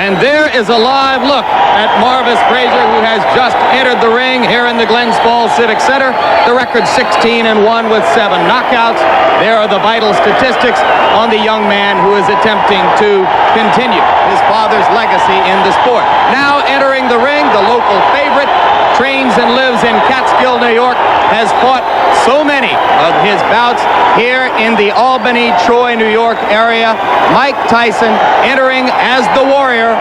And there is a live look at Marvis Frazier, who has just entered the ring here in the Glens Falls Civic Center. The record 16-1 with 7 knockouts. There are the vital statistics on the young man who is attempting to continue his father's legacy in the sport. Now entering the ring, the local favorite, trains and lives in Catskill, New York, has fought so many of his bouts here in the Albany, Troy, New York area. Mike Tyson entering as the warrior,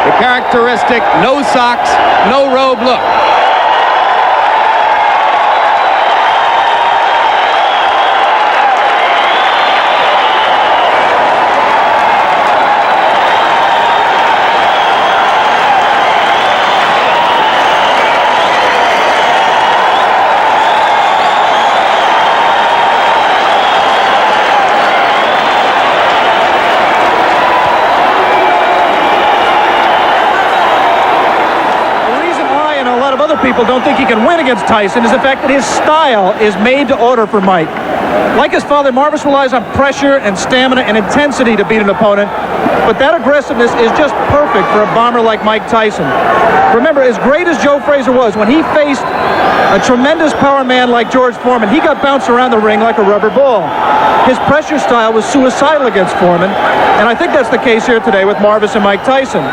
the characteristic no socks, no robe look. People don't think he can win against Tyson is the fact that his style is made to order for Mike. Like his father, Marvis relies on pressure and stamina and intensity to beat an opponent, but that aggressiveness is just perfect for a bomber like Mike Tyson. Remember, as great as Joe Frazier was, when he faced a tremendous power man like George Foreman, he got bounced around the ring like a rubber ball. His pressure style was suicidal against Foreman, and I think that's the case here today with Marvis and Mike Tyson.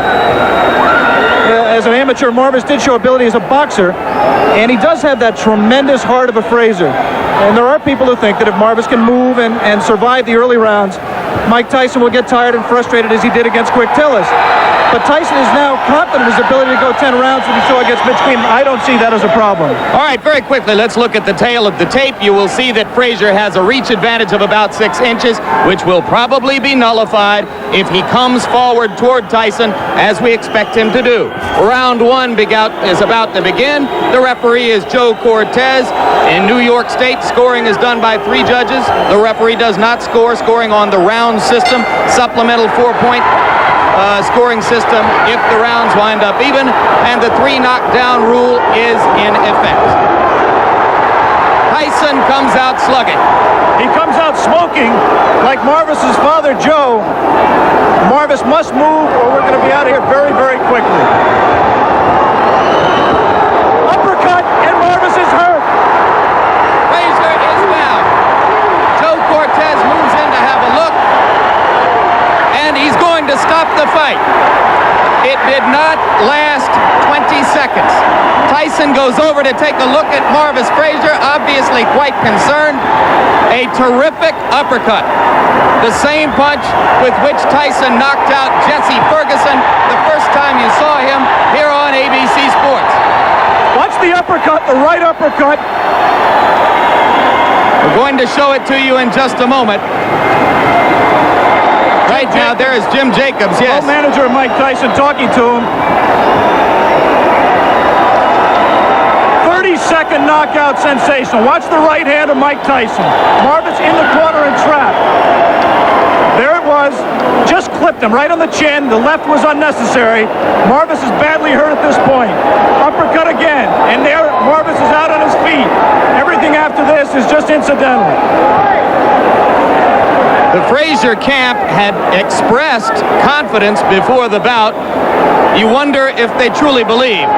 As an amateur, Marvis did show ability as a boxer, and he does have that tremendous heart of a Frazier. And there are people who think that if Marvis can move and survive the early rounds, Mike Tyson will get tired and frustrated as he did against Quick Tillis. But Tyson is now confident in his ability to go 10 rounds when he saw against Mitch Keenan. I don't see that as a problem. All right, very quickly, let's look at the tail of the tape. You will see that Frazier has a reach advantage of about 6 inches, which will probably be nullified if he comes forward toward Tyson, as we expect him to do. Round 1 is about to begin. The referee is Joe Cortez. In New York State, scoring is done by 3 judges. The referee does not score, scoring on the round system, supplemental 4-point scoring system if the rounds wind up even, and the 3 knockdown rule is in effect. Tyson comes out slugging. He comes out smoking like Marvis's father, Joe. Marvis must move or we're going to be out of here very, very quickly. Uppercut, and Marvis is hurt. Frazier is down. Joe Cortez moves in to have a look, and he's going to stop the fight. It did not last 20 seconds. Tyson goes over to take a look at Marvis Frazier, obviously quite concerned. A terrific uppercut. The same punch with which Tyson knocked out Jesse Ferguson the first time you saw him here on ABC Sports. Watch the uppercut, the right uppercut. We're going to show it to you in just a moment. Right now, there is Jim Jacobs, yes. Manager of Mike Tyson talking to him. 30-second knockout sensation. Watch the right hand of Mike Tyson. Marvis in the corner and trapped. There it was. Just clipped him right on the chin. The left was unnecessary. Marvis is badly hurt at this point. Uppercut again. And there, Marvis is out on his feet. Everything after this is just incidental. The Frazier camp had expressed confidence before the bout. You wonder if they truly believed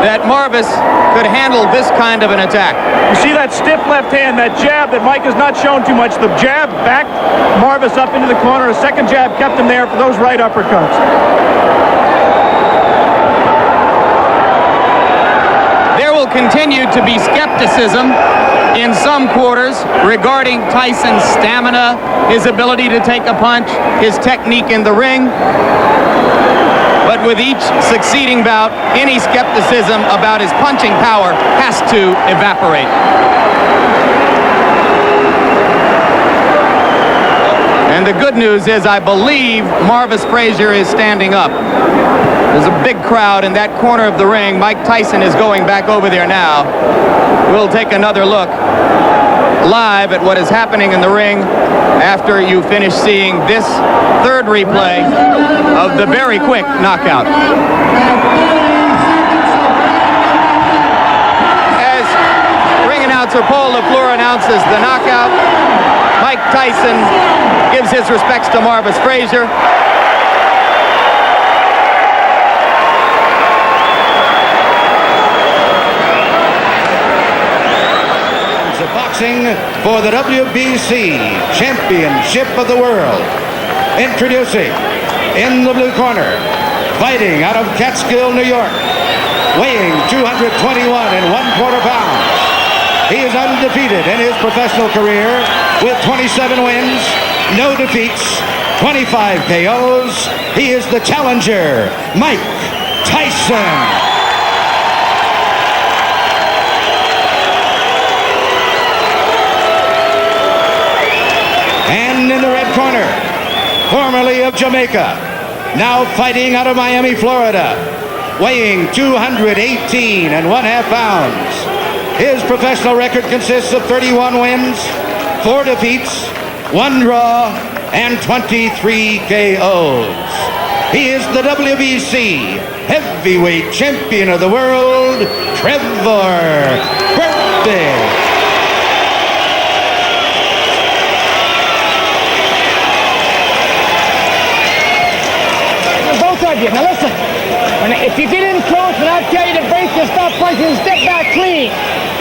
that Marvis could handle this kind of an attack. You see that stiff left hand, that jab that Mike has not shown too much. The jab backed Marvis up into the corner. A second jab kept him there for those right uppercuts. There will continue to be skepticism in some quarters regarding Tyson's stamina, his ability to take a punch, his technique in the ring. But with each succeeding bout, any skepticism about his punching power has to evaporate. And the good news is I believe Marvis Frazier is standing up. There's a big crowd in that corner of the ring. Mike Tyson is going back over there now. We'll take another look live at what is happening in the ring after you finish seeing this third replay of the very quick knockout. As ring announcer Paul LaFleur announces the knockout, Mike Tyson gives his respects to Marvis Frazier. for the WBC Championship of the World. Introducing, in the blue corner, fighting out of Catskill, New York, weighing 221 1/4 pounds. He is undefeated in his professional career with 27 wins, no defeats, 25 KOs. He is the challenger, Mike Tyson. And in the red corner, formerly of Jamaica, now fighting out of Miami, Florida, weighing 218 1/2 pounds. His professional record consists of 31 wins, 4 defeats, 1 draw, and 23 KOs. He is the WBC Heavyweight Champion of the World, Trevor Berbick. Now listen, if you get in close and I tell you to brace your stop punching and step back clean.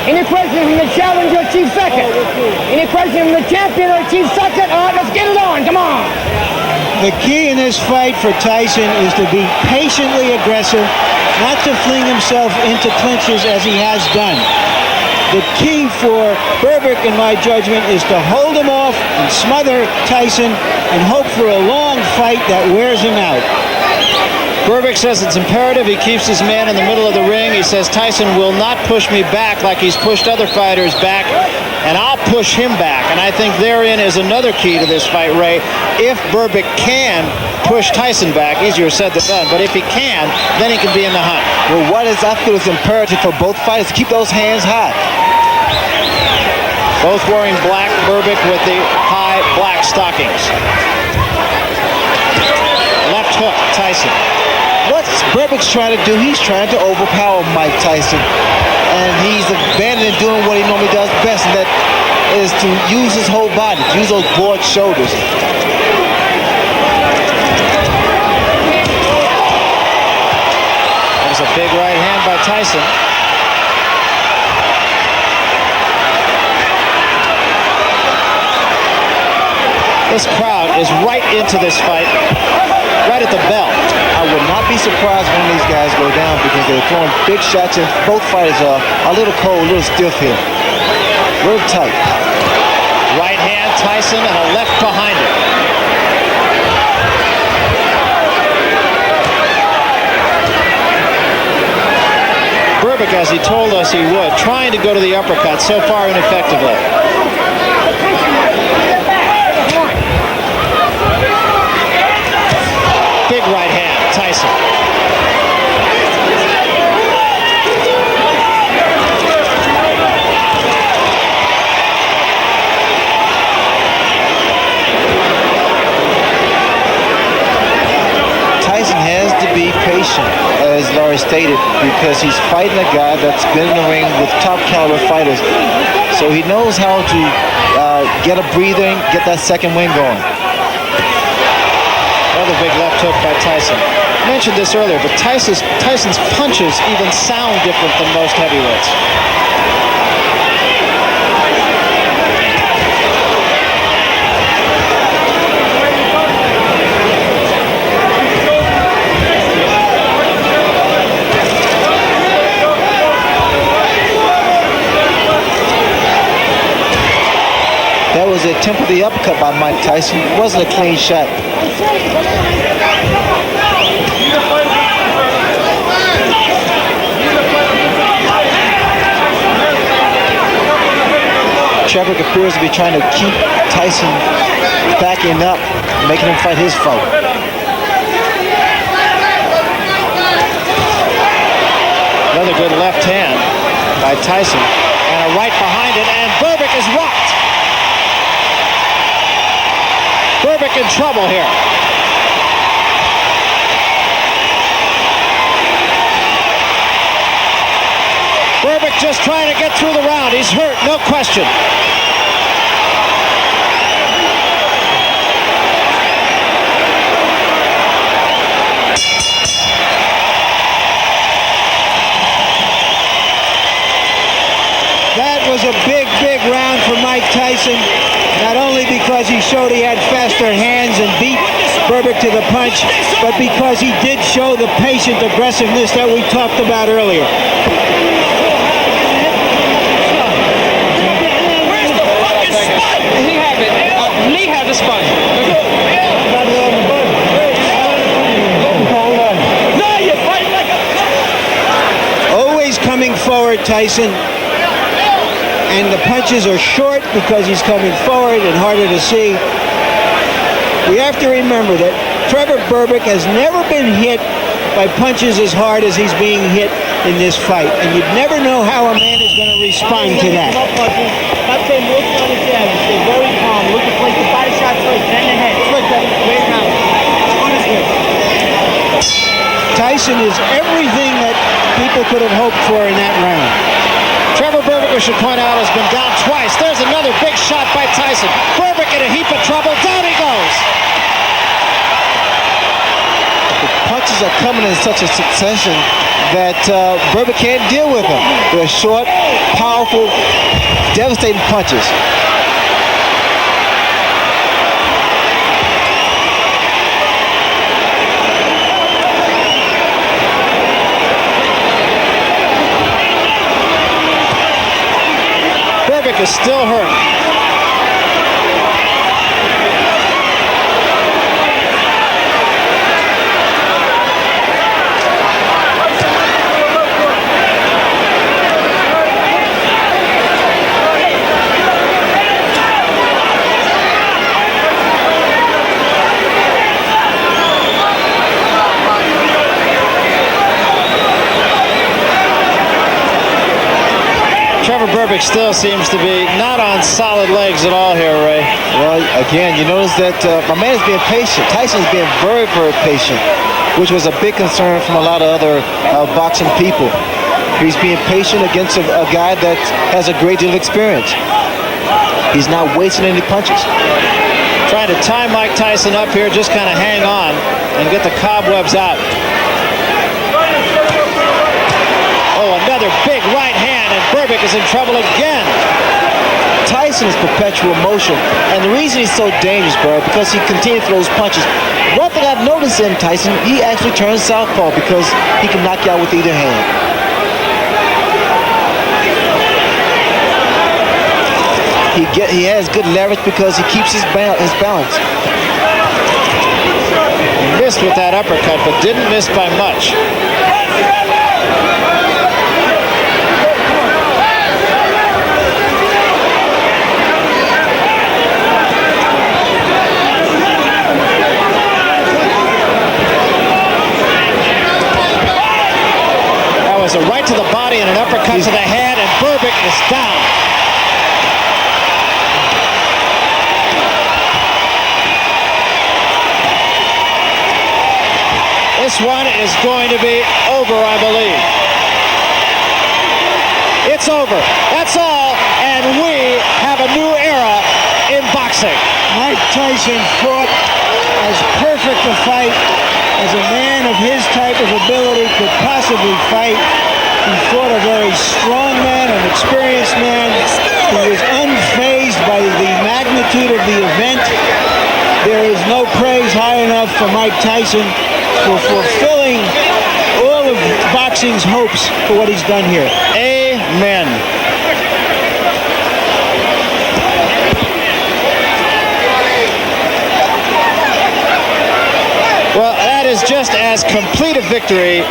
Any question from the challenger or chief second? Any question from the champion or chief second? All right, let's get it on. Come on. The key in this fight for Tyson is to be patiently aggressive, not to fling himself into clinches as he has done. The key for Berbick, in my judgment, is to hold him off and smother Tyson and hope for a long fight that wears him out. Berbick says it's imperative he keeps his man in the middle of the ring. He says Tyson will not push me back like he's pushed other fighters back, and I'll push him back. And I think therein is another key to this fight, Ray. If Berbick can push Tyson back, easier said than done, but if he can, then he can be in the hunt. Well, I feel is imperative for both fighters to keep those hands high. Both wearing black, Berbick with the high black stockings. Left hook, Tyson. What Berbick's trying to do, he's trying to overpower Mike Tyson. And he's abandoning doing what he normally does best, and that is to use his whole body, to use those broad shoulders. That was a big right hand by Tyson. This crowd is right into this fight, right at the bell. I would not be surprised when these guys go down because they're throwing big shots and both fighters are a little cold, a little stiff here. A little tight. Right hand, Tyson, and a left behind it. Berbick, as he told us he would, trying to go to the uppercut, so far ineffectively. Big right hand, Tyson. Tyson has to be patient, as Laurie stated, because he's fighting a guy that's been in the ring with top caliber fighters. So he knows how to get a breather and get that second wind going. Another big left hook by Tyson. I mentioned this earlier, but Tyson's punches even sound different than most heavyweights. That was an attempt at the uppercut by Mike Tyson. It wasn't a clean shot. Trevor appears to be trying to keep Tyson backing up, making him fight his fight. Another good left hand by Tyson, and a right behind it, and Berbick is rocked. Berbick in trouble here. Berbick just trying to get through the round. He's hurt, no question. That was a big, big round for Mike Tyson, not only because he showed he had faster hands and beat Berbick to the punch, but because he did show the patient aggressiveness that we talked about earlier. Where's the fucking spud? He have it. Lee have the spud. No, you fight like a... Always coming forward, Tyson. And the punches are short because he's coming forward and harder to see. We have to remember that Trevor Berbick has never been hit by punches as hard as he's being hit in this fight. And you'd never know how a man is going to respond to that. I'd say most of the damage. Stay very calm. Look at like the body shots first, then the head. Look, very calm. Tyson is everything that people could have hoped for in that round. Trevor Berbick, we should point out, has been down twice. There's another big shot by Tyson. Berbick in a heap of trouble. Down he goes. The punches are coming in such a succession that Berbick can't deal with them. They're short, powerful, devastating punches. Berbick is still hurt. Trevor Berbick still seems to be not on solid legs at all here, Ray. Well, again, you notice that my man is being patient. Tyson's being very, very patient, which was a big concern from a lot of other boxing people. He's being patient against a guy that has a great deal of experience. He's not wasting any punches. Trying to tie Mike Tyson up here, just kind of hang on and get the cobwebs out. Oh, another big right hand, and Berbick is in trouble again. Tyson is perpetual motion, and the reason he's so dangerous, bro, because he continues to throw those punches. One thing I've noticed in Tyson, he actually turns southpaw because he can knock you out with either hand. He has good leverage because he keeps his balance. He missed with that uppercut, but didn't miss by much. That was a right to the body and an uppercut to the head, and Berbick is down. This one is going to be over, I believe. It's over. That's all, and we have a new era in boxing. Mike Tyson fought as perfect a fight as a man of his type of ability could possibly fight. He fought a very strong man, an experienced man. He was unfazed by the magnitude of the event. There is no praise high enough for Mike Tyson for fulfilling all of boxing's hopes for what he's done here. Amen. Well, that is just as complete a victory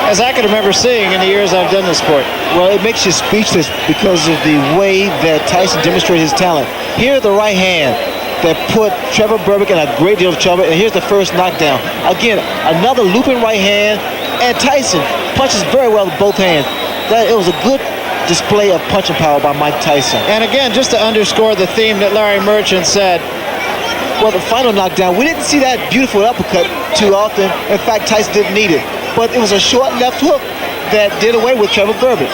as I can remember seeing in the years I've done this sport. Well, it makes you speechless because of the way that Tyson demonstrated his talent. Here, the right hand that put Trevor Berbick in a great deal of trouble, and here's the first knockdown. Again, another looping right hand, and Tyson punches very well with both hands. It was a good display of punching power by Mike Tyson. And again, just to underscore the theme that Larry Merchant said, well, the final knockdown, we didn't see that beautiful uppercut too often. In fact, Tyson didn't need it. But it was a short left hook that did away with Trevor Berbick.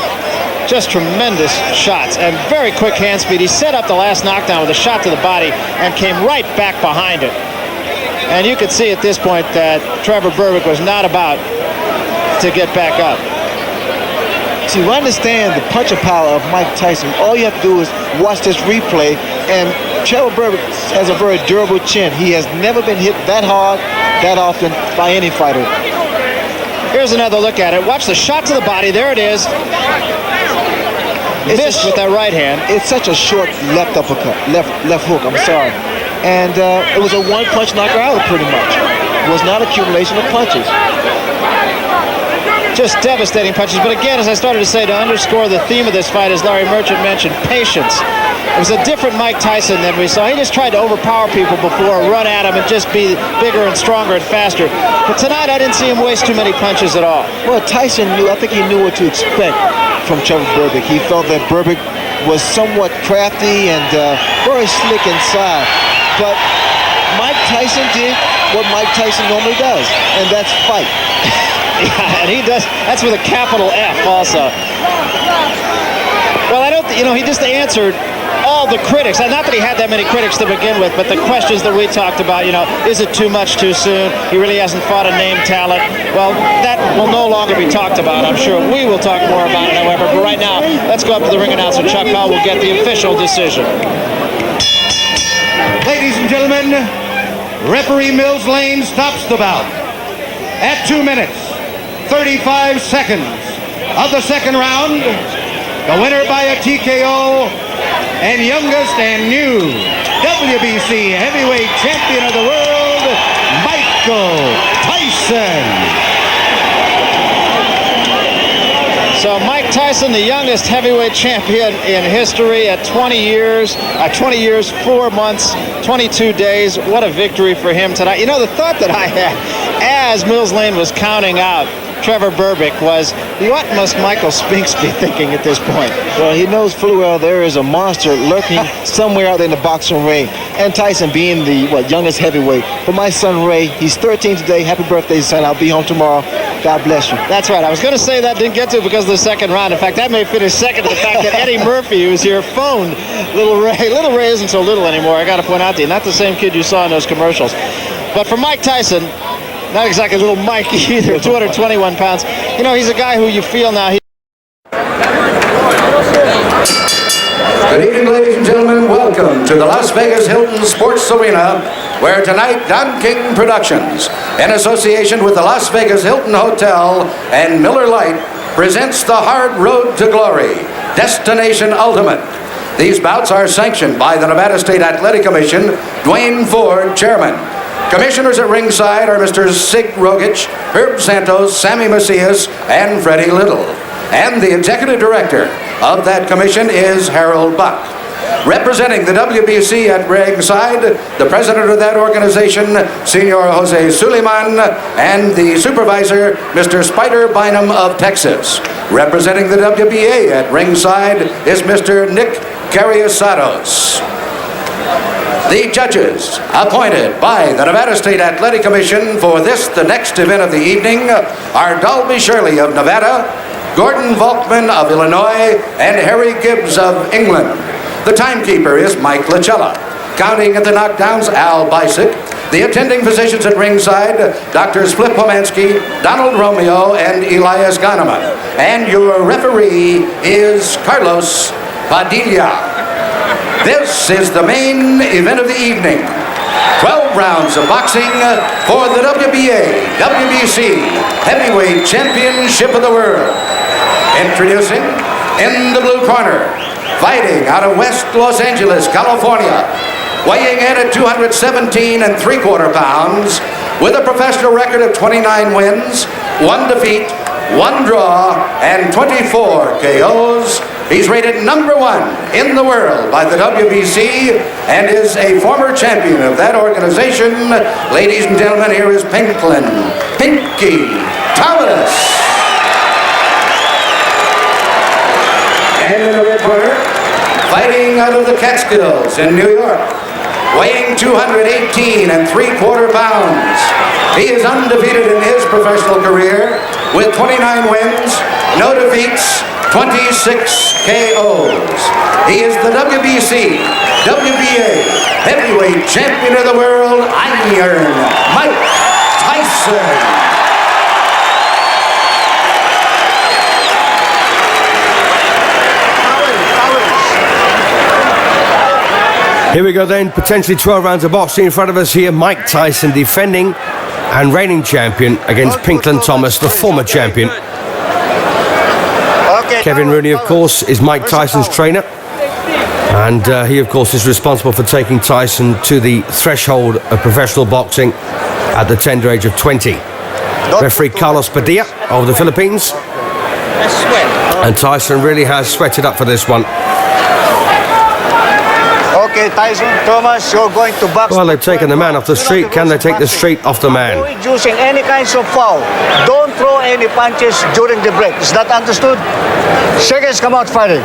Just tremendous shots and very quick hand speed. He set up the last knockdown with a shot to the body and came right back behind it. And you could see at this point that Trevor Berbick was not about to get back up. See, we understand the puncher power of Mike Tyson. All you have to do is watch this replay, and Trevor Berbick has a very durable chin. He has never been hit that hard, that often by any fighter. Here's another look at it. Watch the shot to the body. There it is. Missed with that right hand. It's such a short left uppercut, left hook, I'm sorry. And it was a one-punch knockout pretty much. It was not accumulation of punches. Just devastating punches. But again, as I started to say, to underscore the theme of this fight, as Larry Merchant mentioned, patience. It was a different Mike Tyson than we saw. He just tried to overpower people before, run at him, and just be bigger and stronger and faster. But tonight, I didn't see him waste too many punches at all. Well, Tyson knew, I think he knew what to expect from Trevor Berbick. He felt that Berbick was somewhat crafty and very slick inside. But Mike Tyson did what Mike Tyson normally does, and that's fight. Yeah, and he does. That's with a capital F also. Well, I don't, he just answered all the critics. Not that he had that many critics to begin with, but the questions that we talked about, is it too much too soon? He really hasn't fought a named talent. Well, that will no longer be talked about. I'm sure we will talk more about it, however. But right now, let's go up to the ring announcer. Chuck Hall will get the official decision. Ladies and gentlemen, referee Mills Lane stops the bout at 2 minutes, 35 seconds of the second round. The winner by a TKO and youngest and new WBC heavyweight champion of the world, Michael Tyson. So Mike Tyson, the youngest heavyweight champion in history at 20 years, 4 months, 22 days. What a victory for him tonight. The thought that I had as Mills Lane was counting out Trevor Berbick was, what must Michael Spinks be thinking at this point? Well, he knows fully well there is a monster lurking somewhere out there in the boxing ring. And Tyson being the youngest heavyweight. For my son Ray, he's 13 today. Happy birthday, son. I'll be home tomorrow. God bless you. That's right. I was going to say that, didn't get to it because of the second round. In fact, that may finish second to the fact that Eddie Murphy, who's here, phoned Little Ray. Little Ray isn't so little anymore, I got to point out to you. Not the same kid you saw in those commercials. But for Mike Tyson, not exactly little Mike either, 221 pounds. He's a guy who you feel now. Good evening, ladies and gentlemen. Welcome to the Las Vegas Hilton Sports Arena, where tonight Don King Productions, in association with the Las Vegas Hilton Hotel and Miller Lite, presents the Hard Road to Glory, Destination Ultimate. These bouts are sanctioned by the Nevada State Athletic Commission, Dwayne Ford, Chairman. Commissioners at ringside are Mr. Sig Rogich, Herb Santos, Sammy Macias, and Freddie Little. And the executive director of that commission is Harold Buck. Representing the WBC at ringside, the president of that organization, Senor Jose Suleiman, and the supervisor, Mr. Spider Bynum of Texas. Representing the WBA at ringside is Mr. Nick Carriasados. The judges appointed by the Nevada State Athletic Commission for this, the next event of the evening, are Dalby Shirley of Nevada, Gordon Volkman of Illinois, and Harry Gibbs of England. The timekeeper is Mike Lachella. Counting at the knockdowns, Al Bisick. The attending physicians at ringside, Doctors Flip Pomansky, Donald Romeo, and Elias Ghanema. And your referee is Carlos Padilla. This is the main event of the evening. 12 rounds of boxing for the WBA, WBC Heavyweight Championship of the World. Introducing, in the blue corner, fighting out of West Los Angeles, California, weighing in at 217 3/4 pounds, with a professional record of 29 wins, 1 defeat, 1 draw, and 24 KOs. He's rated number 1 in the world by the WBC and is a former champion of that organization. Ladies and gentlemen, here is Pinklin Pinky Thomas. And in the red corner, fighting out of the Catskills in New York, weighing 218 3/4 pounds. He is undefeated in his professional career with 29 wins, no defeats, 26 KOs. He is the WBC, WBA Heavyweight Champion of the World, Iron Mike Tyson. Here we go then, potentially 12 rounds of boxing in front of us here. Mike Tyson defending and reigning champion against Pinkland Thomas, the former champion. Kevin Rooney, of course, is Mike Tyson's trainer. And he, of course, is responsible for taking Tyson to the threshold of professional boxing at the tender age of 20. Referee Carlos Padilla of the Philippines. And Tyson really has sweated up for this one. Okay, Tyson, Thomas, you're going to box. Well, they've taken the man off the street. Can they take the street off the man? Avoid using any kinds of foul. Don't throw any punches during the break. Is that understood? Seconds come out fighting.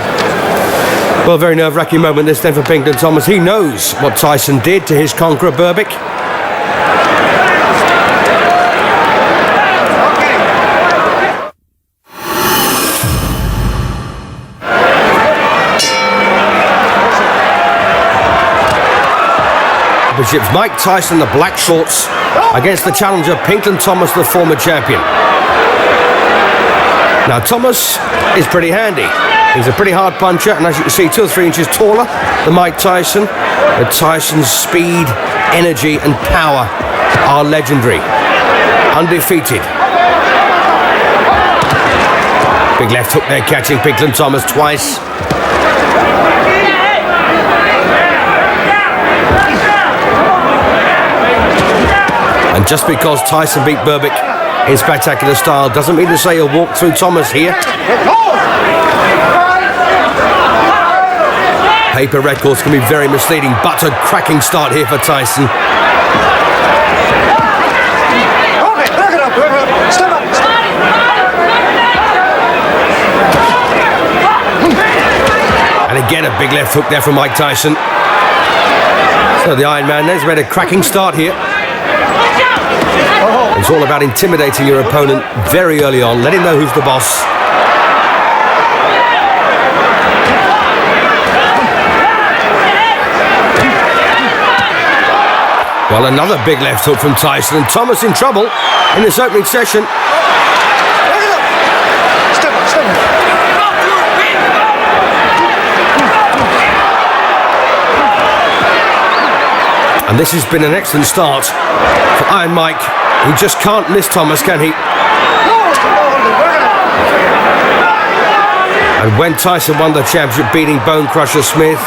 Well, very nerve-wracking moment this then for Pinkland Thomas. He knows what Tyson did to his conqueror Berbick. Championships. Mike Tyson, the black shorts, against the challenger Pinkland Thomas, the former champion. Now Thomas is pretty handy. He's a pretty hard puncher, and as you can see, 2 or 3 inches taller than Mike Tyson. But Tyson's speed, energy and power are legendary. Undefeated. Big left hook there, catching Pinkland Thomas twice. And just because Tyson beat Berbick in spectacular style doesn't mean to say he'll walk through Thomas here. Paper records can be very misleading, but a cracking start here for Tyson. And again a big left hook there from Mike Tyson. So the Iron Man has made a cracking start here. It's all about intimidating your opponent very early on, let him know who's the boss. Well, another big left hook from Tyson, and Thomas in trouble in this opening session. And this has been an excellent start for Iron Mike. He just can't miss Thomas, can he? And when Tyson won the championship, beating Bone Crusher Smith,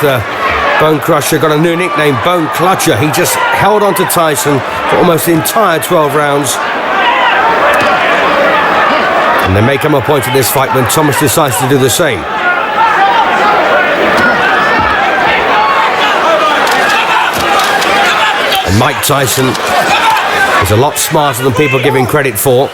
Bone Crusher got a new nickname, Bone Clutcher. He just held on to Tyson for almost the entire 12 rounds. And there may come a point in this fight when Thomas decides to do the same. And Mike Tyson is a lot smarter than people give him credit for.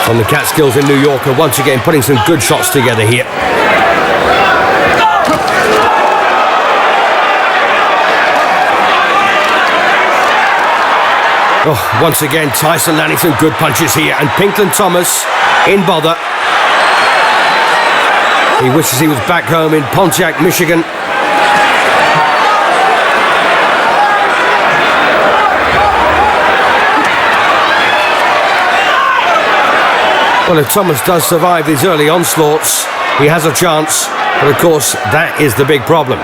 From the Catskills in New York, and once again putting some good shots together here. Oh, once again Tyson landing some good punches here, and Pinkland Thomas in bother. He wishes he was back home in Pontiac, Michigan. Well, if Thomas does survive these early onslaughts, he has a chance. But of course, that is the big problem.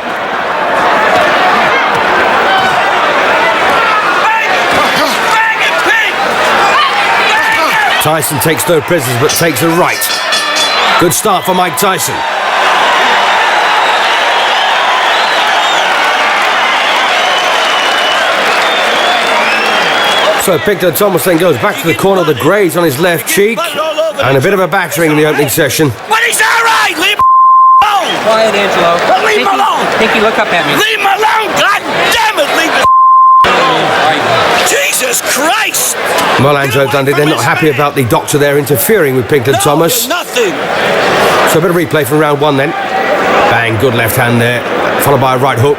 Tyson takes no prisoners, but takes a right. Good start for Mike Tyson. So Pinkland Thomas then goes back to the corner, the graze on his left cheek, and a bit of a battering in the opening session. But he's all right. Leave him alone. Quiet, Angelo. Leave him alone. Pinky, look up at me. Leave him alone. God damn it. Leave him. Jesus Christ. Well, Angelo Dundee, they're not happy about the doctor there interfering with Pinkland Thomas. Nothing. So a bit of replay from round one then. Bang, good left hand there, followed by a right hook.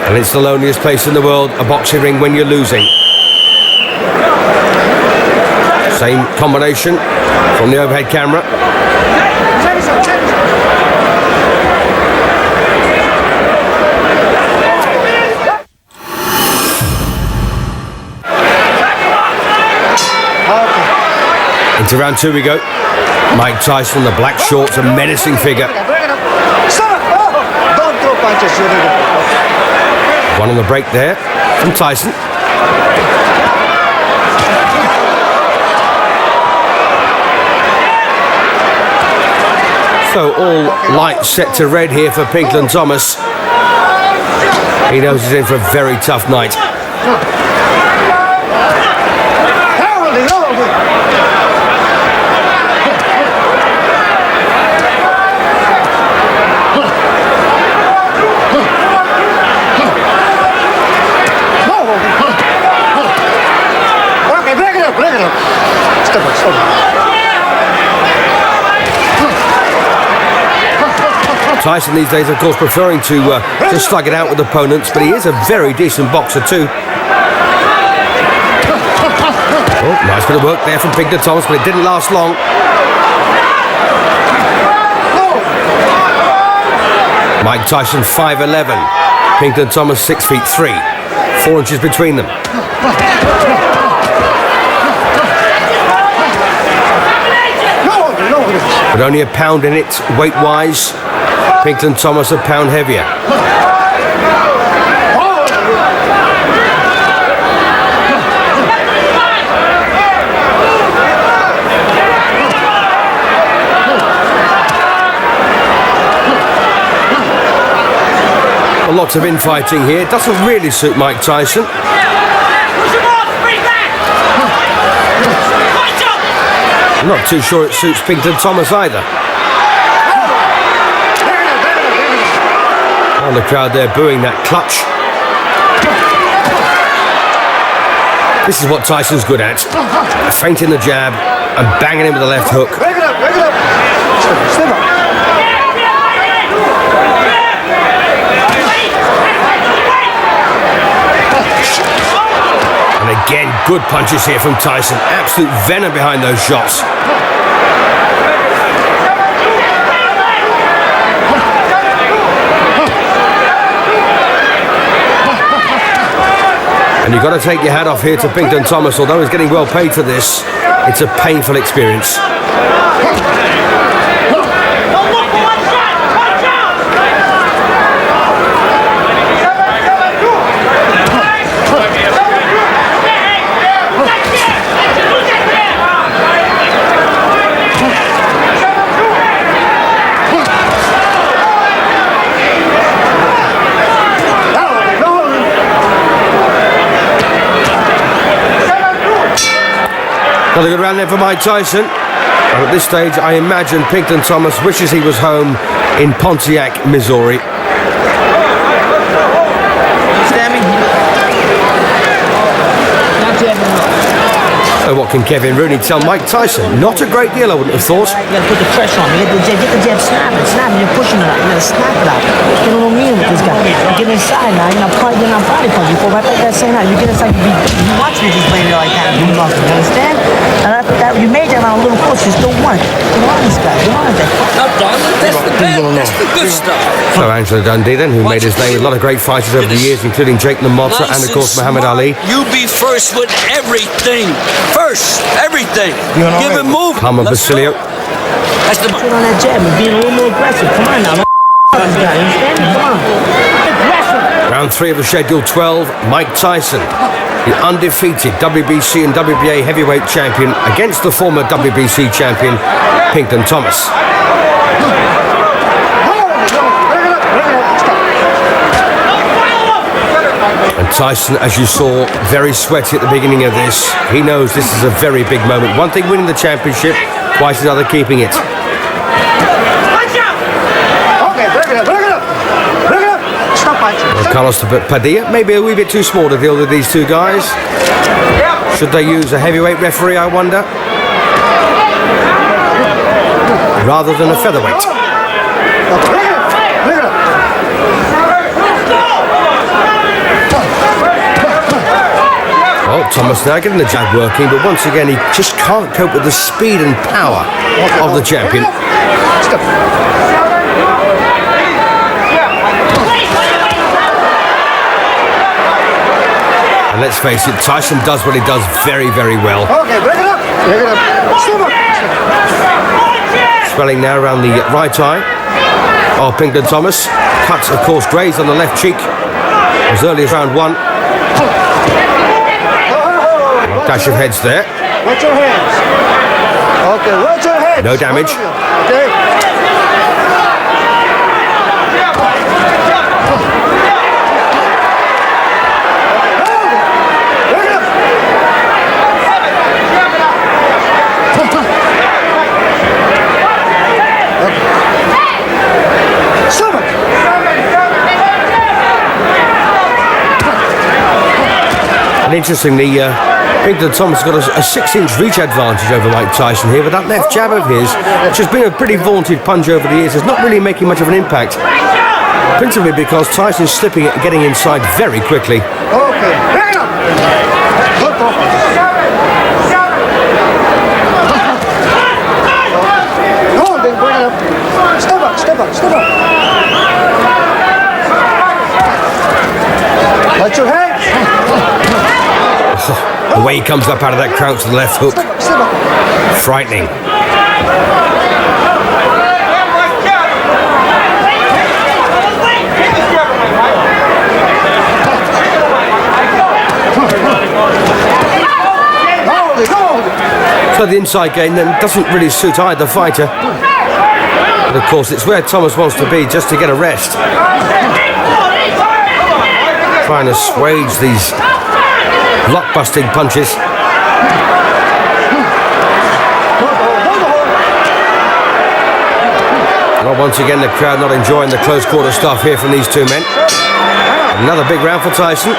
And it's the loneliest place in the world, a boxing ring, when you're losing. Same combination from the overhead camera. Into round 2 we go. Mike Tyson, the black shorts, a menacing figure. Don't throw punches. One on the break there from Tyson. So all lights set to red here for Pinkland Thomas. He knows he's in for a very tough night. Tyson these days, of course, preferring to just slug it out with opponents, but he is a very decent boxer too. Oh, nice bit of work there from Pinkland Thomas, but it didn't last long. Mike Tyson 5'11", Pinkland Thomas 6'3", 4 inches between them. But only a pound in it weight-wise. Pinkland Thomas a pound heavier. Well, lots of infighting here. It doesn't really suit Mike Tyson. I'm not too sure it suits Pinkland Thomas either. And the crowd there booing that clutch. This is what Tyson's good at. Feinting the jab and banging him with the left hook. Break it up. Step up. And again, good punches here from Tyson. Absolute venom behind those shots. And you've got to take your hat off here to Pinkland Thomas. Although he's getting well paid for this, it's a painful experience. Another good round there for Mike Tyson. And at this stage, I imagine Pinkland Thomas wishes he was home in Pontiac, Missouri. So what can Kevin Rooney tell Mike Tyson? Not a great deal, I wouldn't have thought. You gotta put the pressure on me. Get the jab snapping. You're pushing it out. You gotta snap it out. You know what I mean with this guy? You get inside now. You're not body punch. You go right back that same out. You get inside. You watch me just playing it like that. You understand? And after that, you made that round a little close. You still won. Get on this guy. Get on that. Not darling. That's the bad. That's the good stuff. So Angelo Dundee then, who made his name with a lot of great fighters over the years, including Jake LaMotta and of course Muhammad Ali. You be first with everything. First, everything. Give him move. Palmer Basilio. That's the Put on that jab and being a little more aggressive. Come on now. This guy. You understand? Come on. Aggressive. Round 3 of the schedule 12, Mike Tyson, the undefeated WBC and WBA heavyweight champion, against the former WBC champion, Pinkland Thomas. And Tyson, as you saw, very sweaty at the beginning of this. He knows this is a very big moment. One thing winning the championship, quite another keeping it. Well, Carlos Padilla, maybe a wee bit too small to deal with these two guys. Should they use a heavyweight referee, I wonder? Rather than a featherweight. Oh, Thomas now getting the jab working, but once again he just can't cope with the speed and power of the champion. And let's face it, Tyson does what he does very, very well. Okay, break it up. Swelling now around the right eye of Pinklon Thomas. Cuts, of course, grazed on the left cheek as early as round 1. Dash of heads there. Watch your hands. Okay, watch your hands. No damage. Okay. And interestingly, Pinklon Thomas got a 6-inch reach advantage over Mike Tyson here, but that left jab of his, which has been a pretty vaunted punch over the years, is not really making much of an impact. Principally because Tyson's slipping it and getting inside very quickly. Okay, bring it up. Hold it, bring it up. Step up, step up, step up. Watch your hands. The way he comes up out of that crouch to the left hook. Frightening. So the inside game then doesn't really suit either fighter. But of course it's where Thomas wants to be, just to get a rest. Trying to assuage these block-busting punches. Well, once again, the crowd not enjoying the close quarter stuff here from these two men. Another big round for Tyson.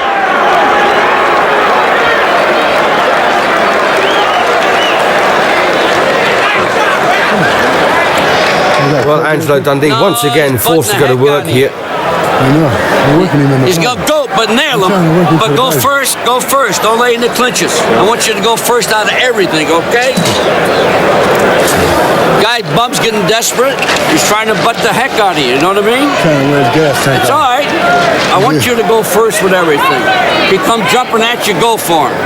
Well, Angelo Dundee once again forced to go to work here. He's going to go, but nail him. But go first. Don't lay in the clinches. I want you to go first out of everything, okay? Guy bum's getting desperate. He's trying to butt the heck out of you. You know what I mean? Trying to wear his gas tank. It's all right. I want you to go first with everything. If he comes jumping at you, go for him.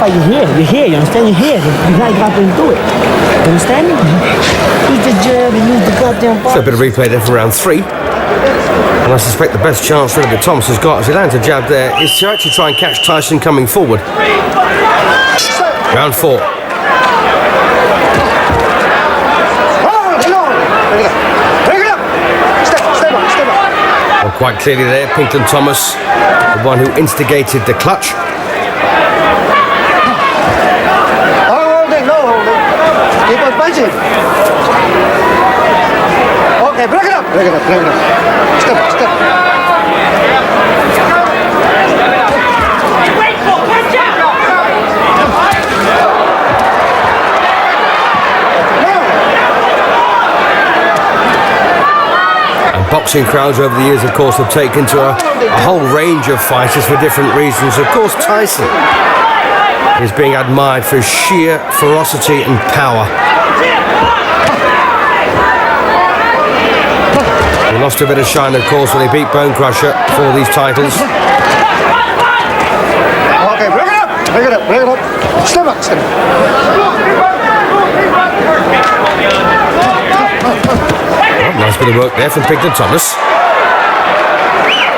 Fight, you're here, you understand? You're here. You gotta get out there and do it. You understand me? Use the jab and use the goddamn ball. So a bit of replay there for round 3. And I suspect the best chance really that Thomas has got as he lands a jab there is to actually try and catch Tyson coming forward. Round 4. Well, quite clearly there, Pinklon Thomas, the one who instigated the clutch. Keep on punching. Okay, break it up. Break it up, break it up. Step, step. And boxing crowds over the years, of course, have taken to a whole range of fighters for different reasons. Of course, Tyson is being admired for his sheer ferocity and power. He lost a bit of shine, of course, when he beat Bone Crusher for these titles. Okay, break it up. Break it up, break it up. Step up, step up. Well, nice bit of work there from Pinklon Thomas.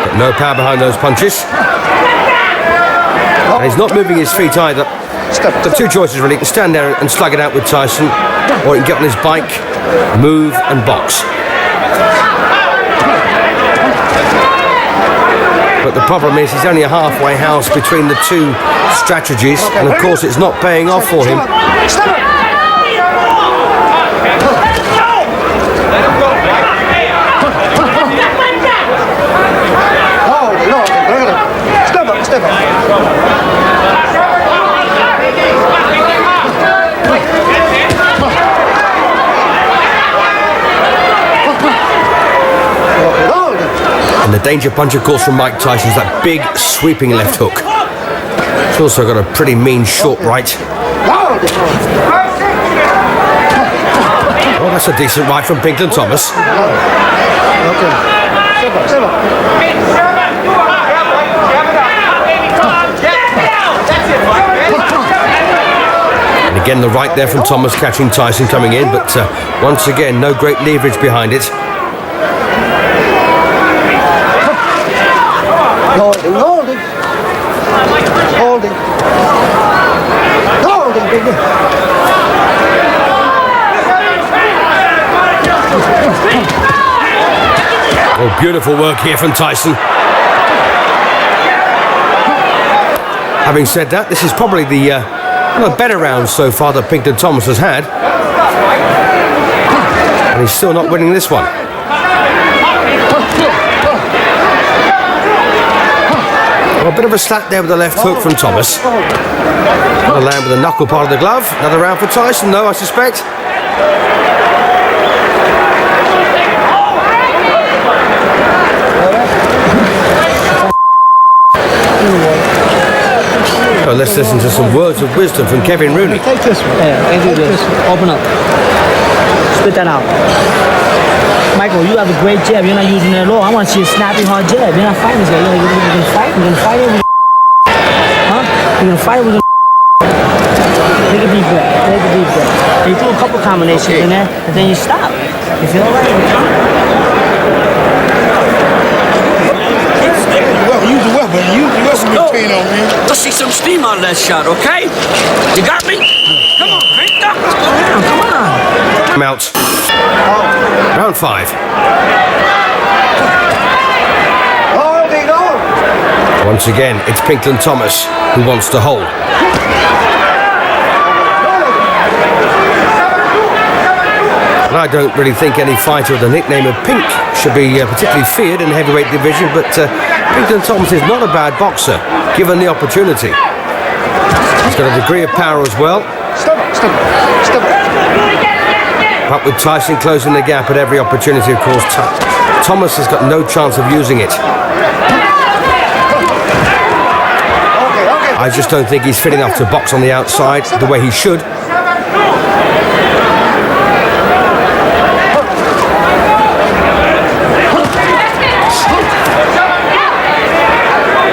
But no power behind those punches. And he's not moving his feet either. So two choices really. He can stand there and slug it out with Tyson, or he can get on his bike, move and box. But the problem is he's only a halfway house between the two strategies, and of course it's not paying off for him. Step up, step up. And the danger punch, of course, from Mike Tyson is that big sweeping left hook. It's also got a pretty mean short right. Oh, that's a decent right from Pinklon Thomas. Okay. Step up, step up. Again, the right there from Thomas, catching Tyson coming in, but once again, no great leverage behind it. Oh, beautiful work here from Tyson. Having said that, this is probably the one of the better rounds so far that Pinkton Thomas has had. And he's still not winning this one. Well, a bit of a slap there with the left hook from Thomas. Gonna land with the knuckle part of the glove. Another round for Tyson, though, I suspect. So let's listen to some words of wisdom from Kevin Rooney. Take this one. Yeah, and do this. Open up. Spit that out. Michael, you have a great jab. You're not using it at all. I want to see a snappy, hard jab. You're not fighting this guy. You're going to fight? You're going to fight it with huh? You're going to fight it with take a deep breath. Take a deep breath. You do a couple combinations in there, and then you stop. You feel all right? Use the weapon. Use the weapon between them, man. Let's see some steam out of that shot, okay? You got me? Come on, crank up. Come on. I'm out. Round 5. Once again, it's Pinkton Thomas who wants to hold. And I don't really think any fighter with the nickname of Pink should be particularly feared in the heavyweight division, but Pinkton Thomas is not a bad boxer, given the opportunity. He's got a degree of power as well. But with Tyson closing the gap at every opportunity, of course, Thomas has got no chance of using it. I just don't think he's fit enough to box on the outside the way he should.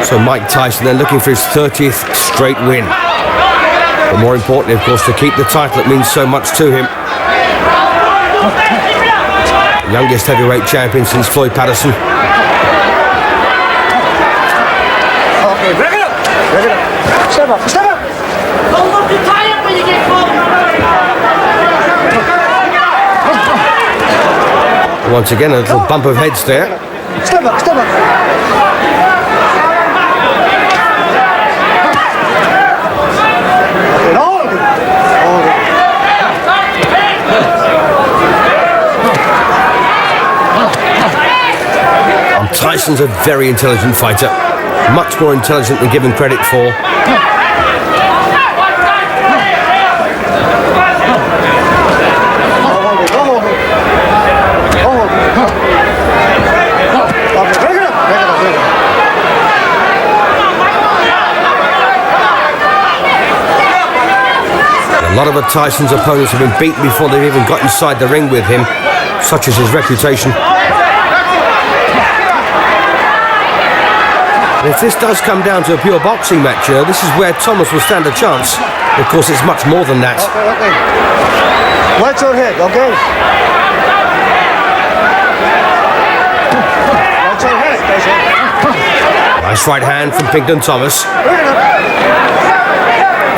So Mike Tyson then looking for his 30th straight win. But more importantly, of course, to keep the title, it means so much to him. Youngest heavyweight champion since Floyd Patterson. Okay, break it up. Break it up. Step up. Step up. Don't look to tie up when you get close. Once again, a little bump of heads there. Step up. Step up. Tyson's a very intelligent fighter, much more intelligent than given credit for. A lot of Tyson's opponents have been beaten before they've even got inside the ring with him, such is his reputation. And if this does come down to a pure boxing match, this is where Thomas will stand a chance. Of course, it's much more than that. Okay. Watch your head, okay? Watch your head, Tyson. Nice right hand from Pinkton Thomas.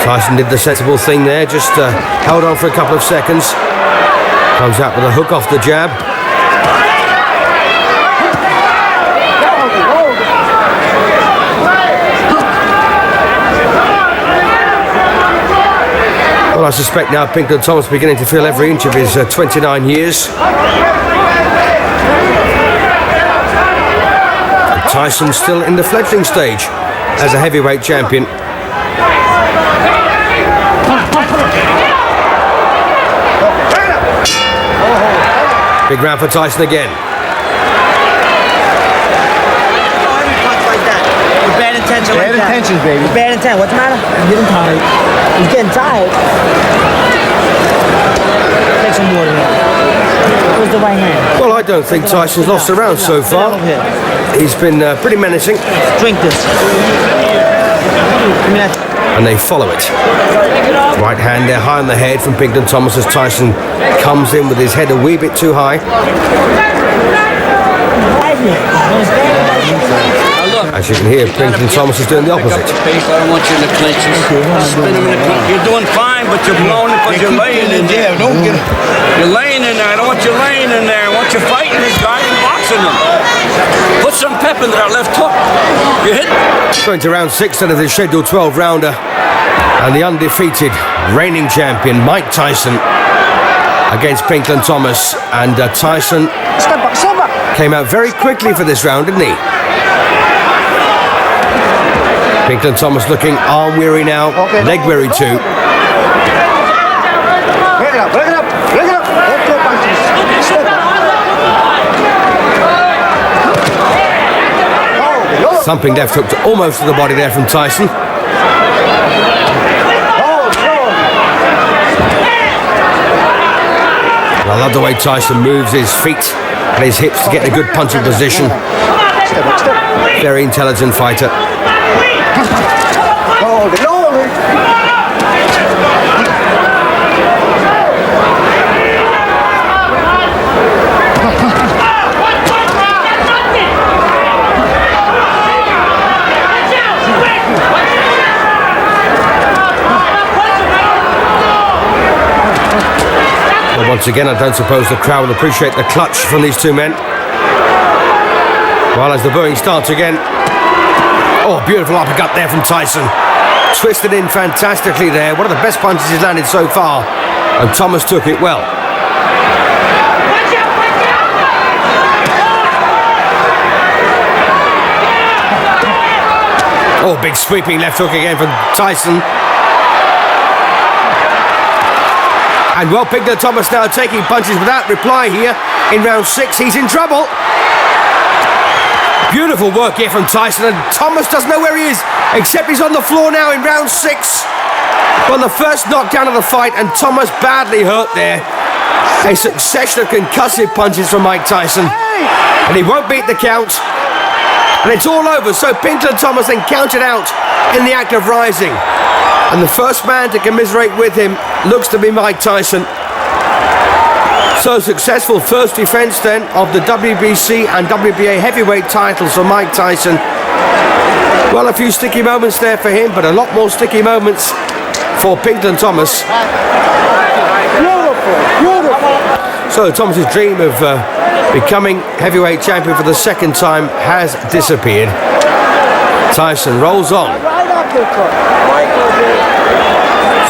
Tyson did the sensible thing there, just held on for a couple of seconds. Comes out with a hook off the jab. Well, I suspect now Pinkton Thomas is beginning to feel every inch of his 29 years. Tyson still in the fledgling stage as a heavyweight champion. Big round for Tyson again. Bad intention. Bad intentions, baby. Bad intent. What's the matter? He's getting tired. He's getting tired. Take some water. Where's the right hand? Well, I don't think Tyson's lost a round so far. He's been pretty menacing. Drink this. And they follow it. Right hand there, high on the head from Pinkton Thomas as Tyson comes in with his head a wee bit too high. As you can hear, Pinkton Thomas is doing the opposite. I don't want you in the clinches. Spin him in the clinches. You're doing fine, but you're blowing it because you're laying in there. You're laying in there. I don't want you laying in there. I want you fighting this guy and boxing him. Put some pep into that left hook. You hit. Going to round 6 out of the scheduled 12-rounder. And the undefeated reigning champion, Mike Tyson, against Pinkton Thomas. And Tyson came out very quickly for this round, didn't he? Pinkton Thomas looking arm-weary now, leg-weary too. Break it up, break it up, break it up. Don't throw punches. Step up. Thumping left hook to almost to the body there from Tyson. I love the way Tyson moves his feet and his hips to get in a good punching position. Very intelligent fighter. Once again, I don't suppose the crowd will appreciate the clutch from these two men. Well, as the booing starts again. Oh, beautiful uppercut there from Tyson. Twisted in fantastically there. One of the best punches he's landed so far. And Thomas took it well. Oh, big sweeping left hook again from Tyson. And well, Pinkton Thomas now taking punches without reply here in round 6. He's in trouble. Beautiful work here from Tyson, and Thomas doesn't know where he is, except he's on the floor now in round 6. On the first knockdown of the fight, and Thomas badly hurt there. A succession of concussive punches from Mike Tyson. And he won't beat the count. And it's all over, so Pinkton Thomas then counted out in the act of rising. And the first man to commiserate with him looks to be Mike Tyson. So successful first defense then of the WBC and WBA heavyweight titles for Mike Tyson. Well, a few sticky moments there for him, but a lot more sticky moments for Pinkton Thomas. So Thomas's dream of becoming heavyweight champion for the second time has disappeared. Tyson rolls on.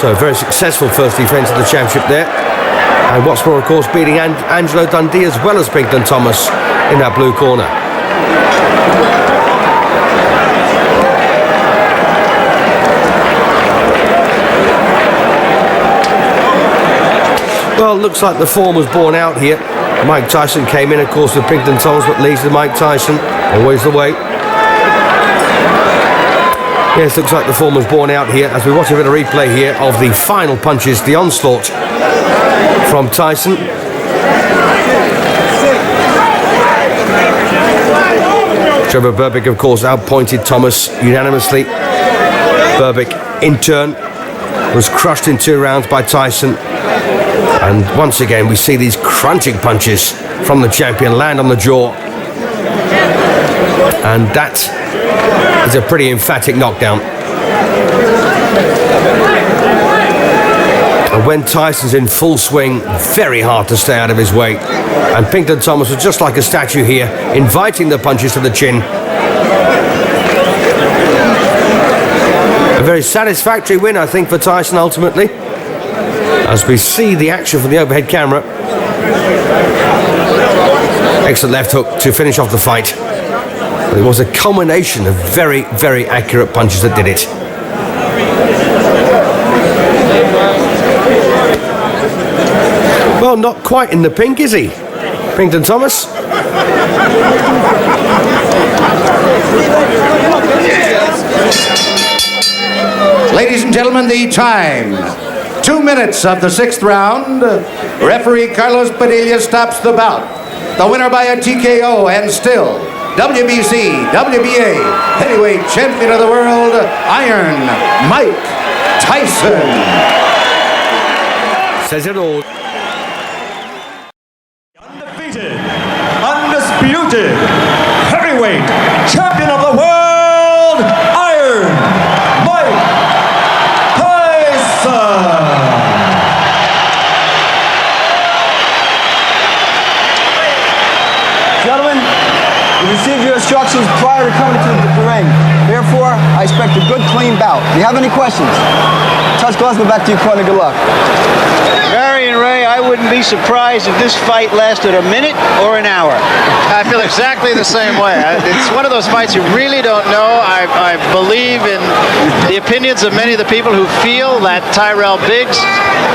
So a very successful first defence of the championship there. And what's more, of course, beating Angelo Dundee as well as Pinkton Thomas in that blue corner. Well, looks like the form was borne out here. Mike Tyson came in, of course, with Pinkton Thomas, but leads to Mike Tyson. Always the way. Yes, looks like the form was borne out here as we watch a bit of replay here of the final punches, the onslaught from Tyson. Trevor Berbick, of course, outpointed Thomas unanimously. Berbick, in turn, was crushed in 2 rounds by Tyson. And once again, we see these crunching punches from the champion land on the jaw. And that is a pretty emphatic knockdown. And when Tyson's in full swing, very hard to stay out of his way. And Pinkton Thomas was just like a statue here, inviting the punches to the chin. A very satisfactory win, I think, for Tyson ultimately. As we see the action from the overhead camera. Excellent left hook to finish off the fight. It was a culmination of very, very accurate punches that did it. Well, not quite in the pink, is he? Pinkton Thomas. Ladies and gentlemen, the time. 2 minutes of the 6th round. Referee Carlos Padilla stops the bout. The winner by a TKO and still WBC, WBA heavyweight champion of the world, Iron Mike Tyson. says it all. Undefeated, undisputed, heavyweight champion of the world, Iron Mike Tyson. Gentlemen, you received your instructions prior to coming to the ring. Therefore, I expect a good, clean bout. Do you have any questions? Touch Gosman, back to you, partner. Good luck. Barry and Ray, I wouldn't be surprised if this fight lasted a minute or an hour. I feel exactly the same way. It's one of those fights you really don't know. I believe in the opinions of many of the people who feel that Tyrell Biggs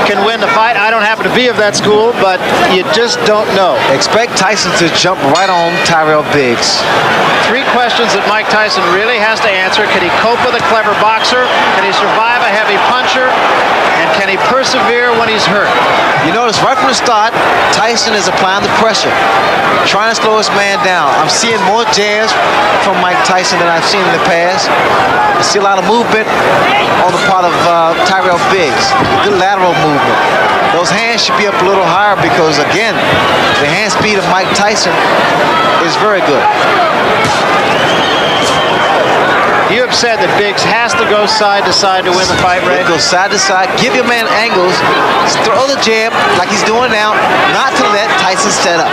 can win the fight. I don't happen to be of that school, but you just don't know. Expect Tyson to jump right on Tyrell Biggs. 3 questions that Mike Tyson really has to answer. Can he cope with a clever boxer? Can he survive a heavy puncher? And can he persevere when he's hurt? You notice right from the start, Tyson is applying the pressure, trying to slow his man down. I'm seeing more jabs from Mike Tyson than I've seen in the past. I see a lot of movement on the part of Tyrell Biggs. Good lateral movement. Those hands should be up a little higher because, again, the hand speed of Mike Tyson is very good. You have said that Biggs has to go side to side to win the fight, Ray. Go side to side, give your man angles, throw the jab like he's doing now, not to let Tyson set up.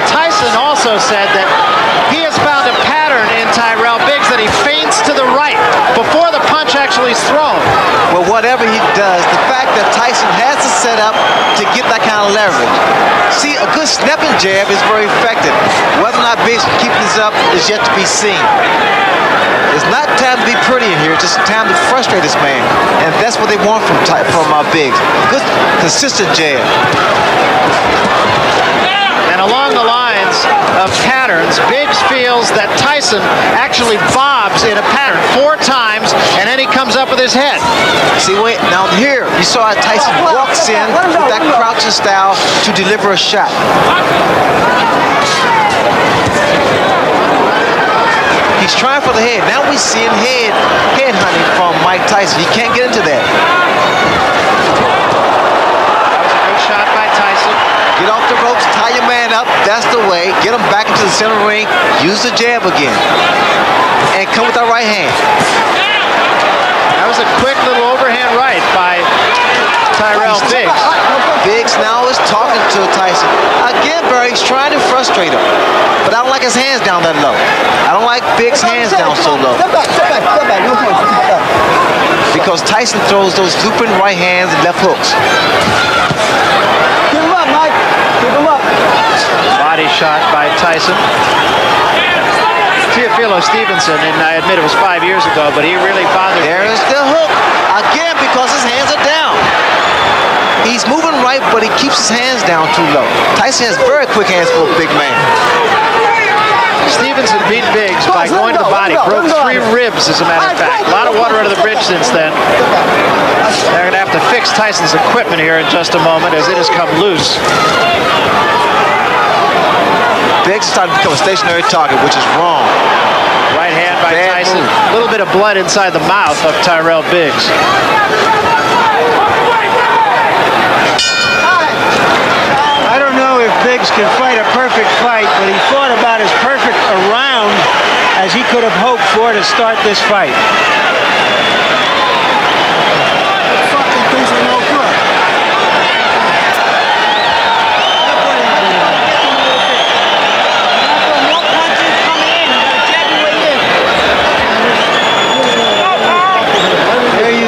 Tyson also said that he has found a pattern in Tyrell Biggs that he feints to the right before the punch actually is thrown. Well, whatever he does, the fact that Tyson has to set up to get that kind of leverage. See, a good snapping jab is very effective. Whether or not Biggs can keep this up is yet to be seen. It's not time to be pretty in here, it's just time to frustrate this man. And that's what they want from Biggs. Good, consistent jab. And along the lines of patterns, Biggs feels that Tyson actually bobs in a pattern 4 times, and then he comes up with his head. See, wait, now here, you saw how Tyson walks in with that crouching style to deliver a shot. He's trying for the head. Now we see him head hunting from Mike Tyson. He can't get into that. That was a good shot by Tyson. Get off the ropes, tie your man up. That's the way. Get him back into the center ring. Use the jab again. And come with that right hand. That was a quick little overhand right by Tyrell Biggs. Biggs now is talking to Tyson. Again, Barry, he's trying to frustrate him. But I don't like his hands down that low. I don't like Biggs' hands down so low. Step back. No points. Because Tyson throws those looping right hands and left hooks. Keep him up, Mike. Keep him up. Body shot by Tyson. Teofilo Stevenson, and I admit it was 5 years ago, but he really bothered me. There's the hook. Again, because his hands are down. He's moving right, but he keeps his hands down too low. Tyson has very quick hands for a big man. Stevenson beat Biggs by going to the body, broke 3 ribs, as a matter of fact. A lot of water under the bridge since then. They're going to have to fix Tyson's equipment here in just a moment as it has come loose. Biggs is starting to become a stationary target, which is wrong. Right hand by Bad Tyson. move. A little bit of blood inside the mouth of Tyrell Biggs. I don't know if Biggs can fight a perfect fight, but he fought about as perfect a round as he could have hoped for to start this fight.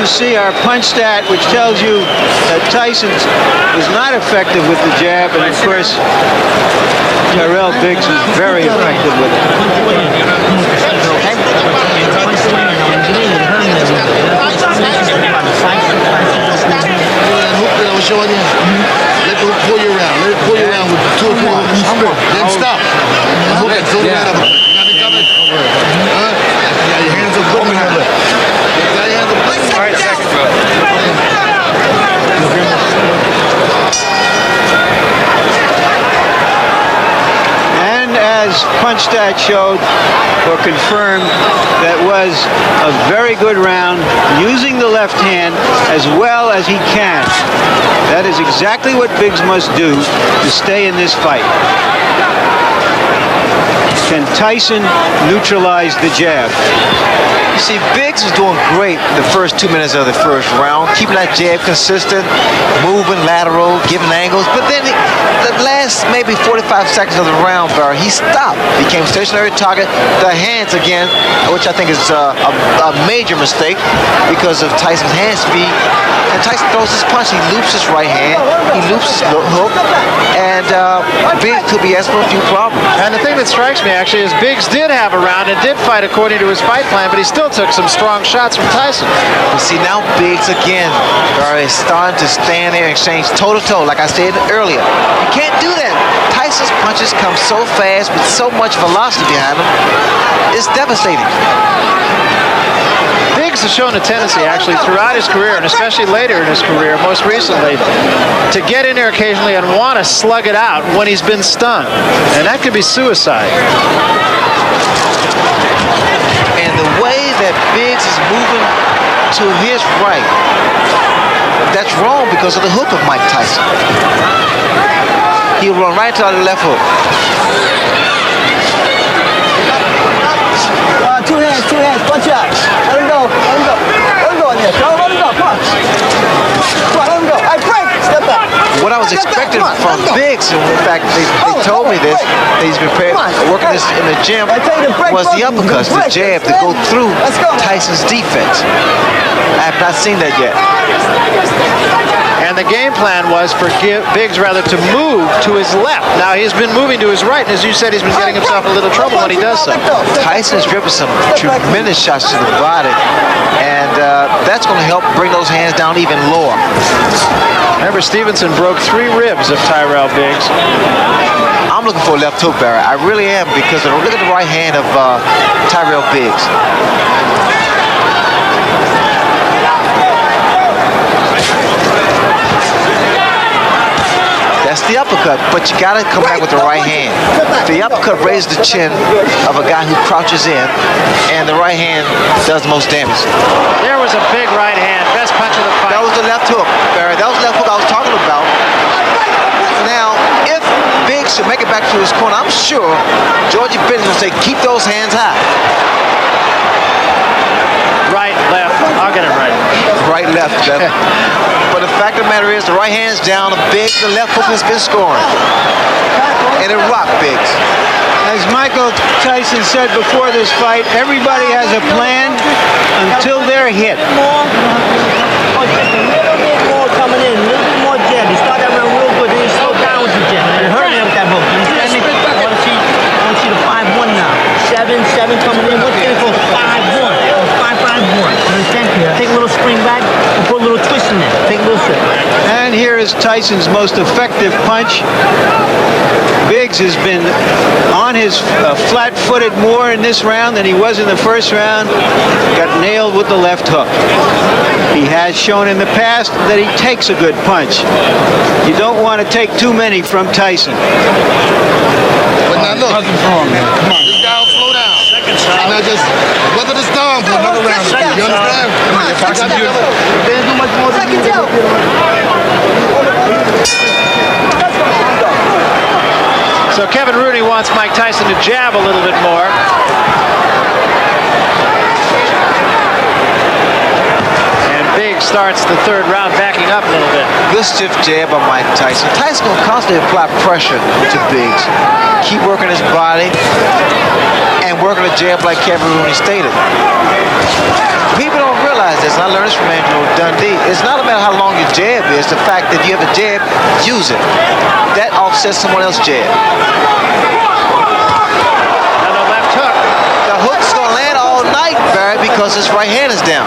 See our punch stat, which tells you that Tyson was not effective with the jab, and of course Tyrell Biggs was very effective with it. Let him pull you around. Let him pull you around with 2 or 3 hooks. Then stop. Hook it. Throw the man up. You got it covered? Yeah, your hands are broken. All right, second. And as punch stat showed or confirmed, that was was a very good round, using the left hand as well as he can. That is exactly what Biggs must do to stay in this fight. Can Tyson neutralize the jab? You see, Biggs was doing great the first 2 minutes of the first round, keeping that jab consistent, moving lateral, giving angles. But then the last maybe 45 seconds of the round, Barry, he stopped, became stationary target. The hands again, which I think is a major mistake because of Tyson's hand speed. And Tyson throws his punch. He loops his right hand, he loops his hook, and Biggs could be asking for a few problems. And the thing that strikes me actually is Biggs did have a round and did fight according to his fight plan, but he still took some strong shots from Tyson. But see, now Biggs again, Barry, is starting to stand there and exchange toe-to-toe, like I said earlier. You can't do that. Tyson's punches come so fast with so much velocity behind them. It's devastating. Biggs has shown a tendency actually throughout his career, and especially later in his career, most recently, to get in there occasionally and want to slug it out when he's been stunned. And that could be suicide. And the way that Biggs is moving to his right, that's wrong because of the hook of Mike Tyson. He'll run right to the left hook. Two hands, punch out. Let him go. Let him go in there. Let him go. Come on. Come on, let him go. Hey, break. Step back. What I was expecting from Biggs, and in fact, they told me this, that he's been working this in the gym, was the uppercuts, the jab to go through Tyson's defense. I have not seen that yet. And the game plan was for Biggs rather to move to his left. Now he's been moving to his right, and as you said, he's been getting himself in a little trouble when he does so. Tyson's driven some tremendous shots to the body, and that's going to help bring those hands down even lower. Remember, Stevenson broke 3 ribs of Tyrell Biggs. I'm looking for a left hook, Barry. I really am, because look at the right hand of Tyrell Biggs. That's the uppercut, but you got to come back with the right hand. The uppercut raises the chin of a guy who crouches in, and the right hand does the most damage. There was a big right hand, best punch of the fight. That was the left hook, Barry. That was the left hook I was talking about. Now, if Biggs should make it back to his corner, I'm sure Georgie Benton will say, keep those hands high. Right, left, I'll get it right. Right, left. But the fact of the matter is, the right hand's down, the left hook has been scoring. And it rocked Biggs. As Michael Tyson said before this fight, everybody has a plan until they're hit. A little bit more coming in, a little bit more jab. You start that round real good, then you slow down with your jab. You're hurting with that hook. You understand me? I want to see the 5-1 now. 7 coming in. What's going to go 5-1? 5-5-1. You understand? Take a little spring back and put a little twist in there. Take a little swing. And here is Tyson's most effective punch. Biggs has been on his flat-footed more in this round than he was in the first round. Got nailed with the left hook. He has shown in the past that he takes a good punch. You don't want to take too many from Tyson. But now look, come on, this guy will slow down. Now just weather the storm for another round. You understand? So Kevin Rooney wants Mike Tyson to jab a little bit more. And Biggs starts the 3rd round backing up a little bit. Good stiff jab by Mike Tyson. Tyson's going to constantly apply pressure to Biggs. Keep working his body and working a jab like Kevin Rooney stated. People don't realize this, and I learned this from Andrew Dundee. It's not about how long your jab is. The fact that you have a jab, use it. That offsets someone else's jab. Now the left hook. The hook's going to land all night, Barry, because his right hand is down.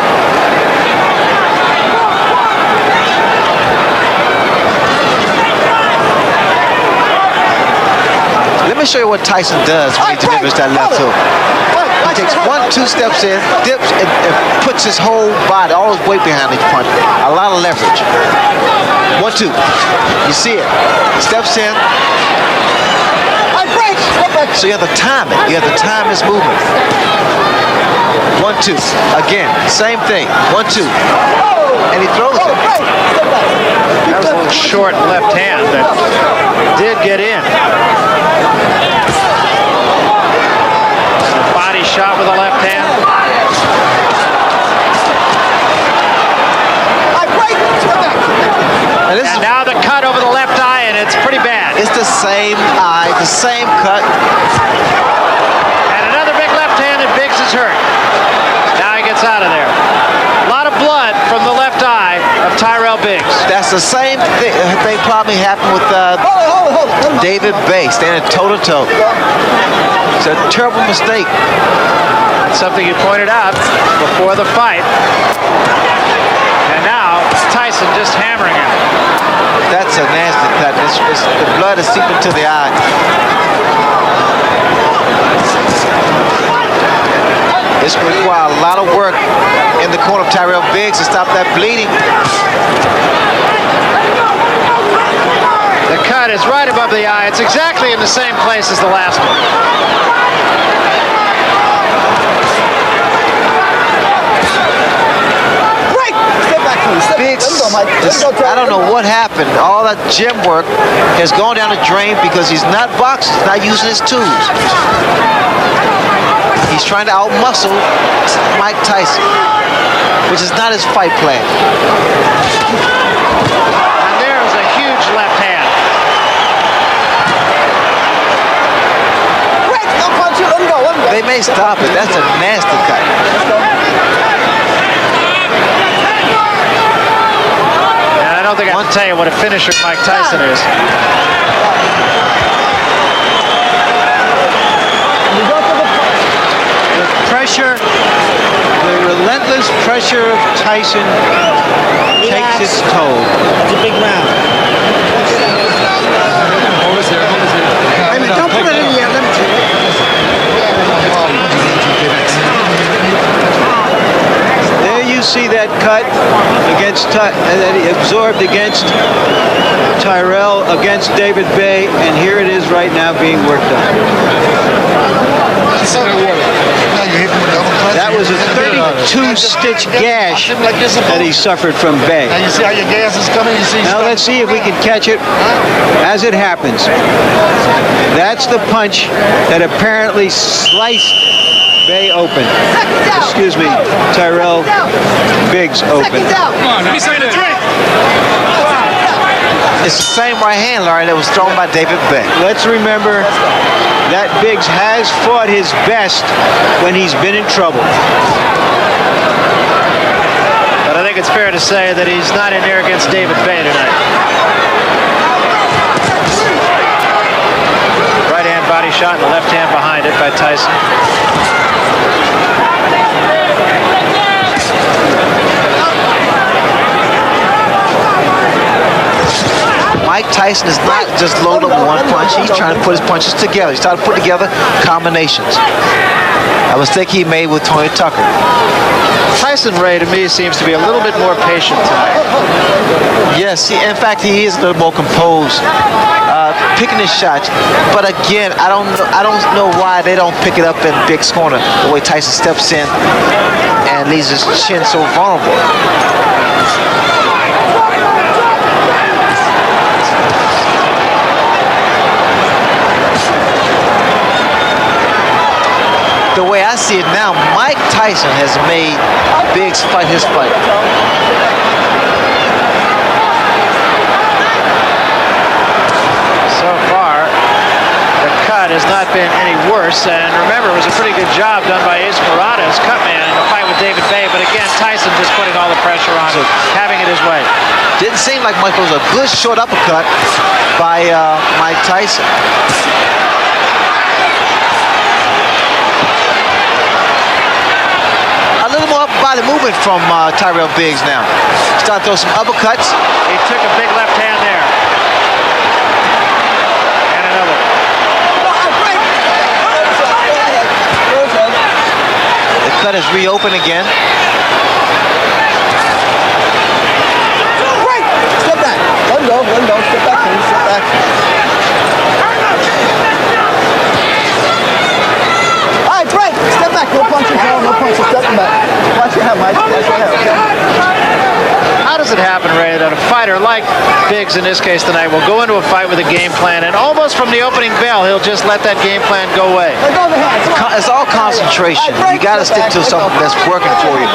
Let me show you what Tyson does when he delivers that left hook. He takes 1-2 steps in, dips, and puts his whole body, all his weight behind each punch. A lot of leverage. 1-2. You see it. Steps in. So you have to time it. You have to time his movement. 1, 2. Again, same thing. 1, 2. And he throws it. That was a little short left hand that did get in. Body shot with a left hand. And now the cut over the left eye, and it's pretty bad. It's the same eye, the same cut. And another big left hand, and Biggs is hurt. Now he gets out of there. A lot of blood from the left eye of Tyrell Biggs. That's the same thing probably happened with David Bay, standing toe-to-toe. It's a terrible mistake. That's something you pointed out before the fight. And now Tyson just hammering him. That's a nasty cut. The blood is seeping to the eye. This will require a lot of work in the corner of Tyrell Biggs to stop that bleeding. The cut is right above the eye. It's exactly in the same place as the last one. Biggs, I don't know what happened. All that gym work has gone down the drain because he's not boxing, he's not using his tools. He's trying to outmuscle Mike Tyson, which is not his fight plan. And there's a huge left hand. They may stop it. That's a nasty cut. I don't think I can tell you what a finisher Mike Tyson is. The pressure, the relentless pressure of Tyson takes its toll. It's a big round. Don't put it in the air. Let me tell you. There you see that cut against that he absorbed against Tyrell, against David Bay, and here it is right now being worked on. That was a 32-stitch gash that he suffered from Bay. Now you see how your gas is coming? You see? Now let's see if we can catch it as it happens. That's the punch that apparently sliced Bay open. Excuse me, Tyrell Biggs open. Come on, let me say the drink. It's the same right hand, Larry, that was thrown by David Bay. Let's remember that Biggs has fought his best when he's been in trouble. But I think it's fair to say that he's not in there against David Bay tonight. Right hand body shot and the left hand behind it by Tyson. Mike Tyson is not just load up one punch. He's trying to put his punches together. He's trying to put together combinations. A mistake he made with Tony Tucker. Tyson Ray, to me, seems to be a little bit more patient tonight. Yes, in fact, he is a little more composed, picking his shots. But again, I don't know why they don't pick it up in Biggs' corner the way Tyson steps in and leaves his chin so vulnerable. The way I see it now, Mike Tyson has made Biggs fight his fight. So far, the cut has not been any worse. And remember, it was a pretty good job done by Ace Murata, his cut man, in the fight with David Bay. But again, Tyson just putting all the pressure on him, having it his way. Didn't seem like much. It was a good short uppercut by Mike Tyson. Body movement from Tyrell Biggs now. Start to throw some uppercuts. He took a big left hand there. And another. The cut is reopened again. Step back. Let him go. Step back, please. Step back. punches, no punches. Stepping back. Watch your head, Mike. Watch your head, okay? How does it happen, Ray, that a fighter like Biggs in this case tonight will go into a fight with a game plan and almost from the opening bell he'll just let that game plan go away? It's all concentration. You got to stick to something that's working for you.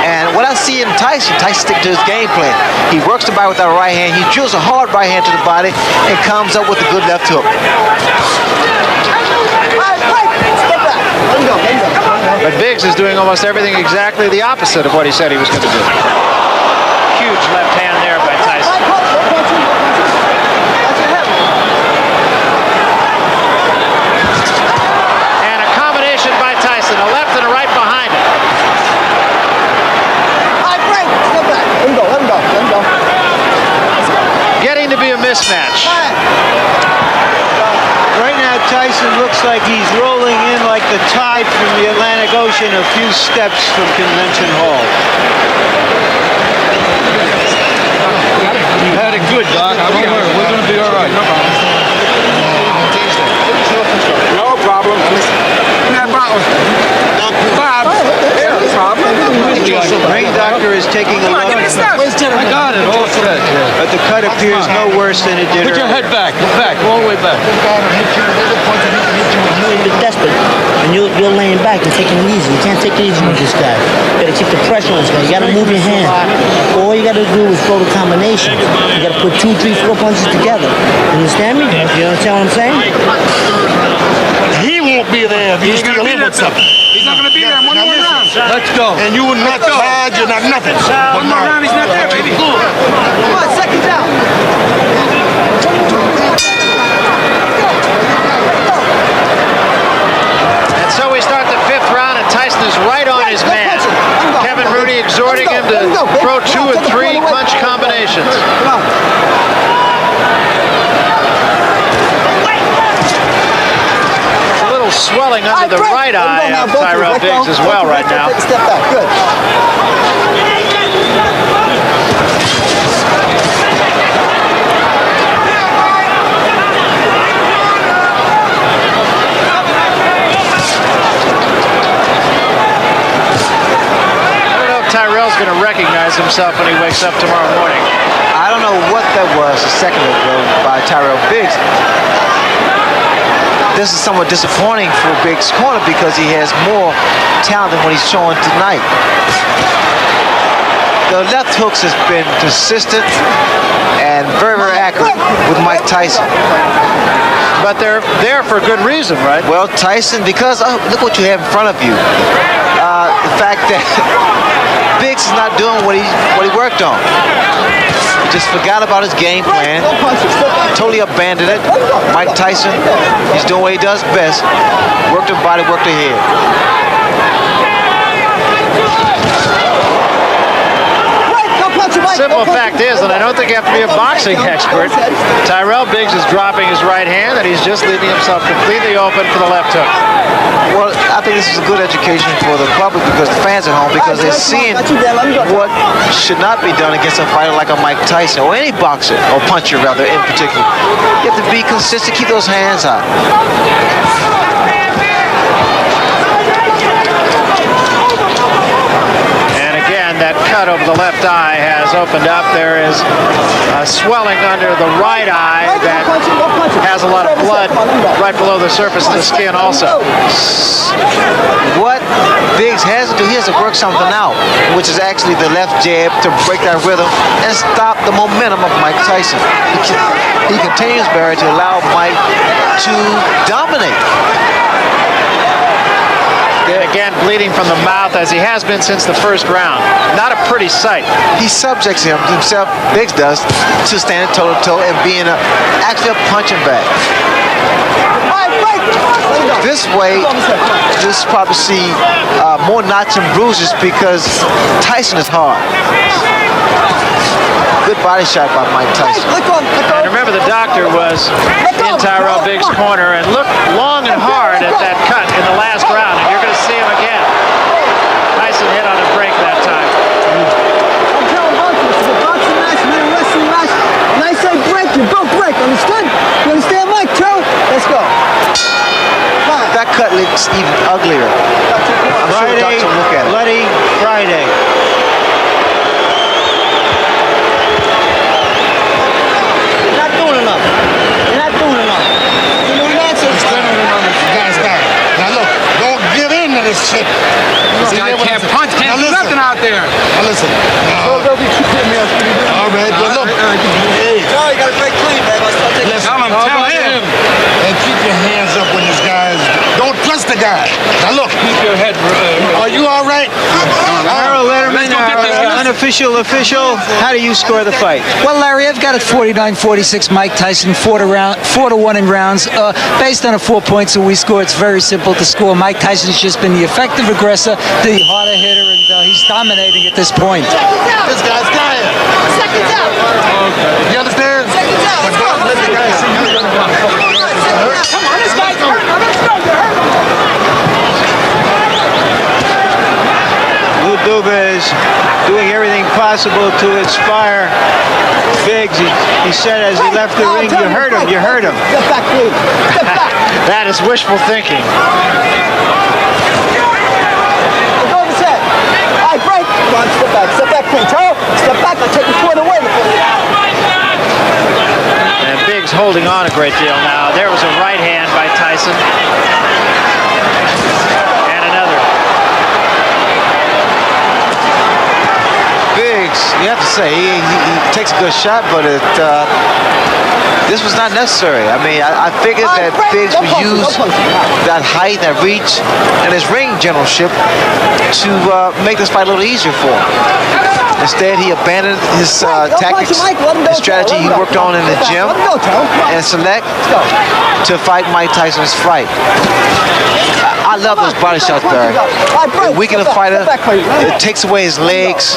And what I see in Tyson stick to his game plan. He works the body with that right hand. He drills a hard right hand to the body and comes up with a good left hook. But Biggs is doing almost everything exactly the opposite of what he said he was going to do. Huge left hand there by Tyson. And a combination by Tyson, a left and a right behind it. Let him go. Getting to be a mismatch. Right now, Tyson looks like he's rolling in like the tide from the Atlantic Ocean a few steps from Convention Hall. You had it good, Doc. Don't worry. We're going to be all right. No problem. Bob. Ring doctor is taking a look. I got it. All set. But the cut appears no worse than it did Put your earlier. head back. All the way back. You're a bit desperate, and you're laying back and taking it easy. You can't take it easy with this guy. You gotta keep the pressure on this guy. You gotta move your hand. All you gotta do is throw the combination. You gotta put 2, 3, 4 punches together. You understand me? You understand what I'm saying? He won't be there if you still in with something. He's not going to be there. One more round. Let's go. And you will not charge, you're not nothing. One more round. He's not there, baby. Come on, second down. And so we start the 5th round, and Tyson is right on his man. Kevin Rudy exhorting him to throw 2 and 3 punch combinations. A little swelling under the right eye of Tyrell Biggs as well right now. Take a step back. Good. Tyrell's going to recognize himself when he wakes up tomorrow morning. I don't know what that was a second ago by Tyrell Biggs. This is somewhat disappointing for Biggs' corner because he has more talent than what he's showing tonight. The left hooks has been consistent and very, very accurate with Mike Tyson. But they're there for good reason, right? Well, Tyson, because look what you have in front of you. The fact that Biggs is not doing what he worked on. He just forgot about his game plan. Totally abandoned it. Mike Tyson, he's doing what he does best. Work the body, work the head. Simple fact is, and I don't think you have to be a boxing expert, Tyrell Biggs is dropping his right hand and he's just leaving himself completely open for the left hook. Well, I think this is a good education for the public because the fans at home, because they're seeing what should not be done against a fighter like a Mike Tyson or any boxer, or puncher rather in particular. You have to be consistent, keep those hands high. That cut over the left eye has opened up. There is swelling under the right eye that has a lot of blood right below the surface of the skin also. What Biggs has to do, he has to work something out, which is actually the left jab to break that rhythm and stop the momentum of Mike Tyson. He continues, Barry, to allow Mike to dominate. Again, bleeding from the mouth as he has been since the first round. Not a pretty sight. He subjects himself, Biggs does, to standing toe-to-toe and being actually a punching bag. This way, you'll probably see more knots and bruises because Tyson is hard. Good body shot by Mike Tyson. And remember, the doctor was in Tyrell Biggs' corner and looked long and hard at that cut in the last round, and you're going to see him again. Tyson hit on a break that time. I'm telling boxing, this is a boxing match, not a wrestling match. When I say break, you both break. Understood? You understand, Mike? Let's go. That cut looks even uglier. I'm sure This guy can't punch, can't do nothing out there. Now listen. All right, but look. Hey. No, you got to break clean, man. Tell him. And keep your hands up when this guy's. Don't trust the guy. Now look. Keep your head. Are you all right? Harold Letterman, unofficial official. How do you score the fight? Well, Larry, I've got it 49-46. Mike Tyson, 4-1 in rounds. Based on a 4 points that we score, it's very simple to score. Mike Tyson's just been the effective aggressor, the harder hitter, and he's dominating at this point. This guy's dying. Seconds out. You understand? Seconds out. Let's go. Let the guy see you. Come on, this guy's hurt. Let's go. You're hurt. Lou Duba is doing everything possible to inspire Biggs. He said as he left the ring, you hurt him, you hurt him. Step back, please. Step back. That is wishful thinking. Go over his head. All right, break. Come on, step back. Step back, please. Charles, step back. I'll take the foot away. And Biggs holding on a great deal now. There was a right hand by Tyson. And another. Biggs, you have to say, he takes a good shot, but this was not necessary. I mean, I figured that Biggs would use that height, that reach, and his ring generalship to make this fight a little easier for him. Instead, he abandoned his tactics, his strategy he worked on in the gym, and select to fight Mike Tyson's fight. I love those body shots, Barry. It weakens a fighter. It takes away his legs,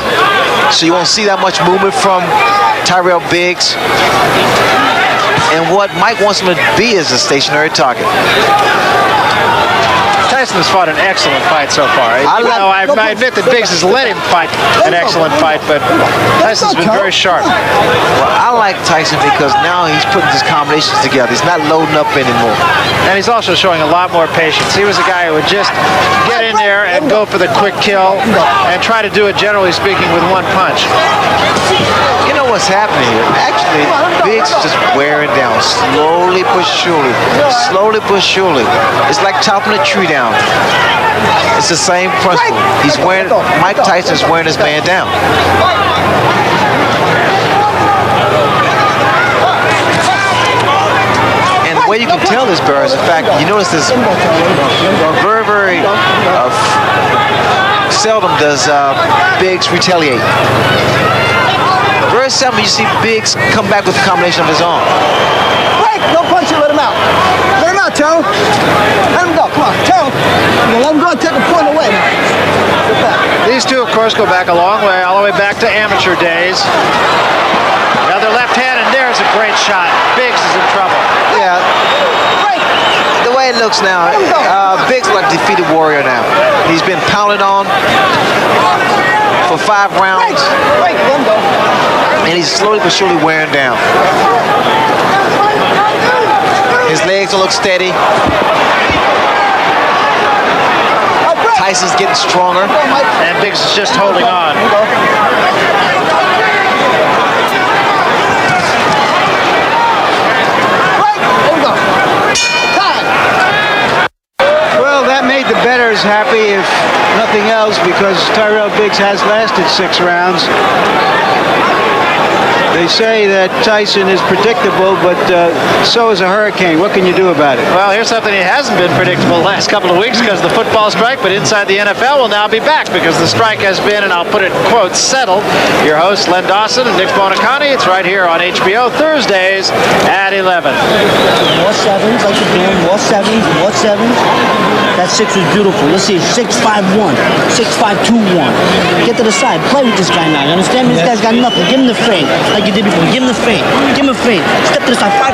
so you won't see that much movement from Tyrell Biggs. And what Mike wants him to be is a stationary target. Tyson has fought an excellent fight so far. I admit that Biggs has let him fight an excellent fight, but Tyson's been very sharp. Well, I like Tyson because now he's putting his combinations together. He's not loading up anymore. And he's also showing a lot more patience. He was a guy who would just get in there and go for the quick kill and try to do it, generally speaking, with one punch. You know what's happening here? Actually, Biggs is just wearing down, slowly but surely. Slowly but surely. It's like chopping a tree down. It's the same principle. Mike Tyson's wearing his man down. And the way you can tell this, Barry, is the fact you notice this very seldom does Biggs retaliate. Very seldom you see Biggs come back with a combination of his own. Break. No punching. Let him out. Let him out, Terrell. Let him go. Come on, Terrell. Let him go and take the point away. Get back. These two, of course, go back a long way, all the way back to amateur days. Another left hand, and there's a great shot. Biggs is in trouble. Yeah. The way it looks now, Biggs is like a defeated warrior now. He's been pounded on for 5 rounds. Break. Let him go. And he's slowly but surely wearing down. His legs will look steady. Tyson's getting stronger. And Biggs is just holding on. Well, that made the bettors happy, if nothing else, because Tyrell Biggs has lasted 6 rounds. They say that Tyson is predictable, but so is a hurricane. What can you do about it? Well, here's something that hasn't been predictable the last couple of weeks because of the football strike, but Inside the NFL will now be back because the strike has been, and I'll put it in quotes, settled. Your hosts, Len Dawson and Nick Bonacani. It's right here on HBO Thursdays at 11. More sevens, like you're doing. More sevens, more sevens. That 6 was beautiful. Let's see, 6-5-1, 6-5-2-1. Get to the side. Play with this guy now. You understand me? This guy's got nothing. Give him the feint, like you did before. Give him the feint. Give him a feint. Step to the side. 5.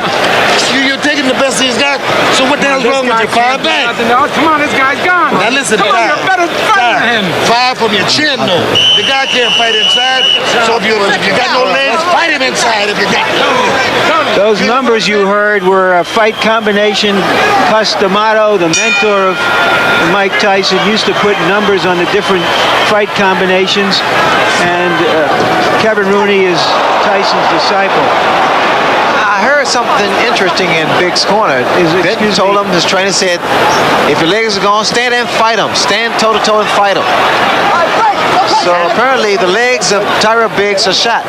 You're taking the best he's got. So what the hell's wrong with you? 5 back. Come on, this guy's gone. Now listen, come on, you're better fighting him. 5 from your chin, though. The guy can't fight inside. So if you got no legs, fight him inside if you got. Those numbers you heard were a fight combination. Customato, the mentor of Mike Tyson, used to put numbers on the different fight combinations, and Kevin Rooney is Tyson's disciple. I I heard something interesting in Big's corner. Benton told him, his trainer said, if your legs are gone, stand there and fight them. Stand toe-to-toe and fight them. So apparently the legs of Tyrell Biggs are shot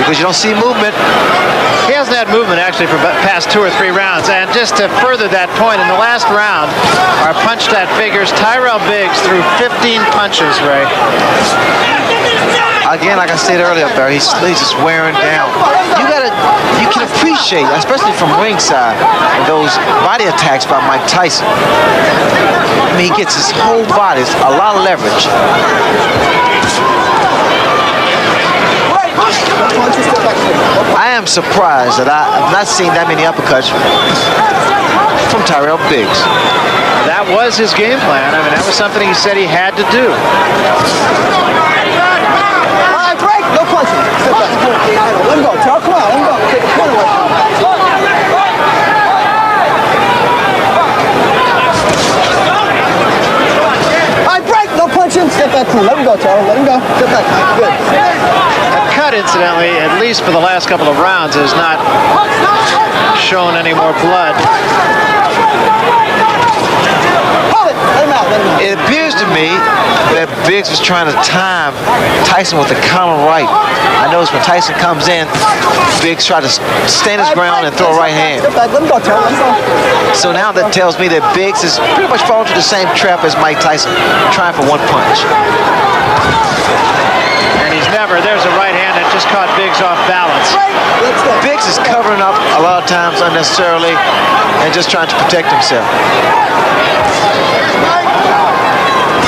because you don't see movement. He hasn't had movement actually for past 2 or 3 rounds. And just to further that point, in the last round, our punch stat figures Tyrell Biggs threw 15 punches, Ray. Again, like I said earlier, Barry, he's just wearing down. You can appreciate, especially from ringside, those body attacks by Mike Tyson. I mean, he gets his whole body, a lot of leverage. I am surprised that I've not seen that many uppercuts from Tyrell Biggs. That was his game plan. I mean, that was something he said he had to do. All right, break. No punching. Let him go, Charles. Come on, let him go. Take the corner away from him. All right, break. No punching. Step back clean. Let him go, Charles. Let him go. Step back clean. Good. That cut, incidentally, at least for the last couple of rounds, has not shown any more blood. It appears to me that Biggs was trying to time Tyson with a counter right. I noticed when Tyson comes in, Biggs tried to stand his ground and throw a right hand. So now that tells me that Biggs is pretty much falling to the same trap as Mike Tyson, trying for one punch. And he's never, there's a right hand that just caught Biggs off balance. Biggs is covering up a lot of times unnecessarily and just trying to protect himself.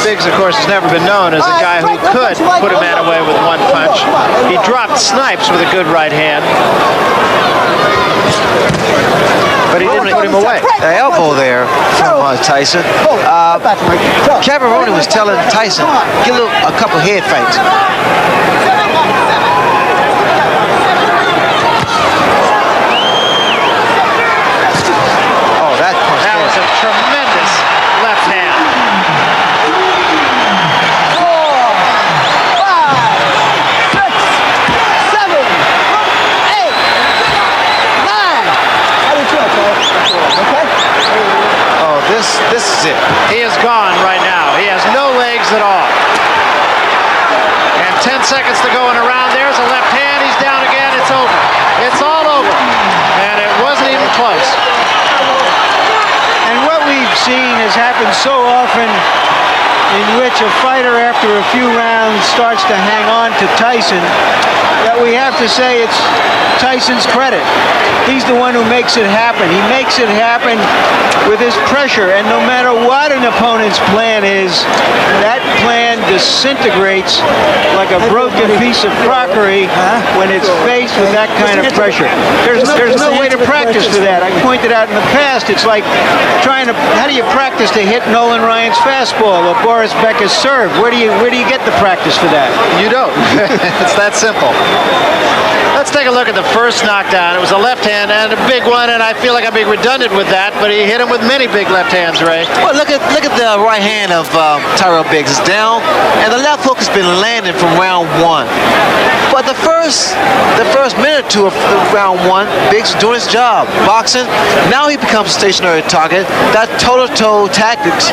Biggs, of course, has never been known as a guy who could put a man away with one punch. He dropped Snipes with a good right hand, but he didn't put him away. The elbow there from Tyson. Cavaroni was telling Tyson, get a couple head fakes. Oh, that was a tremendous left hand. 4, 5, 6, 7, 8, 9. How do you feel, Charles? Okay? Oh, this is it. He is gone right now. He has no legs at all. And 10 seconds to go in a round. There's a left hand. He's down again. It's over. It's all over. And it wasn't even close. And what we've seen has happened so often, in which a fighter after a few rounds starts to hang on to Tyson, that we have to say it's Tyson's credit. He's the one who makes it happen. He makes it happen with his pressure, and no matter what an opponent's plan is, that plan disintegrates like a broken piece of crockery when it's faced with that kind of pressure. There's no way to practice for that. I pointed out in the past, it's like how do you practice to hit Nolan Ryan's fastball or Boris Becker's serve? Where do you get the practice for that? You don't. It's that simple. Let's take a look at the first knockdown. It was a left hand and a big one, and I feel like I'm being redundant with that, but he hit him with many big left hands, Ray. Well, look at the right hand of Tyrell Biggs. It's down, and the left hook has been landing from round 1. But the first minute or two of round 1, Biggs was doing his job, boxing. Now he becomes a stationary target. That toe-to-toe tactics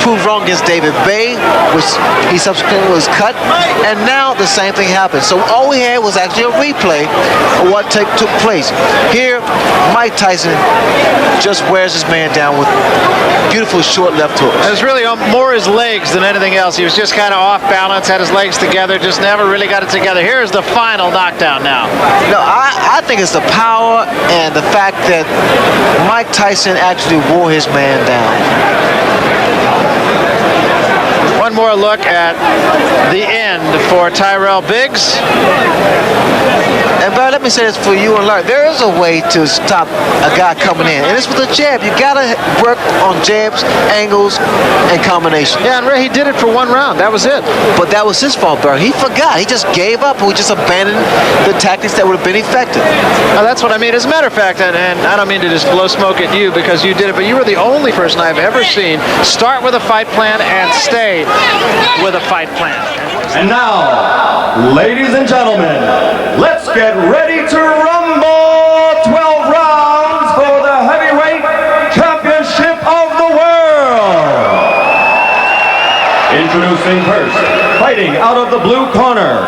proved wrong against David Bay, which he subsequently was cut, and now the same thing happened. So all we had was actually a replay of what took place. Here, Mike Tyson just wears his man down with beautiful short left hooks. It was really more his legs than anything else. He was just kind of off balance, had his legs together, just never really got it together. Here's the final knockdown now. No, I think it's the power and the fact that Mike Tyson actually wore his man down. One more look at the end for Tyrell Biggs. And Barry, let me say this for you and Larry. There is a way to stop a guy coming in, and it's with a jab. You gotta work on jabs, angles, and combination. Yeah, and Ray, he did it for one round. That was it. But that was his fault, Barry. He forgot. He just gave up. We just abandoned the tactics that would have been effective. Now, that's what I mean. As a matter of fact, and I don't mean to just blow smoke at you because you did it, but you were the only person I've ever seen start with a fight plan and stay with a fight plan. And now, ladies and gentlemen, let's get ready to rumble! Introducing first, fighting out of the blue corner.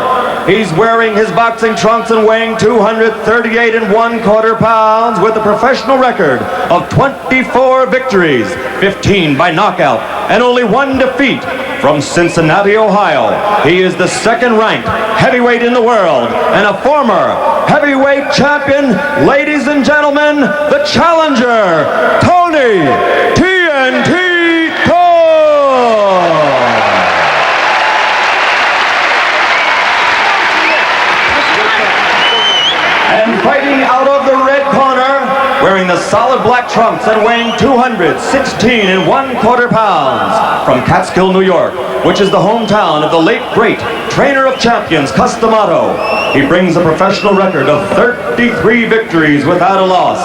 He's wearing his boxing trunks and weighing 238 1/4 pounds with a professional record of 24 victories, 15 by knockout, and only 1 defeat. From Cincinnati, Ohio, he is the second-ranked heavyweight in the world and a former heavyweight champion. Ladies and gentlemen, the challenger, Tony TNT Khan. And fighting out of the red corner, wearing the solid black trunks and weighing 216 1/4 pounds, from Catskill, New York, which is the hometown of the late great trainer of champions, Cus D'Amato. He brings a professional record of 33 victories without a loss,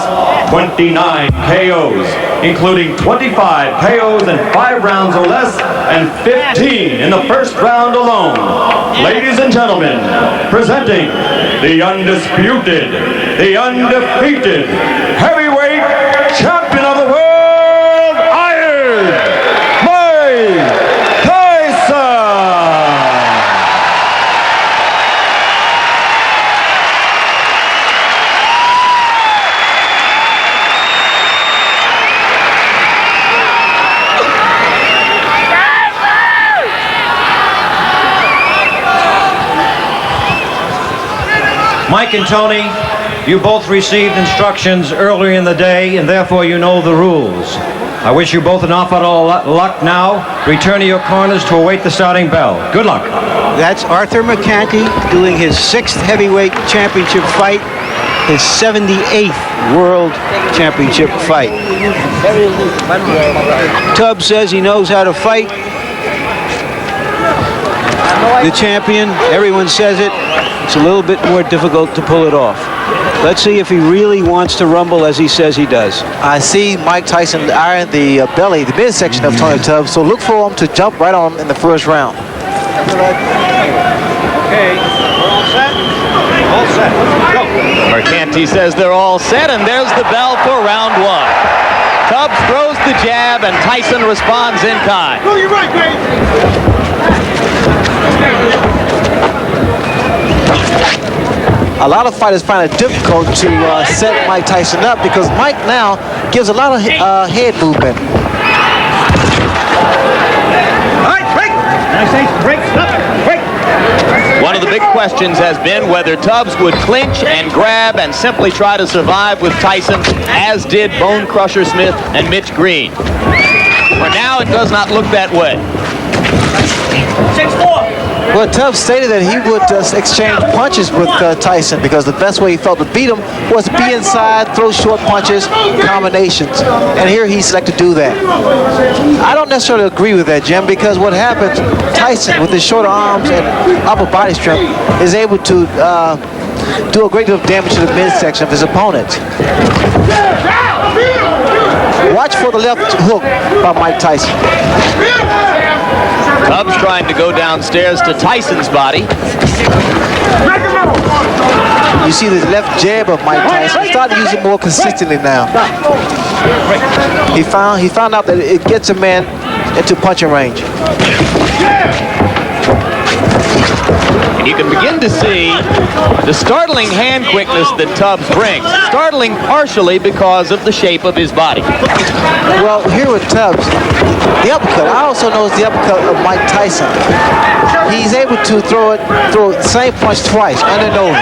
29 KOs, including 25 KOs in 5 rounds or less, and 15 in the first round alone. Ladies and gentlemen, presenting the undisputed, the undefeated heavyweight champion of the world, Iron Mike Tyson! Mike and Tony, you both received instructions earlier in the day, and therefore you know the rules. I wish you both an awful lot of luck now. Return to your corners to await the starting bell. Good luck. That's Arthur McCanty doing his 6th heavyweight championship fight, his 78th world championship fight. Tubbs says he knows how to fight. The champion, everyone says it. It's a little bit more difficult to pull it off. Let's see if he really wants to rumble as he says he does. I see Mike Tyson iron the belly, the midsection of Tony Tubbs, so look for him to jump right on him in the first round. Okay, we're all set? All set. Let's go. Mercanti says they're all set, and there's the bell for round 1. Tubbs throws the jab, and Tyson responds in kind. Go, you're right, Greg. A lot of fighters find it difficult to set Mike Tyson up because Mike now gives a lot of head movement. All right, break. I say break, stop it, break. One of the big questions has been whether Tubbs would clinch and grab and simply try to survive with Tyson, as did Bone Crusher Smith and Mitch Green. For now, it does not look that way. 6-4. Well, Tubbs stated that he would exchange punches with Tyson because the best way he felt to beat him was to be inside, throw short punches, combinations. And here he selected to do that. I don't necessarily agree with that, Jim, because what happens, Tyson, with his shorter arms and upper body strength, is able to do a great deal of damage to the midsection of his opponent. Watch for the left hook by Mike Tyson. Tubbs trying to go downstairs to Tyson's body. You see the left jab of Mike Tyson. He's starting to use it more consistently now. He found out that it gets a man into punching range. And you can begin to see the startling hand quickness that Tubbs brings. Startling partially because of the shape of his body. Well, here with Tubbs, the uppercut. I also noticed the uppercut of Mike Tyson. He's able to throw the same punch twice, under and over.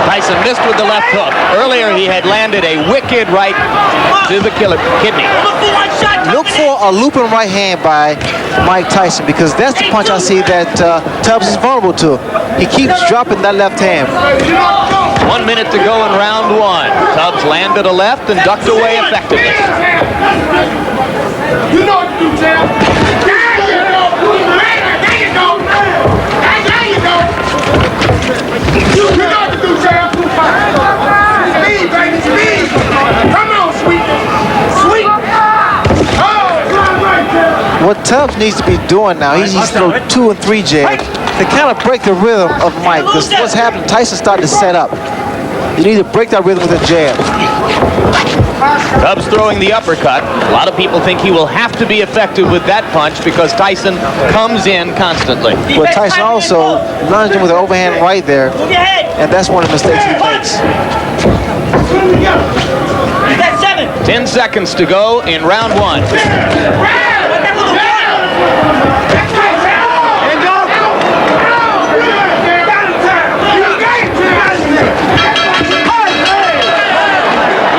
Tyson missed with the left hook. Earlier, he had landed a wicked right to the kidney. Look for a looping right hand by Mike Tyson because that's the punch I see that Tubbs is vulnerable to. He keeps dropping that left hand. 1 minute to go in round 1. Tubbs landed a left and ducked away effectively. You know what to do, champ. There you go. There you go. There you go. You know what to do, champ. Speed, baby, speed. Come on, sweet. Sweet. Oh, right there. What Tubbs needs to be doing now, he's throwing 2 and 3 jabs to kind of break the rhythm of Mike. Because what's happening, Tyson's starting to set up. You need to break that rhythm with a jab. Tubbs throwing the uppercut. A lot of people think he will have to be effective with that punch because Tyson comes in constantly. Well, Tyson also lunged him with an overhand right there, and that's one of the mistakes he makes. 10 seconds to go in round one.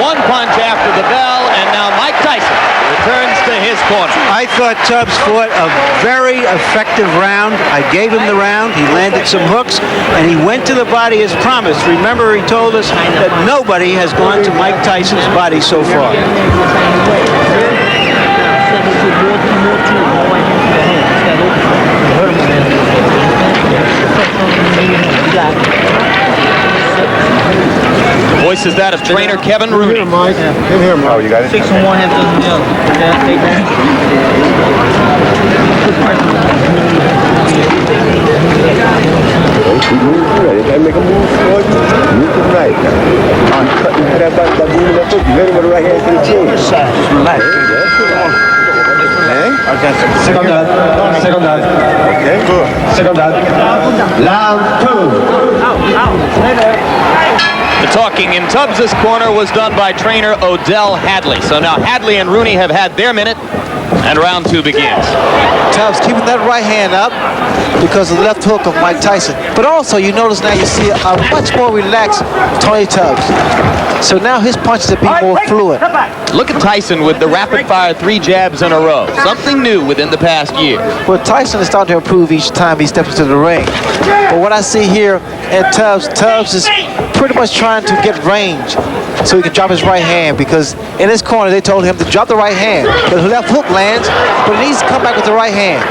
One punch after the bell, and now Mike Tyson returns to his corner. I thought Tubbs fought a very effective round. I gave him the round. He landed some hooks, and he went to the body as promised. Remember, he told us that nobody has gone to Mike Tyson's body so far. The voice is that of trainer Kevin Rooney. Mike. In here, Mike. Oh, you got it? 6 and 1, half dozen the other. They make a move forward, move to the right. I'm cutting that back, that boom in that foot. You hit him with the right hand to the chin. Just relax. Second down. Second down. Okay, good. Second down. Round 2. The talking in Tubbs' corner was done by trainer Odell Hadley. So now Hadley and Rooney have had their minute, and round 2 begins. Tubbs keeping that right hand up because of the left hook of Mike Tyson. But also, you notice now you see a much more relaxed Tony Tubbs. So now his punches are being more fluid. Look at Tyson with the rapid-fire 3 jabs in a row. Something new within the past year. Well, Tyson is starting to improve each time he steps into the ring. But what I see here at Tubbs is pretty much trying to get range so he can drop his right hand, because in his corner they told him to drop the right hand. But the left hook lands, but he needs to come back with the right hand.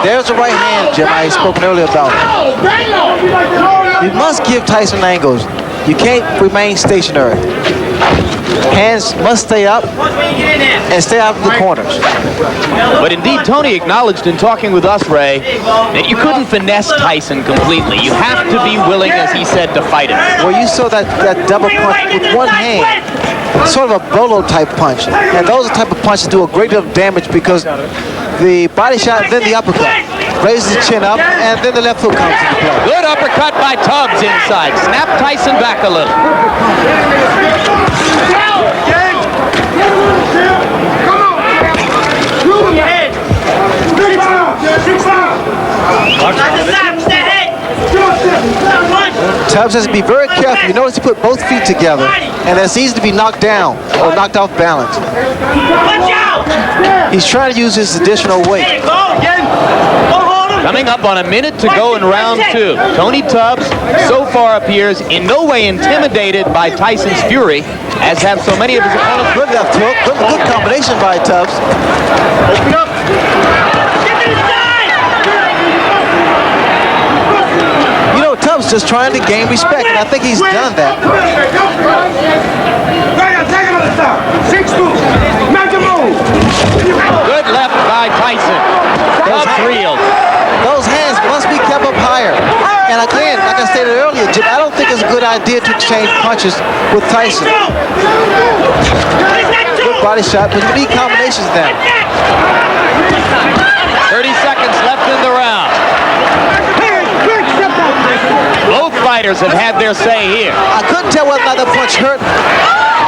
There's the right hand, Jim, I spoken earlier about. You must give Tyson angles. You can't remain stationary. Hands must stay up and stay out of the corners. But indeed, Tony acknowledged in talking with us, Ray, that you couldn't finesse Tyson completely. You have to be willing, as he said, to fight him. Well, you saw that double punch with one hand, sort of a bolo type punch. And those are the type of punches that do a great deal of damage because the body shot, then the uppercut. Raises the chin up, and then the left hook comes into play. Good uppercut by Tubbs inside. Snap Tyson back a little. Tubbs has to be very careful. You notice he put both feet together, and it's easy to be knocked down or knocked off balance. He's trying to use his additional weight. Coming up on a minute to go in round 2. Tony Tubbs so far appears in no way intimidated by Tyson's fury, as have so many of his opponents. Good left hook. Good combination by Tubbs. Open up. You know, Tubbs just trying to gain respect, and I think he's done that. Good left by Tyson. Tubbs reeled. Those hands must be kept up higher. And again, like I stated earlier, Jim, I don't think it's a good idea to exchange punches with Tyson. Good body shot, but you need combinations now. 30 seconds left in the round. Both fighters have had their say here. I couldn't tell whether or not the punch hurt.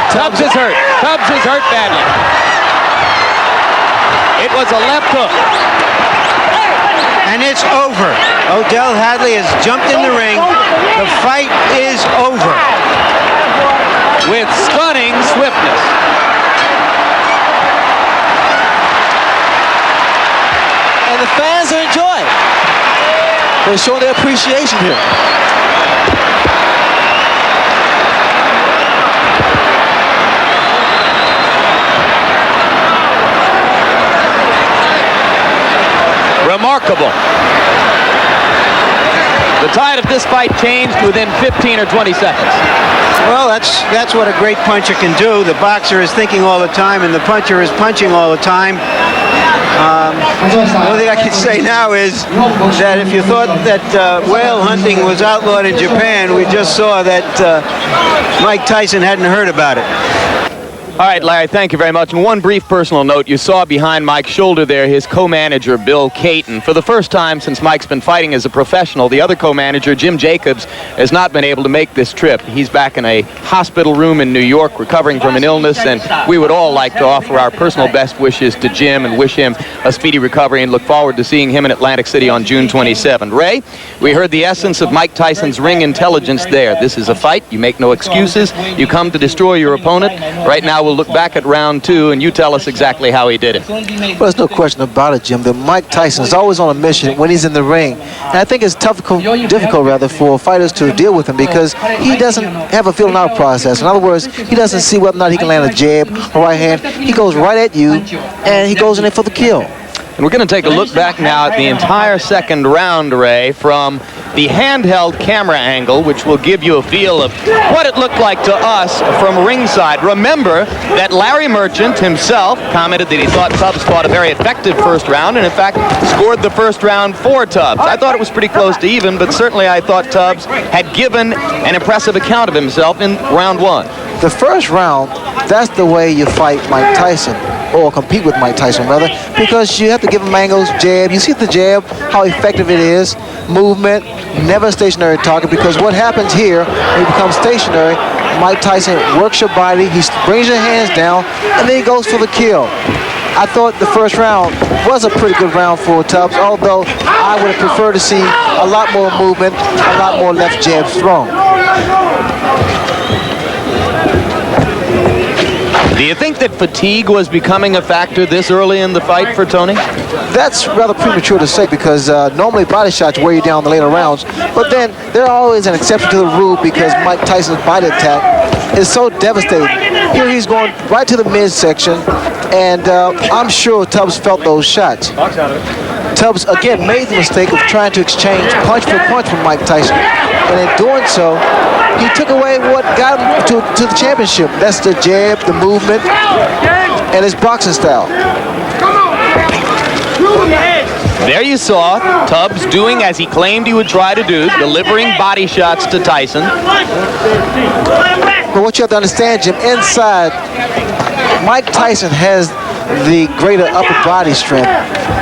Tubbs is hurt. Tubbs is hurt badly. It was a left hook. And it's over. Odell Hadley has jumped in the ring. The fight is over. With stunning swiftness. And the fans are enjoying. They're showing their appreciation here. Remarkable. The tide of this fight changed within 15 or 20 seconds. Well, that's what a great puncher can do. The boxer is thinking all the time, and the puncher is punching all the time. The only thing I can say now is that if you thought that whale hunting was outlawed in Japan, we just saw that Mike Tyson hadn't heard about it. All right, Larry, thank you very much. And one brief personal note, you saw behind Mike's shoulder there his co-manager, Bill Caton. For the first time since Mike's been fighting as a professional, the other co-manager, Jim Jacobs, has not been able to make this trip. He's back in a hospital room in New York recovering from an illness, and we would all like to offer our personal best wishes to Jim and wish him a speedy recovery and look forward to seeing him in Atlantic City on June 27. Ray, we heard the essence of Mike Tyson's ring intelligence there. This is a fight. You make no excuses. You come to destroy your opponent. Right now, we'll look back at round two, and you tell us exactly how he did it. Well, there's no question about it, Jim, that Mike Tyson is always on a mission when he's in the ring. And I think it's difficult for fighters to deal with him because he doesn't have a feeling out process. In other words, he doesn't see whether or not he can land a jab or right hand. He goes right at you, and he goes in there for the kill. And we're going to take a look back now at the entire second round, Ray, from the handheld camera angle, which will give you a feel of what it looked like to us from ringside. Remember that Larry Merchant himself commented that he thought Tubbs fought a very effective first round, and in fact scored the first round for Tubbs. I thought it was pretty close to even, but certainly I thought Tubbs had given an impressive account of himself in round one. The first round, that's the way you fight Mike Tyson, or compete with Mike Tyson, rather, because you have to give him angles, jab. You see the jab, how effective it is, movement, never a stationary target, because what happens here, when you become stationary, Mike Tyson works your body, he brings your hands down, and then he goes for the kill. I thought the first round was a pretty good round for Tubbs, although I would have preferred to see a lot more movement, a lot more left jabs thrown. Do you think that fatigue was becoming a factor this early in the fight for Tony? That's rather premature to say because normally body shots wear you down in the later rounds, but then there are always an exception to the rule because Mike Tyson's body attack is so devastating. Here he's going right to the midsection, and I'm sure Tubbs felt those shots. Tubbs, again, made the mistake of trying to exchange punch for punch with Mike Tyson, and in doing so, he took away what got him to the championship. That's the jab, the movement, and his boxing style. There you saw Tubbs doing as he claimed he would try to do, delivering body shots to Tyson. But what you have to understand, Jim, inside, Mike Tyson has the greater upper body strength,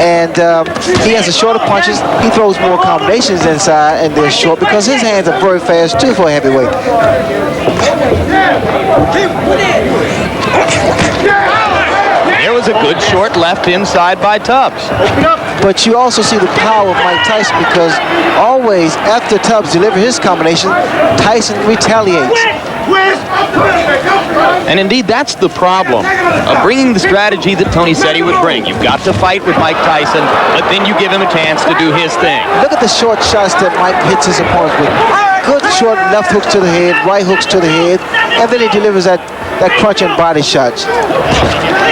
and he has the shorter punches. He throws more combinations inside, and they're short because his hands are very fast too for a heavyweight. There was a good short left inside by Tubbs. But you also see the power of Mike Tyson because always after Tubbs delivers his combination, Tyson retaliates. And indeed, that's the problem of bringing the strategy that Tony said he would bring. You've got to fight with Mike Tyson, but then you give him a chance to do his thing. Look at the short shots that Mike hits his opponents with. Good short left hooks to the head, right hooks to the head, and then he delivers that crunch and body shots.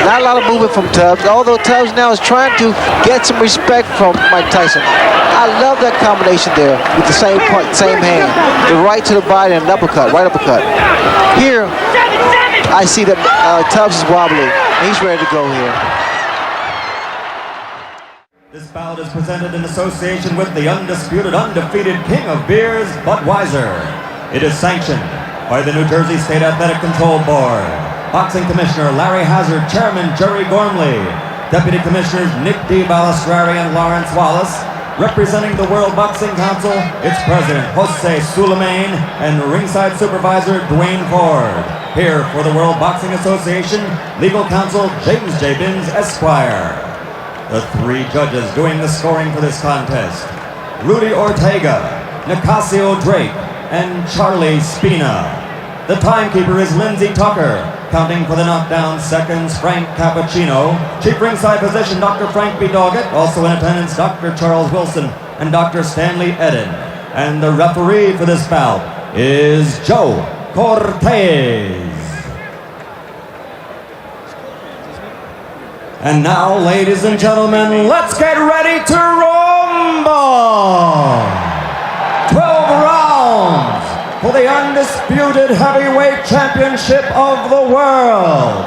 Not a lot of movement from Tubbs, although Tubbs now is trying to get some respect from Mike Tyson. I love that combination there with the same punch, same hand. The right to the body and an uppercut, right uppercut. Here, I see that Tubbs is wobbly. He's ready to go here. This bout is presented in association with the undisputed, undefeated king of beers, Budweiser. It is sanctioned by the New Jersey State Athletic Control Board. Boxing Commissioner Larry Hazard, Chairman Jerry Gormley, Deputy Commissioners Nick D. Balistrari and Lawrence Wallace. Representing the World Boxing Council, its President Jose Suleiman and ringside supervisor Dwayne Ford. Here for the World Boxing Association, legal counsel James J. Binns, Esquire. The three judges doing the scoring for this contest: Rudy Ortega, Nicasio Drake, and Charlie Spina. The timekeeper is Lindsey Tucker. Counting for the knockdown seconds, Frank Cappuccino. Chief ringside physician, Dr. Frank B. Doggett. Also in attendance, Dr. Charles Wilson and Dr. Stanley Eden. And the referee for this bout is Joe Cortez. And now, ladies and gentlemen, let's get ready to rumble! 12 rounds for the undisputed heavyweight championship of the world.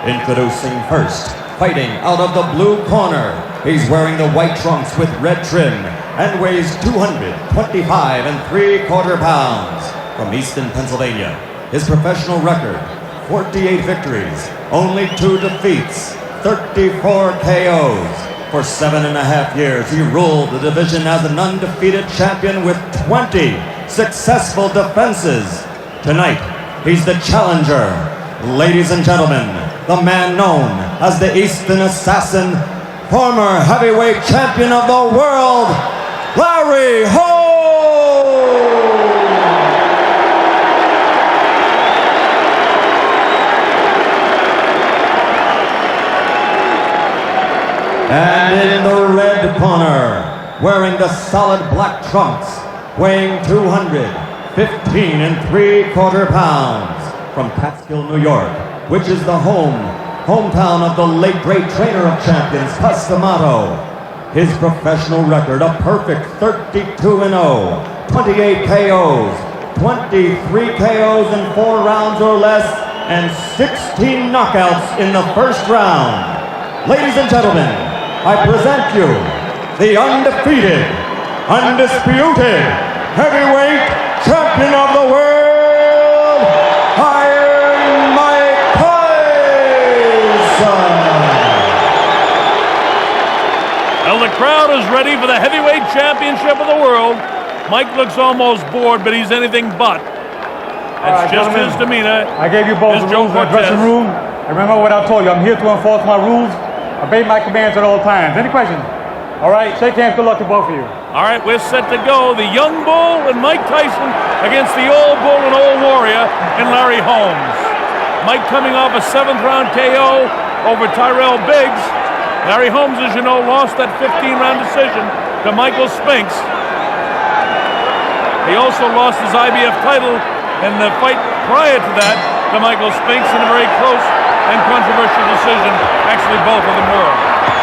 Introducing first, Fighting out of the blue corner, he's wearing the white trunks with red trim and weighs 225 3/4 pounds. From Easton, Pennsylvania, his professional record, 48 victories, only 2 defeats, 34 KOs. For 7.5 years, he ruled the division as an undefeated champion with 20 successful defenses. Tonight, he's the challenger. Ladies and gentlemen, the man known as the Easton Assassin, former heavyweight champion of the world, Larry Holmes! And in the red corner, wearing the solid black trunks, weighing 215 3/4 pounds, from Catskill, New York, which is the hometown of the late great trainer of champions, Pasamato. His professional record, a perfect 32-0, 28 KOs, 23 KOs in 4 rounds or less, and 16 knockouts in the first round. Ladies and gentlemen, I present you the undefeated, undisputed heavyweight champion of the world, Iron Mike Tyson. Well, the crowd is ready for the heavyweight championship of the world. Mike looks almost bored, but he's anything but. That's just his demeanor. I gave you both the rules in the dressing room. Remember what I told you. I'm here to enforce my rules. Obey my commands at all times. Any questions? All right, shake hands. Good luck to both of you. All right, we're set to go. The young bull and Mike Tyson against the old bull and old warrior and Larry Holmes. Mike coming off a 7th-round KO over Tyrell Biggs. Larry Holmes, as you know, lost that 15-round decision to Michael Spinks. He also lost his IBF title in the fight prior to that to Michael Spinks in a very close and controversial decision. Actually, both of them were.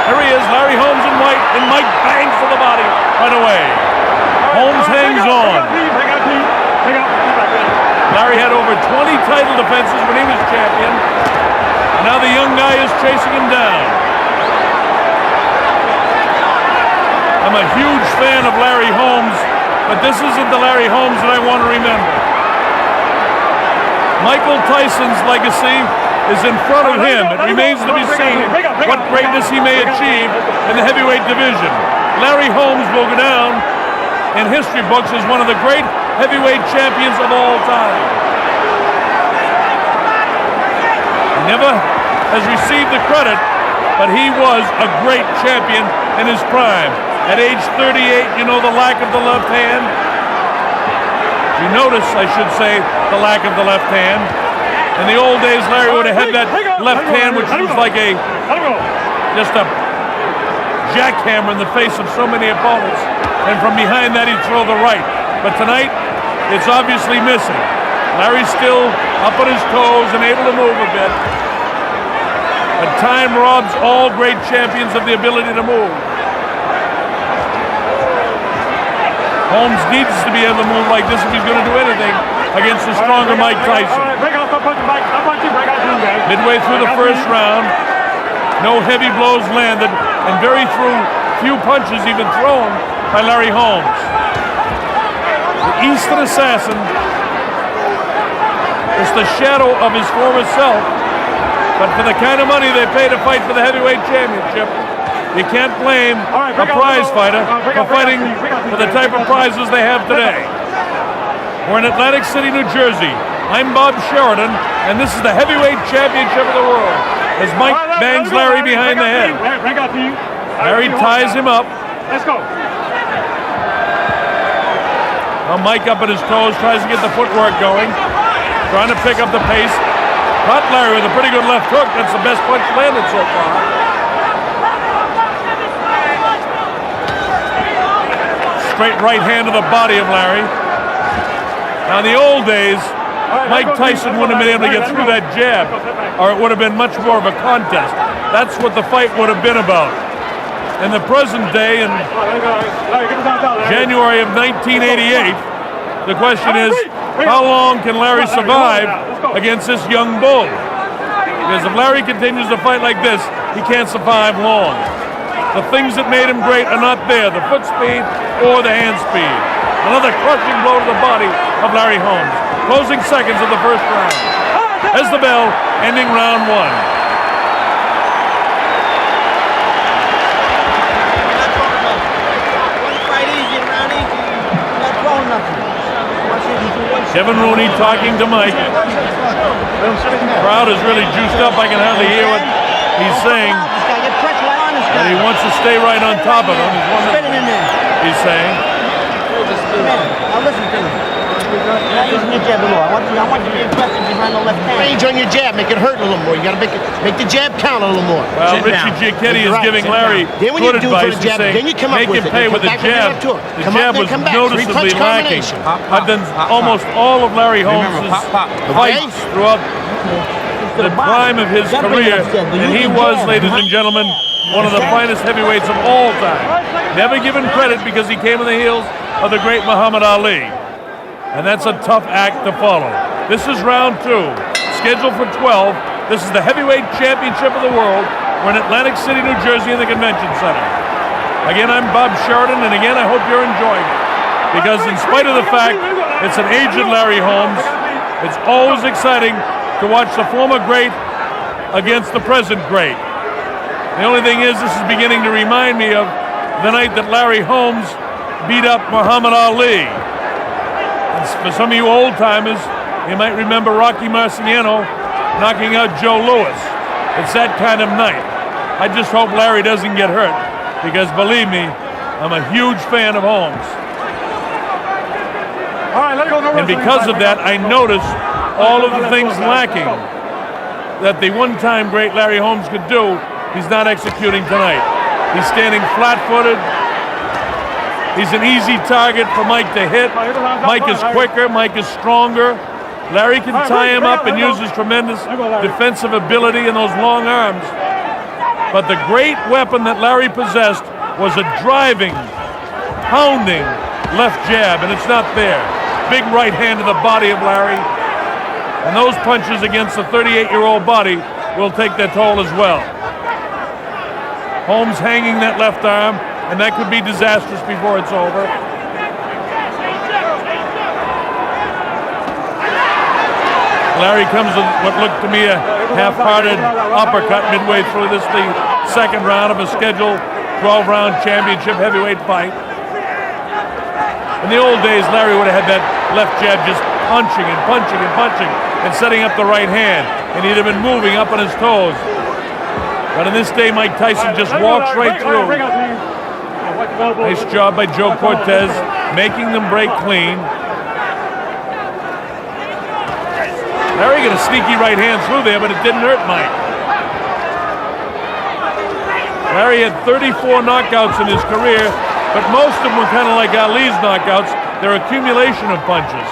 Here he is, Larry Holmes in white, and Mike bangs to the body right away. Holmes hangs on. Larry had over 20 title defenses when he was champion. And now the young guy is chasing him down. I'm a huge fan of Larry Holmes, but this isn't the Larry Holmes that I want to remember. Michael Tyson's legacy is in front of him. It remains to be seen what greatness he may achieve in the heavyweight division. Larry Holmes will go down in history books as one of the great heavyweight champions of all time. He never has received the credit, but he was a great champion in his prime. At age 38, you know the lack of the left hand. You notice, I should say, the lack of the left hand. In the old days, Larry would have had that left hand, which was like just a jackhammer in the face of so many opponents. And from behind that, he'd throw the right. But tonight, it's obviously missing. Larry's still up on his toes and able to move a bit. But time robs all great champions of the ability to move. Holmes needs to be able to move like this if he's going to do anything against the stronger Mike Tyson. Midway through the first round, no heavy blows landed, and very few punches even thrown by Larry Holmes. The Easton Assassin is the shadow of his former self, but for the kind of money they pay to fight for the heavyweight championship, you can't blame a prize fighter for fighting for the type of prizes they have today. We're in Atlantic City, New Jersey. I'm Bob Sheridan, and this is the heavyweight championship of the world as Mike bangs Larry behind the head. Larry ties him up. Let's go. Now Mike up at his toes, tries to get the footwork going, trying to pick up the pace. Caught Larry with a pretty good left hook. That's the best punch landed so far. Straight right hand to the body of Larry. Now in the old days, Mike Tyson wouldn't have been able to get through that jab, or it would have been much more of a contest. That's what the fight would have been about. In the present day, in January of 1988, the question is, how long can Larry survive against this young bull? Because if Larry continues to fight like this, he can't survive long. The things that made him great are not there, the foot speed or the hand speed. Another crushing blow to the body of Larry Holmes. Closing seconds of the first round. As the bell, ending round one. Kevin Rooney talking to Mike. The crowd is really juiced up. I can hardly hear what he's saying. But he wants to stay right on top of him. Is one he's saying. Now listen to me. Not using your jab a little. I want you to be aggressive behind the left hand. Range on your jab, make it hurt a little more. You gotta make the jab count a little more. Well, Richie Giacchetti is giving Larry good advice. He's saying, make him pay with the jab. The jab was noticeably lacking. I've done almost all of Larry Holmes' fights throughout the prime of his career, and he was, ladies and gentlemen, one of the finest heavyweights of all time. Never given credit because he came on the heels of the great Muhammad Ali. And that's a tough act to follow. This is round two, scheduled for 12. This is the heavyweight championship of the world. We're in Atlantic City, New Jersey in the Convention Center. Again, I'm Bob Sheridan, and again, I hope you're enjoying it. Because in spite of the fact it's an aged Larry Holmes, it's always exciting to watch the former great against the present great. The only thing is, this is beginning to remind me of the night that Larry Holmes beat up Muhammad Ali. For some of you old-timers, you might remember Rocky Marciano knocking out Joe Louis. It's that kind of night. I just hope Larry doesn't get hurt, because believe me, I'm a huge fan of Holmes. And because of that, I notice all of the things lacking that the one-time great Larry Holmes could do, he's not executing tonight. He's standing flat-footed. He's an easy target for Mike to hit. Mike is quicker, Mike is stronger. Larry can tie him up and use his tremendous defensive ability and those long arms. But the great weapon that Larry possessed was a driving, pounding left jab, and it's not there. Big right hand to the body of Larry. And those punches against the 38-year-old body will take their toll as well. Holmes hanging that left arm, and that could be disastrous before it's over. Larry comes with what looked to me a half-hearted uppercut midway through the second round of a scheduled 12-round championship heavyweight fight. In the old days, Larry would have had that left jab just punching and punching and punching and setting up the right hand, and he'd have been moving up on his toes. But in this day, Mike Tyson just walks right through. Nice job by Joe Cortez, making them break clean. Larry got a sneaky right hand through there, but it didn't hurt Mike. Larry had 34 knockouts in his career, but most of them were kind of like Ali's knockouts. They're accumulation of punches,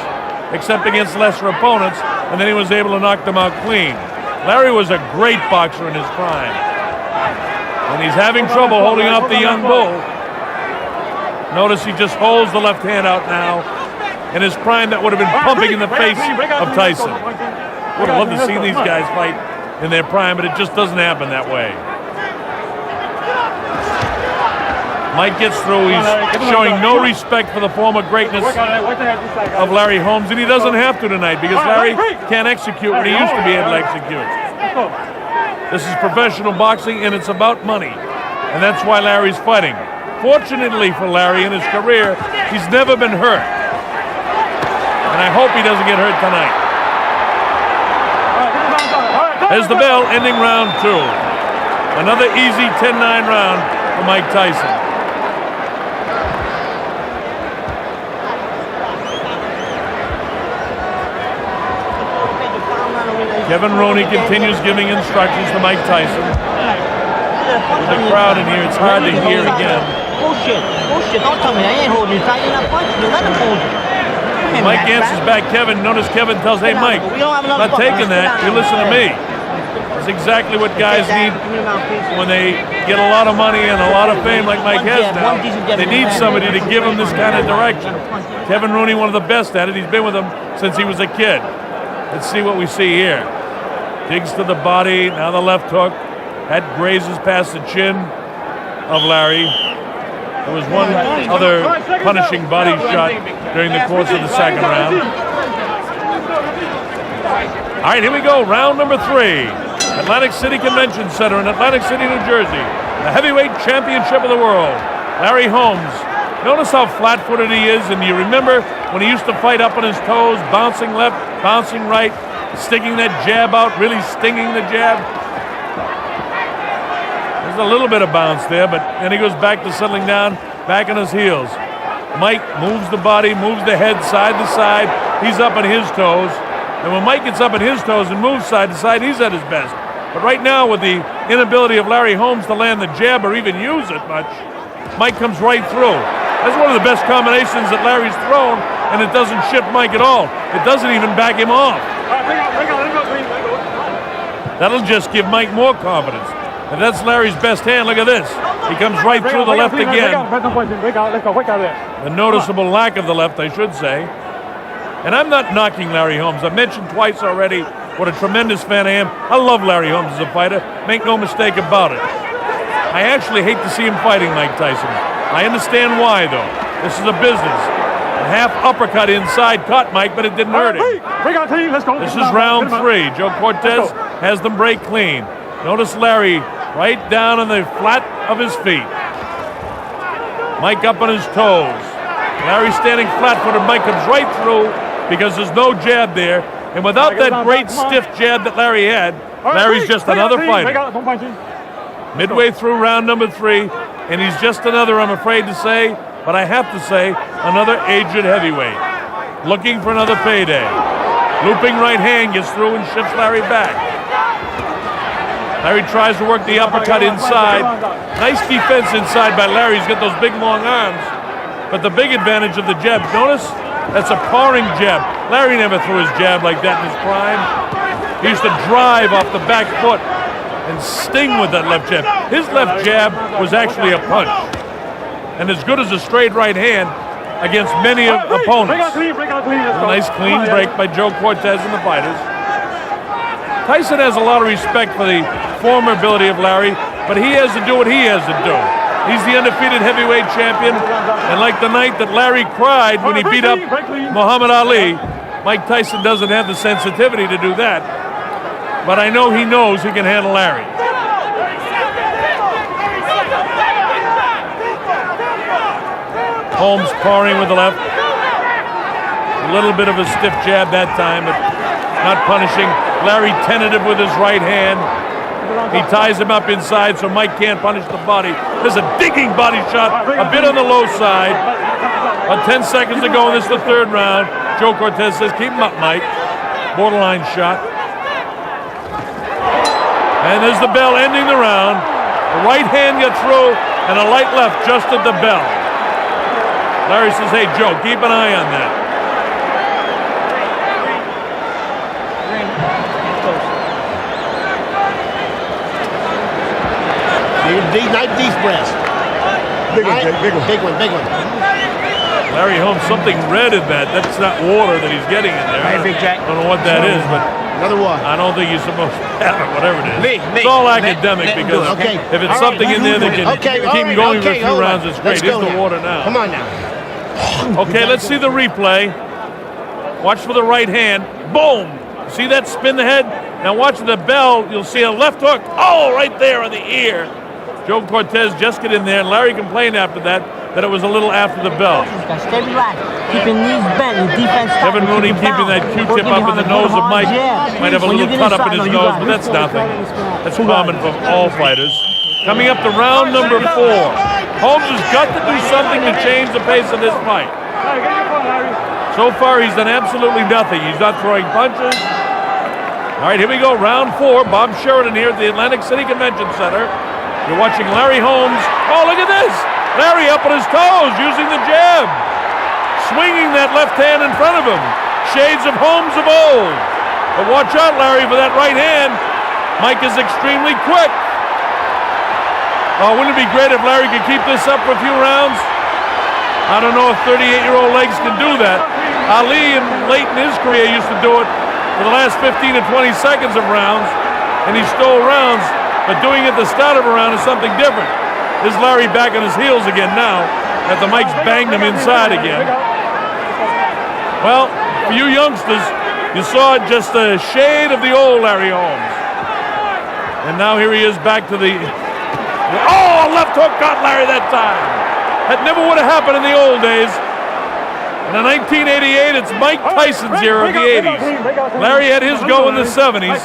except against lesser opponents, and then he was able to knock them out clean. Larry was a great boxer in his prime, and he's having trouble holding off the young bull. Notice he just holds the left hand out now. In his prime, that would have been pumping in the face of Tyson. Would have loved to see these guys fight in their prime, but it just doesn't happen that way. Mike gets through. He's showing no respect for the former greatness of Larry Holmes, and he doesn't have to tonight because Larry can't execute what he used to be able to execute. This is professional boxing, and it's about money, and that's why Larry's fighting. Fortunately for Larry in his career, he's never been hurt. And I hope he doesn't get hurt tonight. As the bell, ending round two. Another easy 10-9 round for Mike Tyson. Kevin Rooney continues giving instructions to Mike Tyson. With the crowd in here, it's hard to hear again. Bullshit. Don't tell me I ain't holding you tight. You're not punching me. Let him hold you. Mike answers back Kevin. Notice Kevin tells, hey, Mike, I'm not taking that. You listen to me. It's exactly what guys need when they get a lot of money and a lot of fame like Mike has now. They need somebody to give them this kind of direction. Kevin Rooney, one of the best at it. He's been with them since he was a kid. Let's see what we see here. Digs to the body. Now the left hook. That grazes past the chin of Larry. There was one other punishing body shot during the course of the second round. All right, here we go. Round number 3. Atlantic City Convention Center in Atlantic City, New Jersey. The heavyweight championship of the world. Larry Holmes. Notice how flat-footed he is, and you remember when he used to fight up on his toes, bouncing left, bouncing right, sticking that jab out, really stinging the jab. There's a little bit of bounce there, but then he goes back to settling down, back on his heels. Mike moves the body, moves the head side to side. He's up on his toes. And when Mike gets up on his toes and moves side to side, he's at his best. But right now, with the inability of Larry Holmes to land the jab or even use it much, Mike comes right through. That's one of the best combinations that Larry's thrown, and it doesn't shift Mike at all. It doesn't even back him off. That'll just give Mike more confidence. If that's Larry's best hand, look at this. He comes right through the left again. The noticeable lack of the left, I should say. And I'm not knocking Larry Holmes. I've mentioned twice already what a tremendous fan I am. I love Larry Holmes as a fighter. Make no mistake about it. I actually hate to see him fighting Mike Tyson. I understand why, though. This is a business. A half uppercut inside caught Mike, but it didn't hurt him. This is round 3. Joe Cortez has them break clean. Notice Larry right down on the flat of his feet. Mike up on his toes. Larry standing flat-footed. Mike comes right through because there's no jab there. And without that great stiff jab that Larry had, Larry's just another fighter. Midway through round number 3, and he's just another, I'm afraid to say, but I have to say, another aged heavyweight. Looking for another payday. Looping right hand gets through and shifts Larry back. Larry tries to work the uppercut inside. Nice defense inside by Larry. He's got those big long arms. But the big advantage of the jab, notice that's a parring jab. Larry never threw his jab like that in his prime. He used to drive off the back foot and sting with that left jab. His left jab was actually a punch, and as good as a straight right hand against many opponents. A nice clean break by Joe Cortez and the fighters. Tyson has a lot of respect for the former ability of Larry, but he has to do what he has to do. He's the undefeated heavyweight champion, and like the night that Larry cried when he beat up Muhammad Ali, Mike Tyson doesn't have the sensitivity to do that. But I know he knows he can handle Larry. Holmes parring with the left. A little bit of a stiff jab that time, but not punishing. Larry tentative with his right hand. He ties him up inside so Mike can't punish the body. There's a digging body shot, a bit on the low side. About 10 seconds to go in this, the 3rd round. Joe Cortez says, keep him up, Mike. Borderline shot. And there's the bell ending the round. The right hand got through, and a light left just at the bell. Larry says, hey, Joe, keep an eye on that. Deep breath. Big one. Larry Holmes, something red in that. That's not water that he's getting in there. Hey, Big Jack. I don't know what that is, but another one. I don't think he's supposed to have it, whatever it is. It's all academic because if it's something in there that can keep him going for a few rounds, it's great. Here's the water now. Come on now. Okay, let's see the replay. Watch for the right hand. Boom! See that spin the head? Now watch the bell. You'll see a left hook. Oh, right there on the ear. Joe Cortez just get in there, and Larry complained after that it was a little after the bell. Stay relaxed. Keeping knees bent and defense tight. Kevin Mooney keeping that Q-tip up in the nose of Mike. Might have a little cut up in his nose, but that's nothing. That's common for all fighters. Coming up to round number 4. Holmes has got to do something to change the pace of this fight. So far, he's done absolutely nothing. He's not throwing punches. All right, here we go. Round 4. Bob Sheridan here at the Atlantic City Convention Center. You're watching Larry Holmes. Oh, look at this. Larry up on his toes using the jab. Swinging that left hand in front of him. Shades of Holmes of old. But watch out, Larry, for that right hand. Mike is extremely quick. Oh, wouldn't it be great if Larry could keep this up for a few rounds? I don't know if 38-year-old legs can do that. Ali, late in his career, used to do it for the last 15 to 20 seconds of rounds, and he stole rounds, but doing it at the start of a round is something different. There's Larry back on his heels again now, after Mike's banged him inside again. Well, for you youngsters, you saw just a shade of the old Larry Holmes. And now here he is back to the... Oh, a left hook got Larry that time. That never would have happened in the old days. And in 1988, it's Mike Tyson's era of the 80s. Larry had his go in the 70s.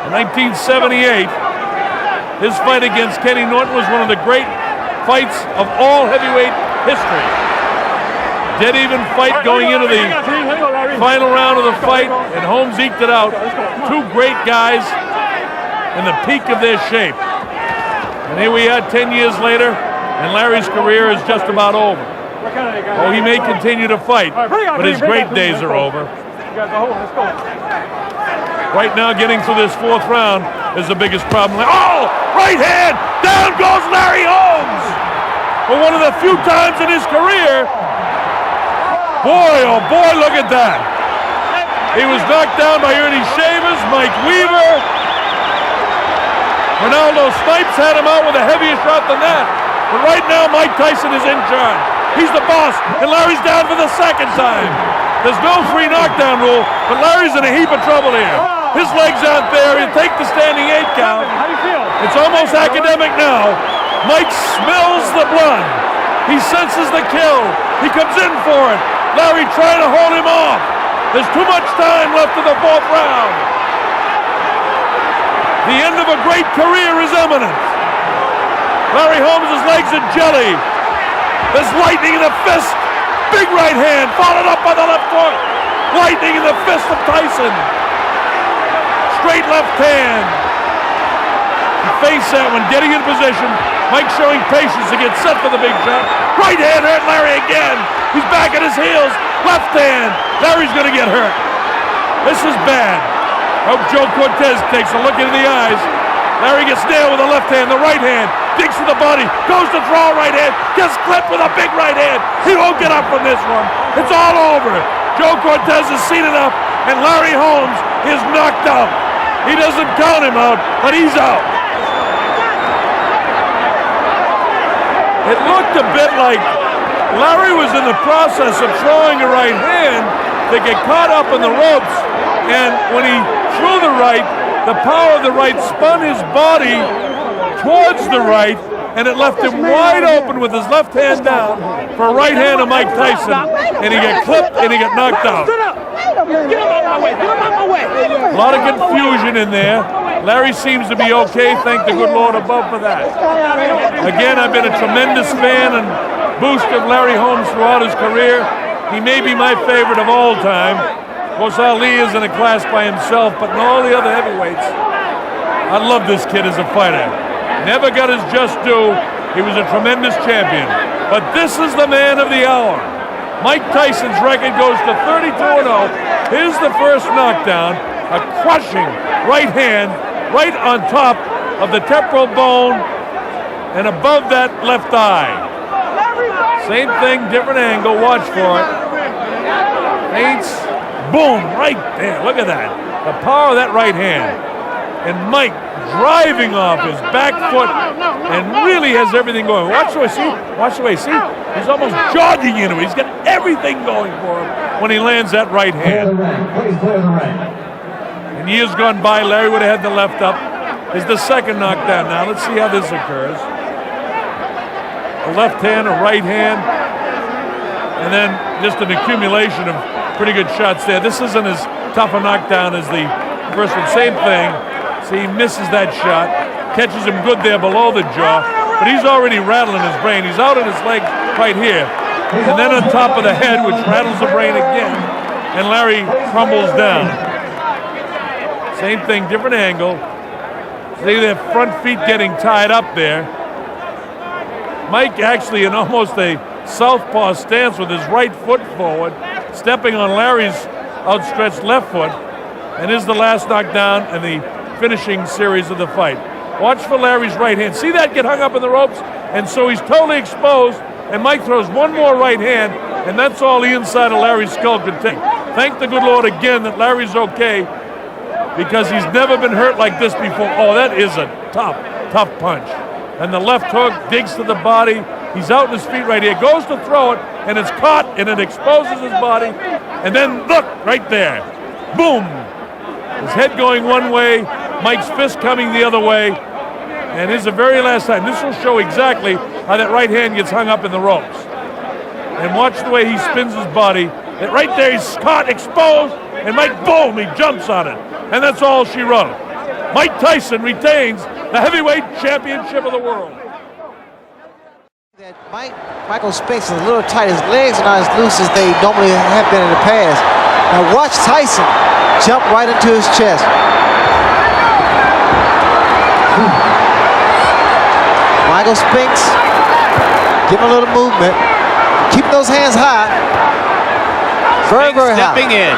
In 1978, his fight against Kenny Norton was one of the great fights of all heavyweight history. Dead even fight going into the final round of the fight, and Holmes eked it out. Two great guys in the peak of their shape. And here we are 10 years later, and Larry's career is just about over. Oh, he may continue to fight, but his great days are over. Right now, getting through this fourth round is the biggest problem. Oh, right hand! Down goes Larry Holmes! For one of the few times in his career. Boy, oh boy, look at that. He was knocked down by Ernie Shavers, Mike Weaver. Ronaldo Snipes had him out with a heavier shot than that. But right now, Mike Tyson is in charge. He's the boss, and Larry's down for the second time. There's no free knockdown rule, but Larry's in a heap of trouble here. His legs aren't there. He'll take the standing 8 count. How do you feel? It's almost academic now. Mike smells the blood. He senses the kill. He comes in for it. Larry trying to hold him off. There's too much time left in the fourth round. The end of a great career is imminent. Larry Holmes' legs are jelly. There's lightning in the fist. Big right hand, followed up by the left hook. Lightning in the fist of Tyson. Straight left hand. He faced that one, getting in position. Mike showing patience to get set for the big shot. Right hand hurt Larry again. He's back at his heels. Left hand. Larry's going to get hurt. This is bad. Hope Joe Cortez takes a look into the eyes. Larry gets nailed with the left hand, the right hand. Digs to the body. Goes to throw right hand. Gets clipped with a big right hand. He won't get up from this one. It's all over. Joe Cortez has seen enough, and Larry Holmes is knocked out. He doesn't count him out, but he's out. It looked a bit like Larry was in the process of throwing a right hand that get caught up in the ropes, and when he threw the right, the power of the right spun his body towards the right, and it left him wide open with his left hand down for a right hand of Mike Tyson, and he got clipped and he got knocked out. A lot of confusion in there. Larry seems to be okay, thank the good Lord above for that. Again, I've been a tremendous fan and booster of Larry Holmes throughout his career. He may be my favorite of all time. Of course, Ali is in a class by himself, but in all the other heavyweights, I love this kid as a fighter. Never got his just due. He was a tremendous champion. But this is the man of the hour. Mike Tyson's record goes to 32-0. Here's the first knockdown. A crushing right hand right on top of the temporal bone and above that left eye. Same thing, different angle. Watch for it. Feints. Boom, right there. Look at that. The power of that right hand. And Mike driving off his back foot and really has everything going. Watch the way, see? Watch the way, see? He's almost jogging into it. He's got everything going for him when he lands that right hand. In years gone by, Larry would have had the left up. Is the second knockdown now. Let's see how this occurs. A left hand, a right hand, and then just an accumulation of pretty good shots there. This isn't as tough a knockdown as the first one. Same thing. See, he misses that shot. Catches him good there below the jaw. But he's already rattling his brain. He's out on his leg right here. And then on top of the head, which rattles the brain again. And Larry crumbles down. Same thing, different angle. See their front feet getting tied up there. Mike actually in almost a southpaw stance with his right foot forward, stepping on Larry's outstretched left foot. And is the last knockdown and the finishing series of the fight. Watch for Larry's right hand. See that get hung up in the ropes? And so he's totally exposed, and Mike throws one more right hand, and that's all the inside of Larry's skull could take. thank the good Lord again that Larry's okay, because he's never been hurt like this before. Oh, that is a tough punch. And the left hook digs to the body. He's out on his feet right here. Goes to throw it, and it's caught, and it exposes his body. And then, look, right there. Boom. His head going one way, Mike's fist coming the other way. And this is the very last time. This will show exactly how that right hand gets hung up in the ropes. And watch the way he spins his body. And right there, he's caught, exposed, and Mike, boom, he jumps on it. And that's all she wrote. Mike Tyson retains the heavyweight championship of the world. That Michael Spinks is a little tight. His legs are not as loose as they normally have been in the past. Now watch Tyson jump right into his chest. Michael Spinks, give him a little movement. Keep those hands high. Very, very high. Stepping in.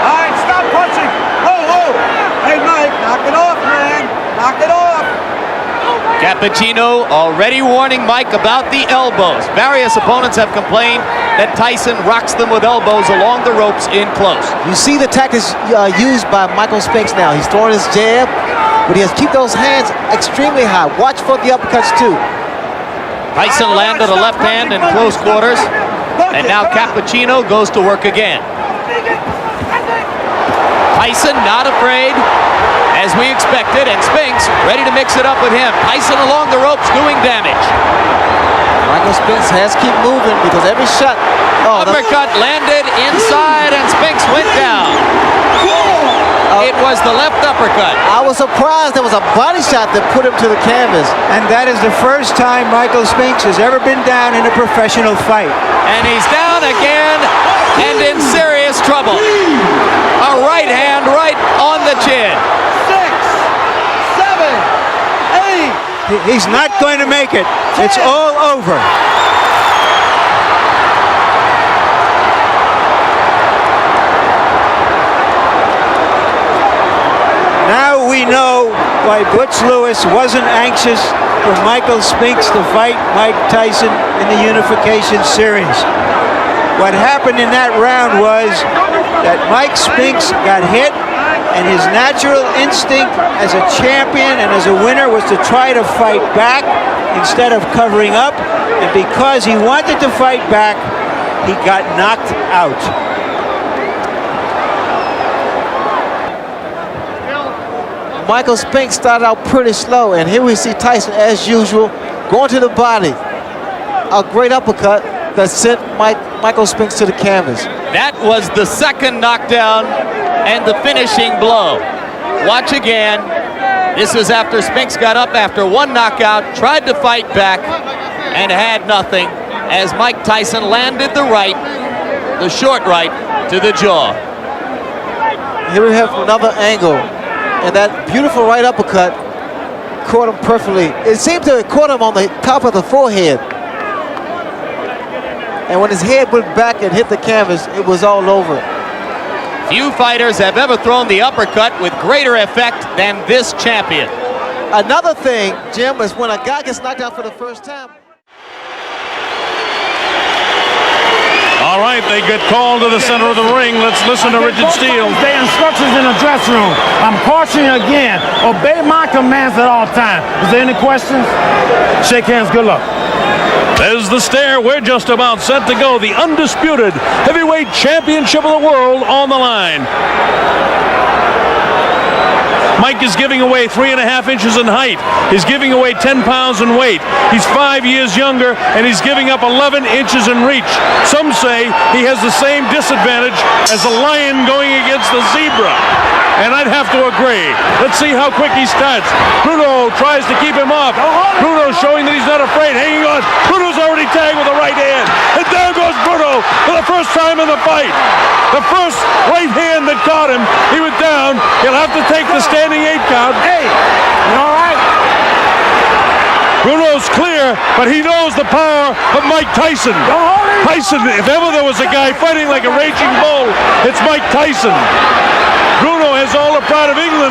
All right, stop punching. Whoa. Hey, Mike, knock it off, man. Knock it off. Cappuccino already warning Mike about the elbows. Various opponents have complained that Tyson rocks them with elbows along the ropes in close. You see the tactics used by Michael Spinks now. He's throwing his jab, but he has to keep those hands extremely high. Watch for the uppercuts too. Tyson landed a left hand in close quarters, and now Cappuccino goes to work again. Tyson not afraid, as we expected, and Spinks ready to mix it up with him. Tyson along the ropes doing damage. Michael Spinks has to keep moving because every shot... Uppercut landed inside, and Spinks went down. It was the left uppercut. I was surprised there was a body shot that put him to the canvas. And that is the first time Michael Spinks has ever been down in a professional fight. And he's down again and in serious trouble. A right hand right on the chin. 6, 7, 8. He's not going to make it. It's all over. Now we know why Butch Lewis wasn't anxious for Michael Spinks to fight Mike Tyson in the Unification Series. What happened in that round was that Mike Spinks got hit, and his natural instinct as a champion and as a winner was to try to fight back instead of covering up. And because he wanted to fight back, he got knocked out. Michael Spinks started out pretty slow, and here we see Tyson, as usual, going to the body. A great uppercut that sent Michael Spinks to the canvas. That was the second knockdown and the finishing blow. Watch again. This is after Spinks got up after one knockout, tried to fight back, and had nothing, as Mike Tyson landed the right, the short right, to the jaw. Here we have another angle, and that beautiful right uppercut caught him perfectly. It seemed to have caught him on the top of the forehead. And when his head went back and hit the canvas, it was all over. Few fighters have ever thrown the uppercut with greater effect than this champion. Another thing, Jim, is when a guy gets knocked out for the first time. All right, they get called to the center of the ring. Let's listen to Richard Steele. The instructions in the dressing room. I'm cautioning you again. Obey my commands at all times. Is there any questions? Shake hands. Good luck. There's the stare. We're just about set to go. The undisputed heavyweight championship of the world on the line. Mike is giving away 3.5 inches in height. He's giving away 10 pounds in weight. He's 5 years younger, and he's giving up 11 inches in reach. Some say he has the same disadvantage as a lion going against a zebra. And I'd have to agree. Let's see how quick he starts. Bruno tries to keep him off. Bruno showing that he's not afraid, hanging on. Bruno's already tagged with a right hand. And down goes Bruno for the first time in the fight. The first right hand that caught him, he went down. He'll have to take the standing 8 count. Hey, you all right? Bruno's clear, but he knows the power of Mike Tyson. Tyson, if ever there was a guy fighting like a raging bull, it's Mike Tyson. Bruno has all the pride of England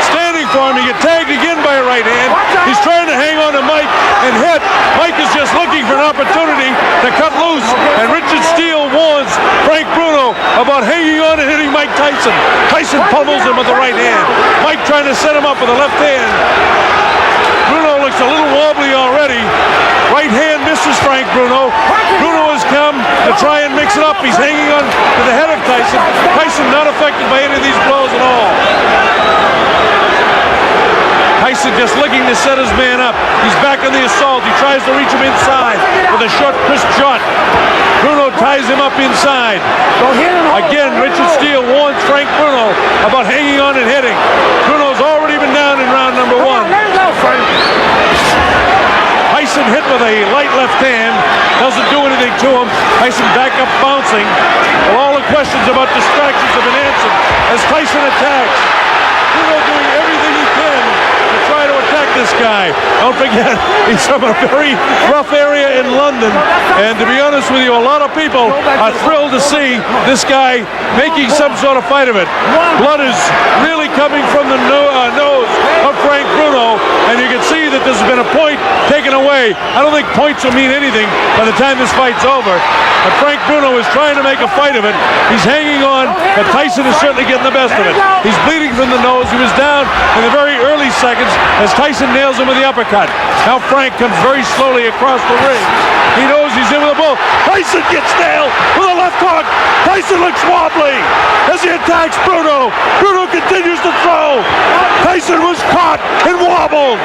standing for him. He gets tagged again by a right hand. He's trying to hang on to Mike and hit. Mike is just looking for an opportunity to to cut loose, and Richard Steele warns Frank Bruno about hanging on and hitting Mike Tyson. Tyson pummels him with the right hand. Mike trying to set him up with the left hand. Bruno looks a little wobbly already. Right hand misses Frank Bruno. Bruno has come to try and mix it up. He's hanging on to the head of Tyson. Tyson not affected by any of these blows at all. Tyson just looking to set his man up. He's back on the assault. He tries to reach him inside with a short, crisp shot. Bruno ties him up inside. Again, Richard Steele warns Frank Bruno about hanging on and hitting. Bruno's already been down in round number 1. Tyson hit with a light left hand. Doesn't do anything to him. Tyson back up bouncing. Well, all the questions about distractions have been answered as Tyson attacks. Bruno doing everything he can to try to attack this guy. Don't forget, he's from a very rough area in London. And to be honest with you, a lot of people are thrilled to see this guy making some sort of fight of it. Blood is really coming from the nose of Frank Bruno. And you can see that there's been a point taken away. I don't think points will mean anything by the time this fight's over. But Frank Bruno is trying to make a fight of it. He's hanging on, but Tyson is certainly getting the best of it. He's bleeding from the nose. He was down in the very early seconds as Tyson nails him with the uppercut. Now Frank comes very slowly across the ring. He knows he's in with a bull. Tyson gets nailed with a left hook. Tyson looks wobbly as he attacks Bruno. Bruno continues to throw. Tyson was caught and wobbled.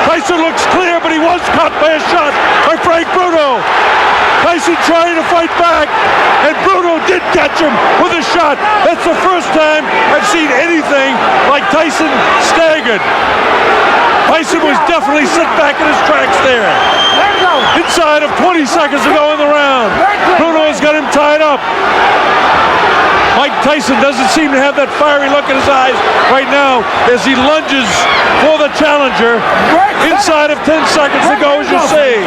Tyson looks clear, but he was caught by a shot by Frank Bruno. Tyson trying to fight back, and Bruno did catch him with a shot. That's the first time I've seen anything like Tyson staggered. Tyson was definitely set back in his tracks there. Inside of 20 seconds to go in the round. Bruno has got him tied up. Mike Tyson doesn't seem to have that fiery look in his eyes right now as he lunges for the challenger. Inside of 10 seconds to go, as you see.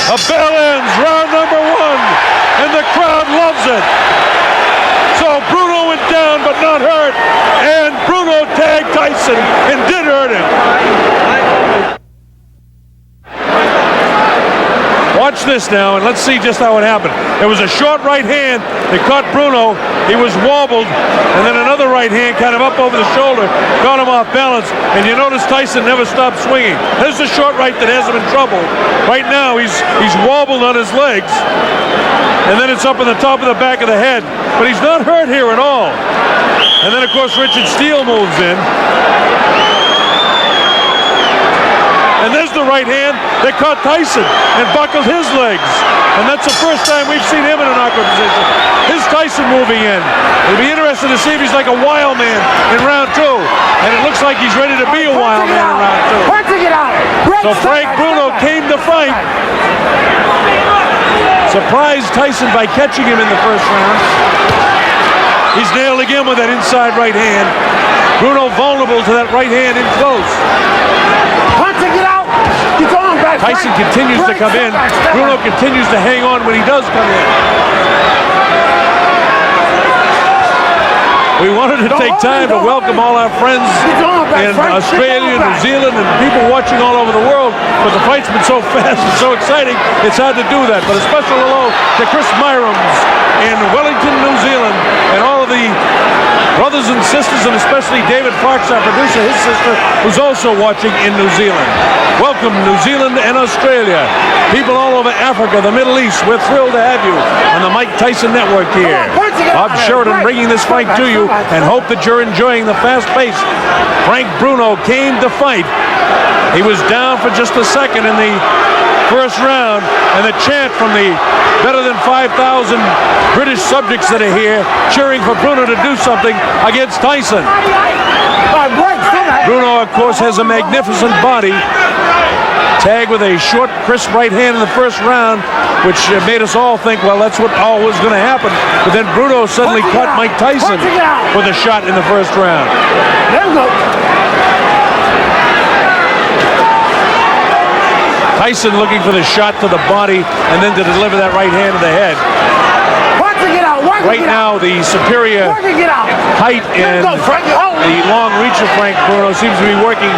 A bell ends round number 1, and the crowd loves it. So Bruno went down but not hurt, and Bruno tagged Tyson and did hurt him. Watch this now, and let's see just how it happened. There was a short right hand that caught Bruno. He was wobbled, and then another right hand kind of up over the shoulder got him off balance, and you notice Tyson never stopped swinging. There's the short right that has him in trouble. Right now, he's wobbled on his legs, and then it's up in the top of the back of the head, but he's not hurt here at all. And then, of course, Richard Steele moves in. And there's the right hand that caught Tyson and buckled his legs. And that's the first time we've seen him in an awkward position. Here's Tyson moving in. It'll be interesting to see if he's like a wild man in round 2. And it looks like he's ready to be a wild man in round 2. So Frank Bruno came to fight. Surprised Tyson by catching him in the first round. He's nailed again with that inside right hand. Bruno vulnerable to that right hand in close. Tyson continues to come in. Bruno continues to hang on when he does come in. We wanted to take time to welcome all our friends in Australia, New Zealand, and people watching all over the world, but the fight's been so fast and so exciting, it's hard to do that. But a special hello to Chris Myrams in Wellington, New Zealand, and all of the brothers and sisters, and especially David Parks, our producer, his sister, who's also watching in New Zealand. Welcome, New Zealand and Australia. People all over Africa, the Middle East, we're thrilled to have you on the Mike Tyson Network here. Bob Sheridan bringing this fight to you, and hope that you're enjoying the fast pace. Frank Bruno came to fight. He was down for just a second in the first round, and the chant from the better than 5,000 British subjects that are here cheering for Bruno to do something against Tyson. Bruno, of course, has a magnificent body. Tagged with a short, crisp right hand in the first round, which made us all think, well, that's what all was going to happen. But then Bruno suddenly caught Mike Tyson with a shot in the first round. Tyson looking for the shot to the body and then to deliver that right hand to the head. right now the superior height and the long reach of Frank Bruno seems to be working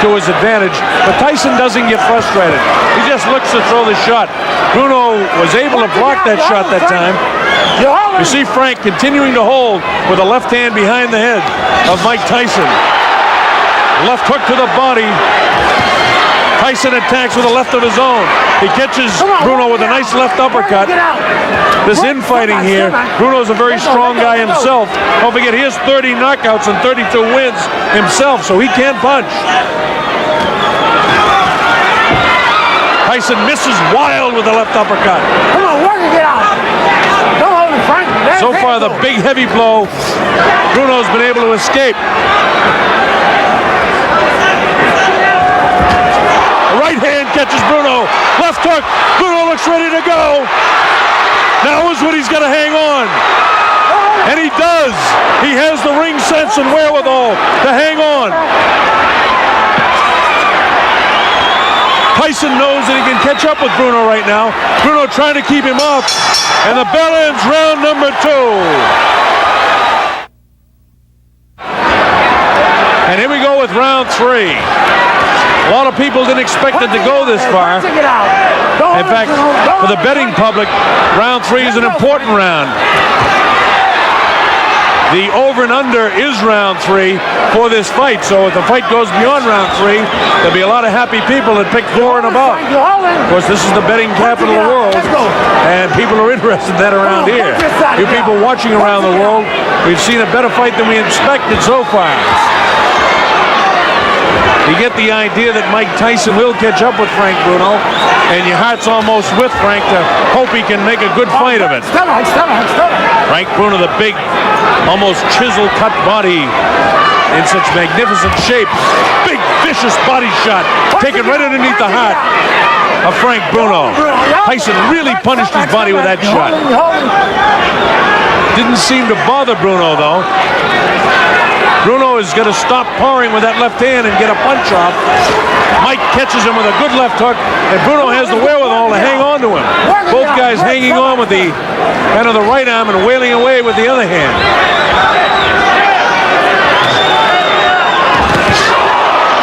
to his advantage. But Tyson doesn't get frustrated. He just looks to throw the shot. Bruno was able to block that shot that time. You see Frank continuing to hold with a left hand behind the head of Mike Tyson. Left hook to the body. Tyson attacks with a left of his own. He catches Bruno with a nice left uppercut. This infighting here, Bruno's a very strong guy himself. Don't forget, he has 30 knockouts and 32 wins himself, so he can't punch. Tyson misses wild with a left uppercut. Come on, work it out. Don't hold it, Frank. So far, the big heavy blow, Bruno's been able to escape. Right hand catches Bruno. Left hook. Bruno looks ready to go. Now is when he's going to hang on. And he does. He has the ring sense and wherewithal to hang on. Tyson knows that he can catch up with Bruno right now. Bruno trying to keep him off. And the bell ends round number 2. And here we go with round 3. A lot of people didn't expect it to go this far. In fact, for the betting public, round 3 is an important round. The over and under is round 3 for this fight. So if the fight goes beyond round 3, there'll be a lot of happy people that pick 4 and above. Of course, this is the betting capital of the world, and people are interested in that around here. You people watching around the world, we've seen a better fight than we expected so far. You get the idea that Mike Tyson will catch up with Frank Bruno, and your heart's almost with Frank to hope he can make a good fight of it. Frank Bruno, the big, almost chisel-cut body in such magnificent shape. Big, vicious body shot, taken right underneath the heart of Frank Bruno. Tyson really punished his body with that shot. Didn't seem to bother Bruno, though. Bruno is going to stop pouring with that left hand and get a punch off. Mike catches him with a good left hook, and Bruno has the wherewithal to hang on to him. Both guys hanging on with the kind of the right arm and wailing away with the other hand.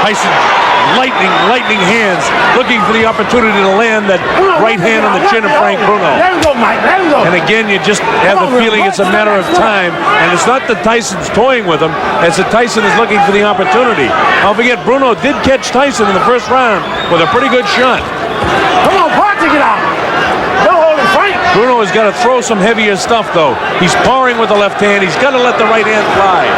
Tyson, lightning hands, looking for the opportunity to land that right hand on the chin of Frank Bruno. Let him go, Mike. Let him go. And again, you just have the feeling it's a matter of time. And it's not that Tyson's toying with him, it's that Tyson is looking for the opportunity. Don't forget, Bruno did catch Tyson in the first round with a pretty good shot. Come on, punch it out. Don't hold it, Frank. Bruno has got to throw some heavier stuff, though. He's powering with the left hand. He's got to let the right hand fly.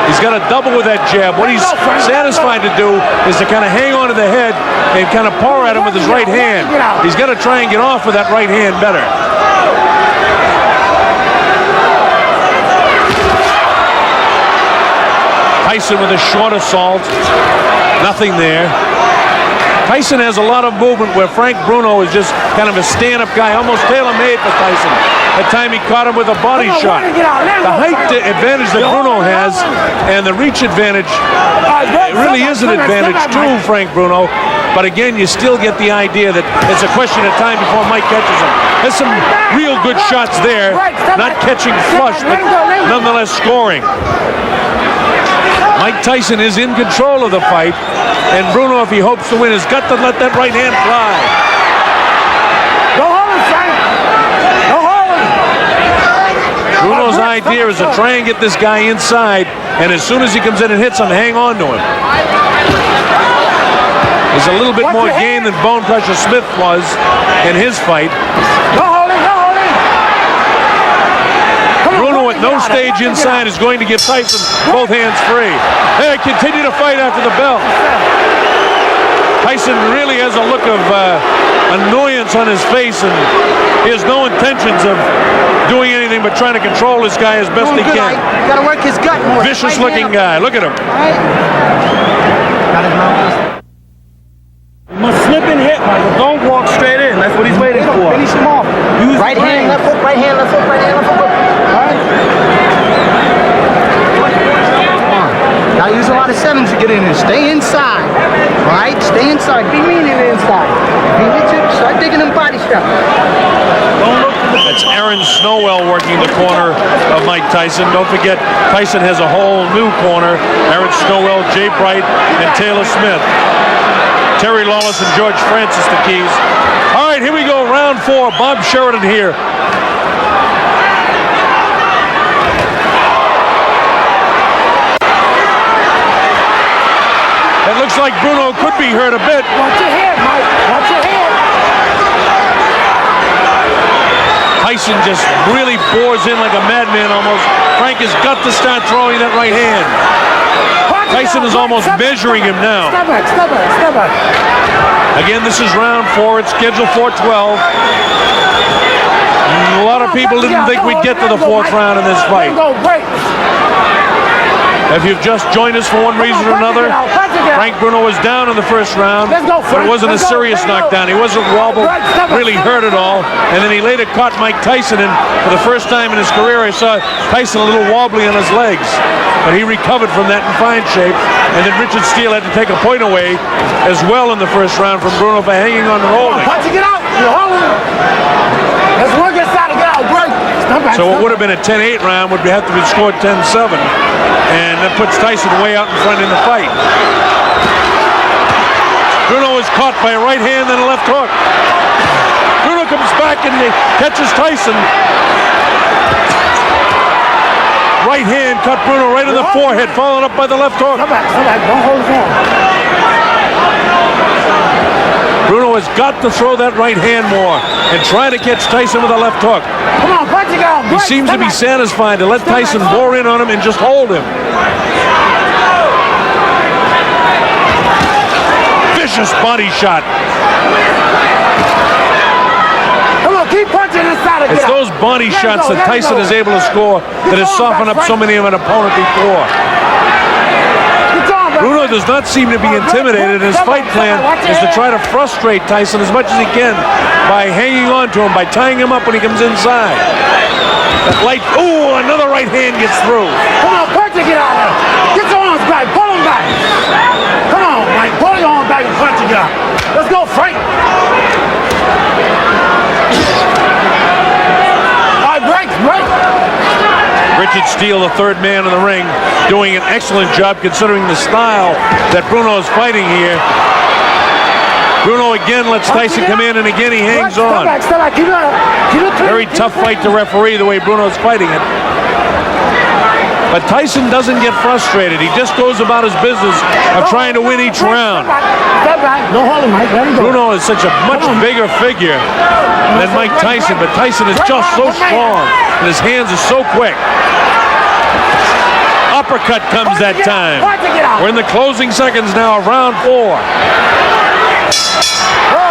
He's got to double with that jab. What he's satisfied to do is to kind of hang on to the head and kind of power at him with his right hand. He's got to try and get off with that right hand better. Tyson with a short assault. Nothing there. Tyson has a lot of movement where Frank Bruno is just kind of a stand-up guy, almost tailor-made for Tyson. That time he caught him with a body shot. The height advantage that Bruno has and the reach advantage, it really is an advantage to Frank Bruno. But again, you still get the idea that it's a question of time before Mike catches him. There's some real good shots there, not catching flush, but nonetheless scoring. Mike Tyson is in control of the fight, and Bruno, if he hopes to win, has got to let that right hand fly. Don't hold it, Frank. Don't hold it. Bruno's idea is to try and get this guy inside, and as soon as he comes in and hits him, hang on to him. He's a little bit more game than Bone Crusher Smith was in his fight. Don't hold it. Don't hold it. Bruno at no stage inside is going to give Tyson both hands free. They continue to fight after the bell. Tyson really has a look of annoyance on his face, and he has no intentions of doing anything but trying to control this guy as best he can. Got to work his gut more. Vicious looking guy. Look at him. You must slip and hit, Michael. Don't walk straight in. That's what he's waiting for. Finish him off. Use Right hand, left hook, right hand, left hook, right hand, left hook. All right. Come on. Gotta use a lot of sevens to get in there. Stay inside. Right? Stay inside. Be mean in the inside. Be Richard. Start digging them body straps. That's Aaron Snowell working the corner of Mike Tyson. Don't forget, Tyson has a whole new corner. Aaron Snowell, Jay Bright, and Taylor Smith. Terry Lawless and George Francis the keys. All right, here we go, round 4. Bob Sheridan here. It looks like Bruno could be hurt a bit. Watch your head, Mike. Watch your head. Tyson just really bores in like a madman almost. Frank has got to start throwing that right hand. Tyson is almost measuring him now. Step back, step back, step back. Again, this is round 4. It's scheduled for 12. A lot of people didn't think we'd get to the 4th round in this fight. If you've just joined us for one reason or another, Frank Bruno was down in the 1st round, but it wasn't a serious knockdown. He wasn't wobbled, really hurt at all, and then he later caught Mike Tyson, and for the first time in his career, I saw Tyson a little wobbly on his legs, but he recovered from that in fine shape, and then Richard Steele had to take a point away as well in the 1st round from Bruno for hanging on and holding. Get out. You're holding. Let's work inside to get out. Break. So what would have been a 10-8 round would have to be scored 10-7, and that puts Tyson way out in front in the fight. Bruno is caught by a right hand and a left hook. Bruno comes back and catches Tyson. Right hand cut Bruno right in the forehead, followed up by the left hook. Come back. Don't hold his hand. Bruno has got to throw that right hand more and try to catch Tyson with a left hook. Come on, punch it out. He seems to be satisfied to let Tyson bore in on him and just hold him. Vicious body shot. Come on, keep punching inside. It's those body shots that Tyson is able to score that has softened up so many of an opponent before. Bruno does not seem to be intimidated. His fight plan is to try to frustrate Tyson as much as he can by hanging on to him, by tying him up when he comes inside. That light, ooh, another right hand gets through. Come on, punch it, get out of there. Get your arms back, pull them back. Come on, Mike, pull your arms back and punch it out. Let's go, Frank. All right, break. Richard Steele, the 3rd man in the ring, doing an excellent job considering the style that Bruno is fighting here. Bruno again lets Tyson come in, and again he hangs on. Very tough fight to referee the way Bruno's fighting it. But Tyson doesn't get frustrated. He just goes about his business of trying to win each round. Bruno is such a much bigger figure than Mike Tyson, but Tyson is just so strong, and his hands are so quick. Uppercut comes that time. We're in the closing seconds now of round 4.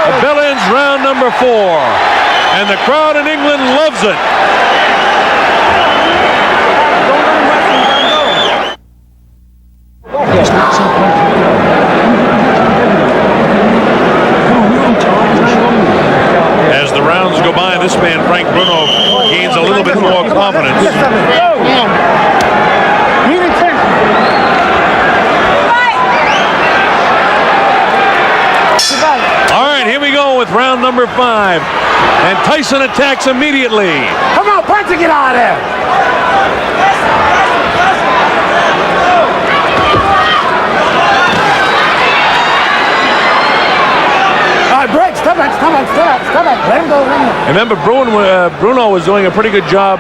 The bell ends round number 4, and the crowd in England loves it. As the rounds go by, this man, Frank Bruno, gains a little bit more confidence. All right, here we go with round number 5. And Tyson attacks immediately. Come on, punch it, get out of there. Break, step back. Let him go. Remember, Bruno was doing a pretty good job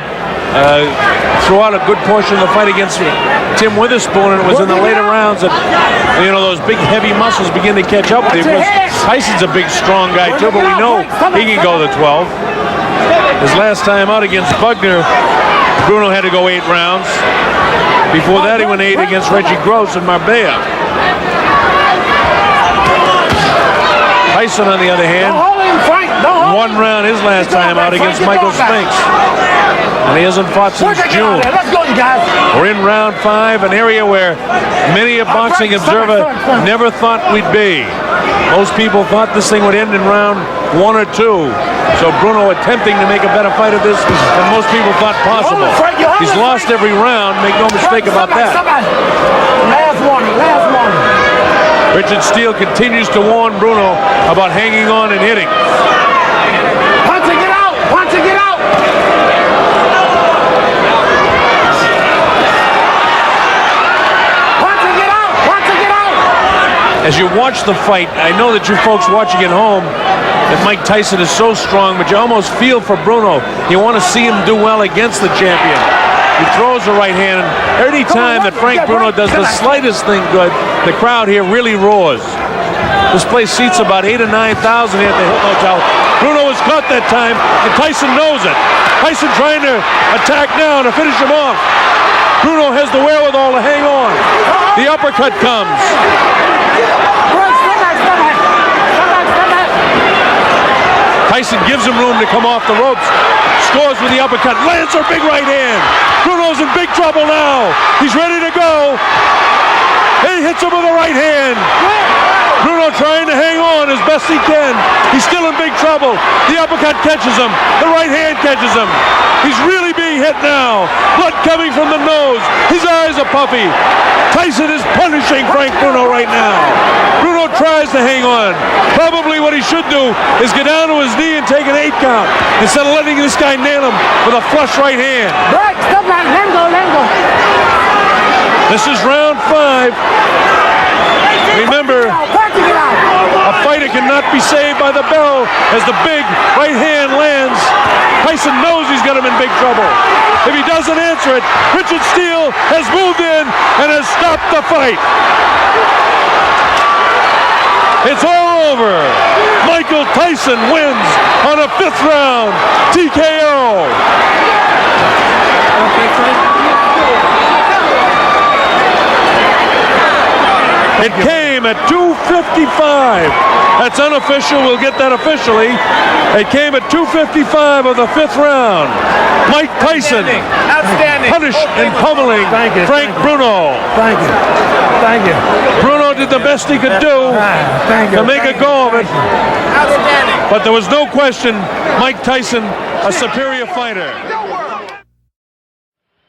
throughout a good portion of the fight against Tim Witherspoon, and it was in the later rounds that, those big, heavy muscles begin to catch up with him. Tyson's a big, strong guy, too, but we know he can go to 12. His last time out against Bugner, Bruno had to go 8 rounds. Before that, he went 8 against Reggie Gross in Marbella. Tyson, on the other hand, 1 round his last time out against Michael Spinks. And he hasn't fought since June. We're in round 5, an area where many a boxing observer never thought we'd be. Most people thought this thing would end in round 1 or 2. So Bruno attempting to make a better fight of this than most people thought possible. He's lost every round, make no mistake about that. Last warning. Richard Steele continues to warn Bruno about hanging on and hitting. Punch it, get out! Punch it, get out! Punch it, get out! Punch it, get out! As you watch the fight, I know that you folks watching at home, that Mike Tyson is so strong, but you almost feel for Bruno. You want to see him do well against the champion. He throws the right hand, and any time that Frank Bruno does the slightest thing good, the crowd here really roars. This place seats about 8,000 or 9,000 here at the Hilton Hotel. Bruno was caught that time, and Tyson knows it. Tyson trying to attack now to finish him off. Bruno has the wherewithal to hang on. The uppercut comes. Tyson gives him room to come off the ropes. Scores with the uppercut. Lands a big right hand. Bruno's in big trouble now. He's ready to go. He hits him with a right hand. Bruno trying to hang on as best he can. He's still in big trouble. The uppercut catches him. The right hand catches him. He's really being hit now. Blood coming from the nose. His eyes are puffy. Tyson is punishing Frank Bruno right now. Bruno tries to hang on. Probably what he should do is get down to his knee and take an 8 count instead of letting this guy nail him with a flush right hand. Break, stop that, let him go, let him go. This is round 5. Remember, a fighter cannot be saved by the bell as the big right hand lands. Tyson knows he's got him in big trouble. If he doesn't answer it, Richard Steele has moved in and has stopped the fight. It's all over. Michael Tyson wins on a 5th round TKO. It came at 2:55. That's unofficial. We'll get that officially. It came at 2:55 of the 5th round. Mike Tyson punished and pummeling Frank Bruno. Thank you. Thank you. Bruno did the best he could do to make a go of it. But there was no question Mike Tyson a superior fighter.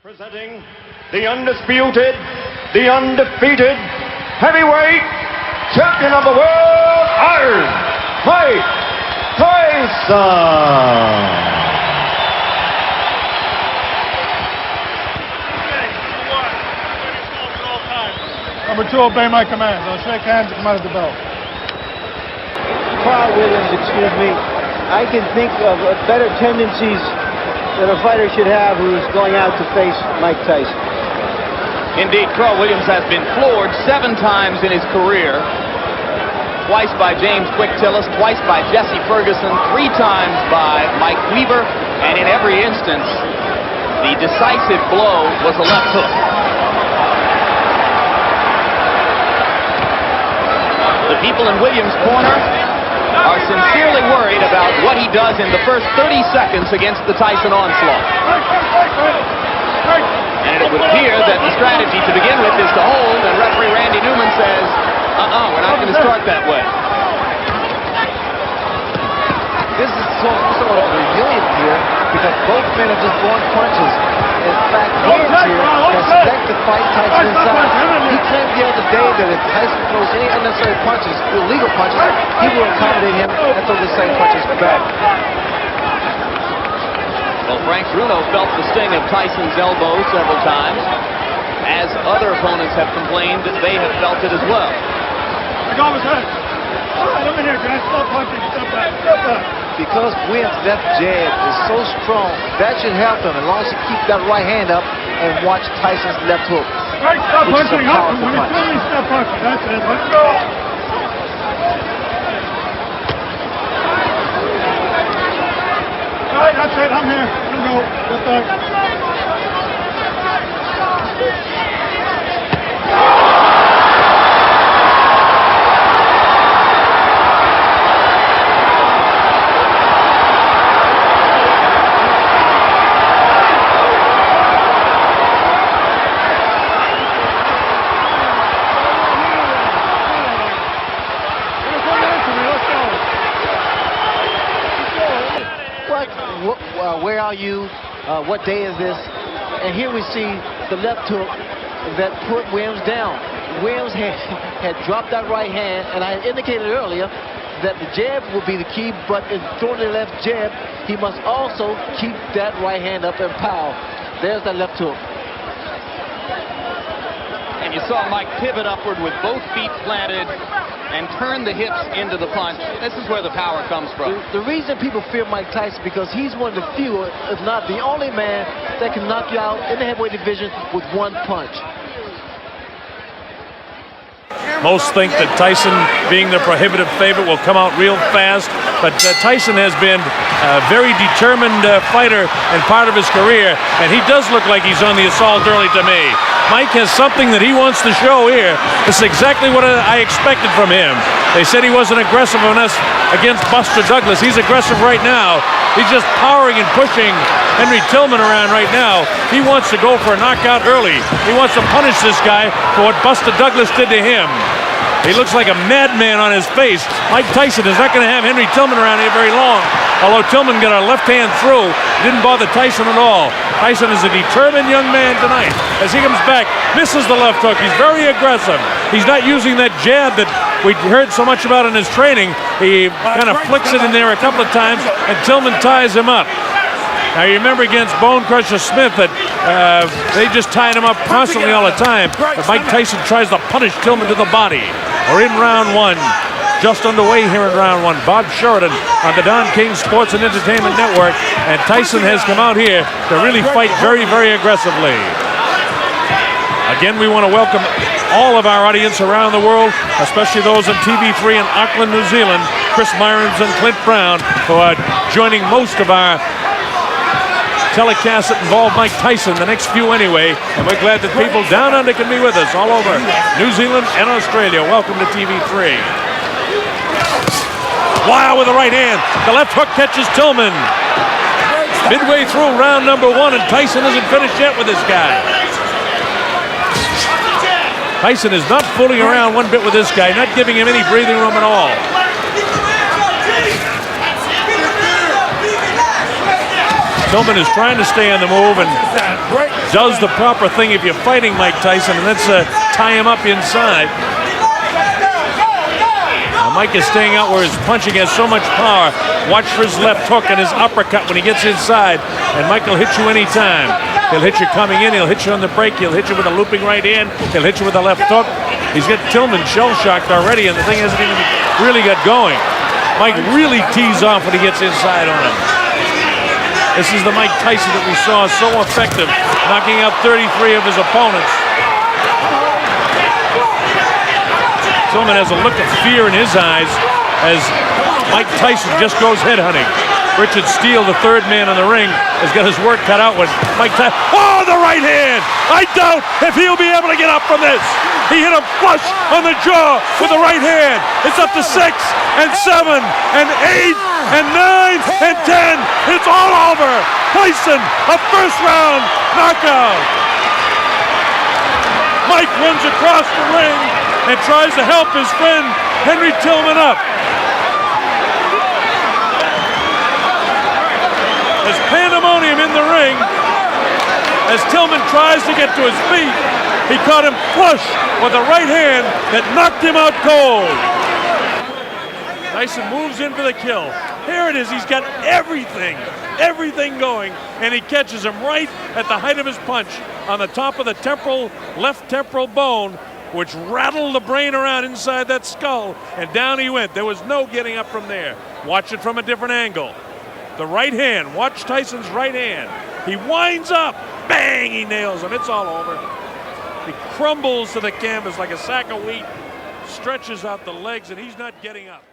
Presenting the undisputed, the undefeated heavyweight champion of the world, Iron Mike Tyson. Number 2, obey my commands. I'll shake hands and come out of the belt. Carl Williams, excuse me. I can think of better tendencies that a fighter should have who's going out to face Mike Tyson. Indeed, Carl Williams has been floored 7 times in his career. Twice by James Quick Tillis, twice by Jesse Ferguson, 3 times by Mike Weaver, and in every instance, the decisive blow was a left hook. The people in Williams' corner are sincerely worried about what he does in the first 30 seconds against the Tyson onslaught. And it would appear that the strategy to begin with is to hold, and referee Randy Newman says, we're not going to start that way. This is somewhat of a reunion here because both men are just throwing punches. In fact, Williams here has selected fight Tyson inside. He claimed the other day that if Tyson throws any unnecessary punches, illegal punches, he will accommodate him and throw the same punches back. Well, Frank Bruno felt the sting of Tyson's elbow several times, as other opponents have complained that they have felt it as well. I got his head. All right, I'm in here, guys. Stop punching. Step back. Step back. Because Williams' left jab is so strong, that should help him as long as he keeps that right hand up and watch Tyson's left hook. Right, stop punching. Up. When you feel me, stop punching. That's it. Let's go. All right, that's it. I'm here. Here we go. Get back. Where are you? What day is this? And here we see the left hook that put Williams down. Williams had dropped that right hand, and I indicated earlier that the jab will be the key, but in throwing the left jab, he must also keep that right hand up and power. There's that left hook. And you saw Mike pivot upward with both feet planted and turn the hips into the punch. This is where the power comes from. The reason people fear Mike Tyson because he's one of the few, if not the only man, that can knock you out in the heavyweight division with one punch. Most think that Tyson, being the prohibitive favorite, will come out real fast, but Tyson has been a very determined fighter in part of his career, and he does look like he's on the assault early to me. Mike has something that he wants to show here. This is exactly what I expected from him. They said he wasn't aggressive enough against Buster Douglas. He's aggressive right now. He's just powering and pushing Henry Tillman around right now. He wants to go for a knockout early. He wants to punish this guy for what Buster Douglas did to him. He looks like a madman on his face. Mike Tyson is not going to have Henry Tillman around here very long. Although Tillman got a left hand through, didn't bother Tyson at all. Tyson is a determined young man tonight. As he comes back, misses the left hook. He's very aggressive. He's not using that jab that we heard so much about in his training. He kind of flicks it in there a couple of times, and Tillman ties him up. Now, you remember against Bone Crusher Smith that they just tied him up constantly all the time. But Mike Tyson tries to punish Tillman to the body. We're in round one, just underway here in round one. Bob Sheridan on the Don King Sports and Entertainment Network. And Tyson has come out here to really fight very, very aggressively. Again, we want to welcome all of our audience around the world, especially those on TV3 in Auckland, New Zealand, Chris Myrons and Clint Brown, who are joining most of our telecasts that involve Mike Tyson, the next few anyway, and we're glad that people down under can be with us all over New Zealand and Australia. Welcome to TV3. Wow, with the right hand. The left hook catches Tillman. Midway through round number one, and Tyson isn't finished yet with this guy. Tyson is not fooling around one bit with this guy, not giving him any breathing room at all. Tillman is trying to stay on the move and does the proper thing if you're fighting Mike Tyson, and that's tie him up inside. Now Mike is staying out where his punching has so much power. Watch for his left hook and his uppercut when he gets inside, and Mike will hit you anytime. He'll hit you coming in, he'll hit you on the break, he'll hit you with a looping right hand, he'll hit you with a left hook. He's got Tillman shell-shocked already, and the thing hasn't even really got going. Mike really tees off when he gets inside on him. This is the Mike Tyson that we saw so effective, knocking out 33 of his opponents. Tillman has a look of fear in his eyes as Mike Tyson just goes headhunting. Richard Steele, the third man in the ring, has got his work cut out with Mike Tyson. Oh, the right hand! I doubt if he'll be able to get up from this. He hit him flush on the jaw with the right hand. It's up to 6 and 7 and 8 and 9 and 10. It's all over. Tyson, a first round knockout. Mike runs across the ring and tries to help his friend Henry Tillman up. There's pandemonium in the ring as Tillman tries to get to his feet. He caught him flush with the right hand that knocked him out cold. Tyson moves in for the kill. Here it is. He's got everything going, and he catches him right at the height of his punch on the top of the left temporal bone, which rattled the brain around inside that skull, and down he went. There was no getting up from there. Watch it from a different angle. The right hand. Watch Tyson's right hand. He winds up. Bang! He nails him. It's all over. He crumbles to the canvas like a sack of wheat, stretches out the legs, and he's not getting up.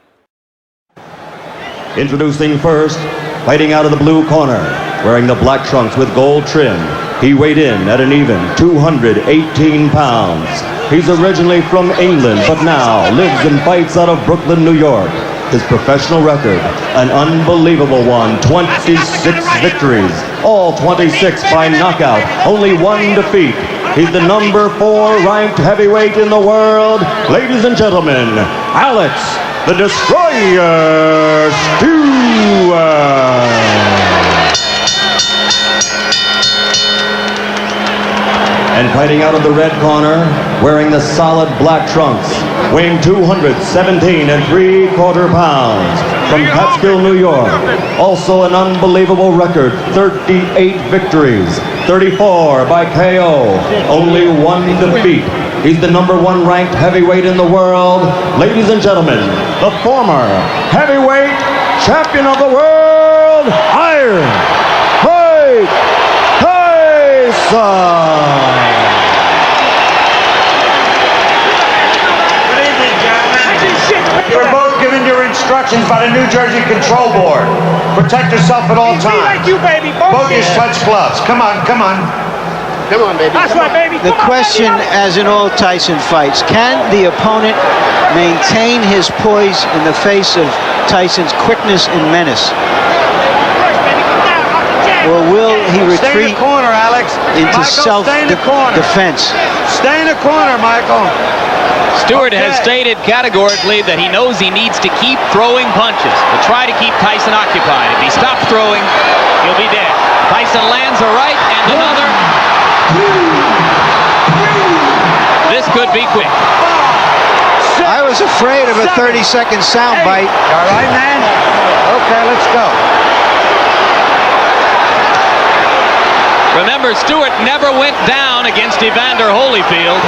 Introducing first, fighting out of the blue corner, wearing the black trunks with gold trim. He weighed in at an even 218 pounds. He's originally from England, but now lives and fights out of Brooklyn, New York. His professional record, an unbelievable one, 26 victories, all 26 by knockout, only one defeat. He's the number 4 ranked heavyweight in the world. Ladies and gentlemen, Alex the Destroyer Stewart. And fighting out of the red corner, wearing the solid black trunks, weighing 217 3/4 pounds, from Catskill, New York. Also an unbelievable record, 38 victories, 34 by KO, only one defeat. He's the #1 ranked heavyweight in the world. Ladies and gentlemen, the former heavyweight champion of the world, Iron Mike Tyson. You're both given your instructions by the New Jersey Control Board. Protect yourself at all times. Like you, baby. Both your touch gloves. Come on, come on. Come on, baby. That's right, baby. The question, as in all Tyson fights, can the opponent maintain his poise in the face of Tyson's quickness and menace? Or will he Stay in retreat the corner, Alex. into Michael, stay in the corner. self-defense? Stay in the corner, Michael. Stewart has stated categorically that he knows he needs to keep throwing punches to try to keep Tyson occupied. If he stops throwing, he'll be dead. Tyson lands a right and another. This could be quick. I was afraid of a 30-second soundbite. All right, man? Okay, let's go. Remember, Stewart never went down against Evander Holyfield.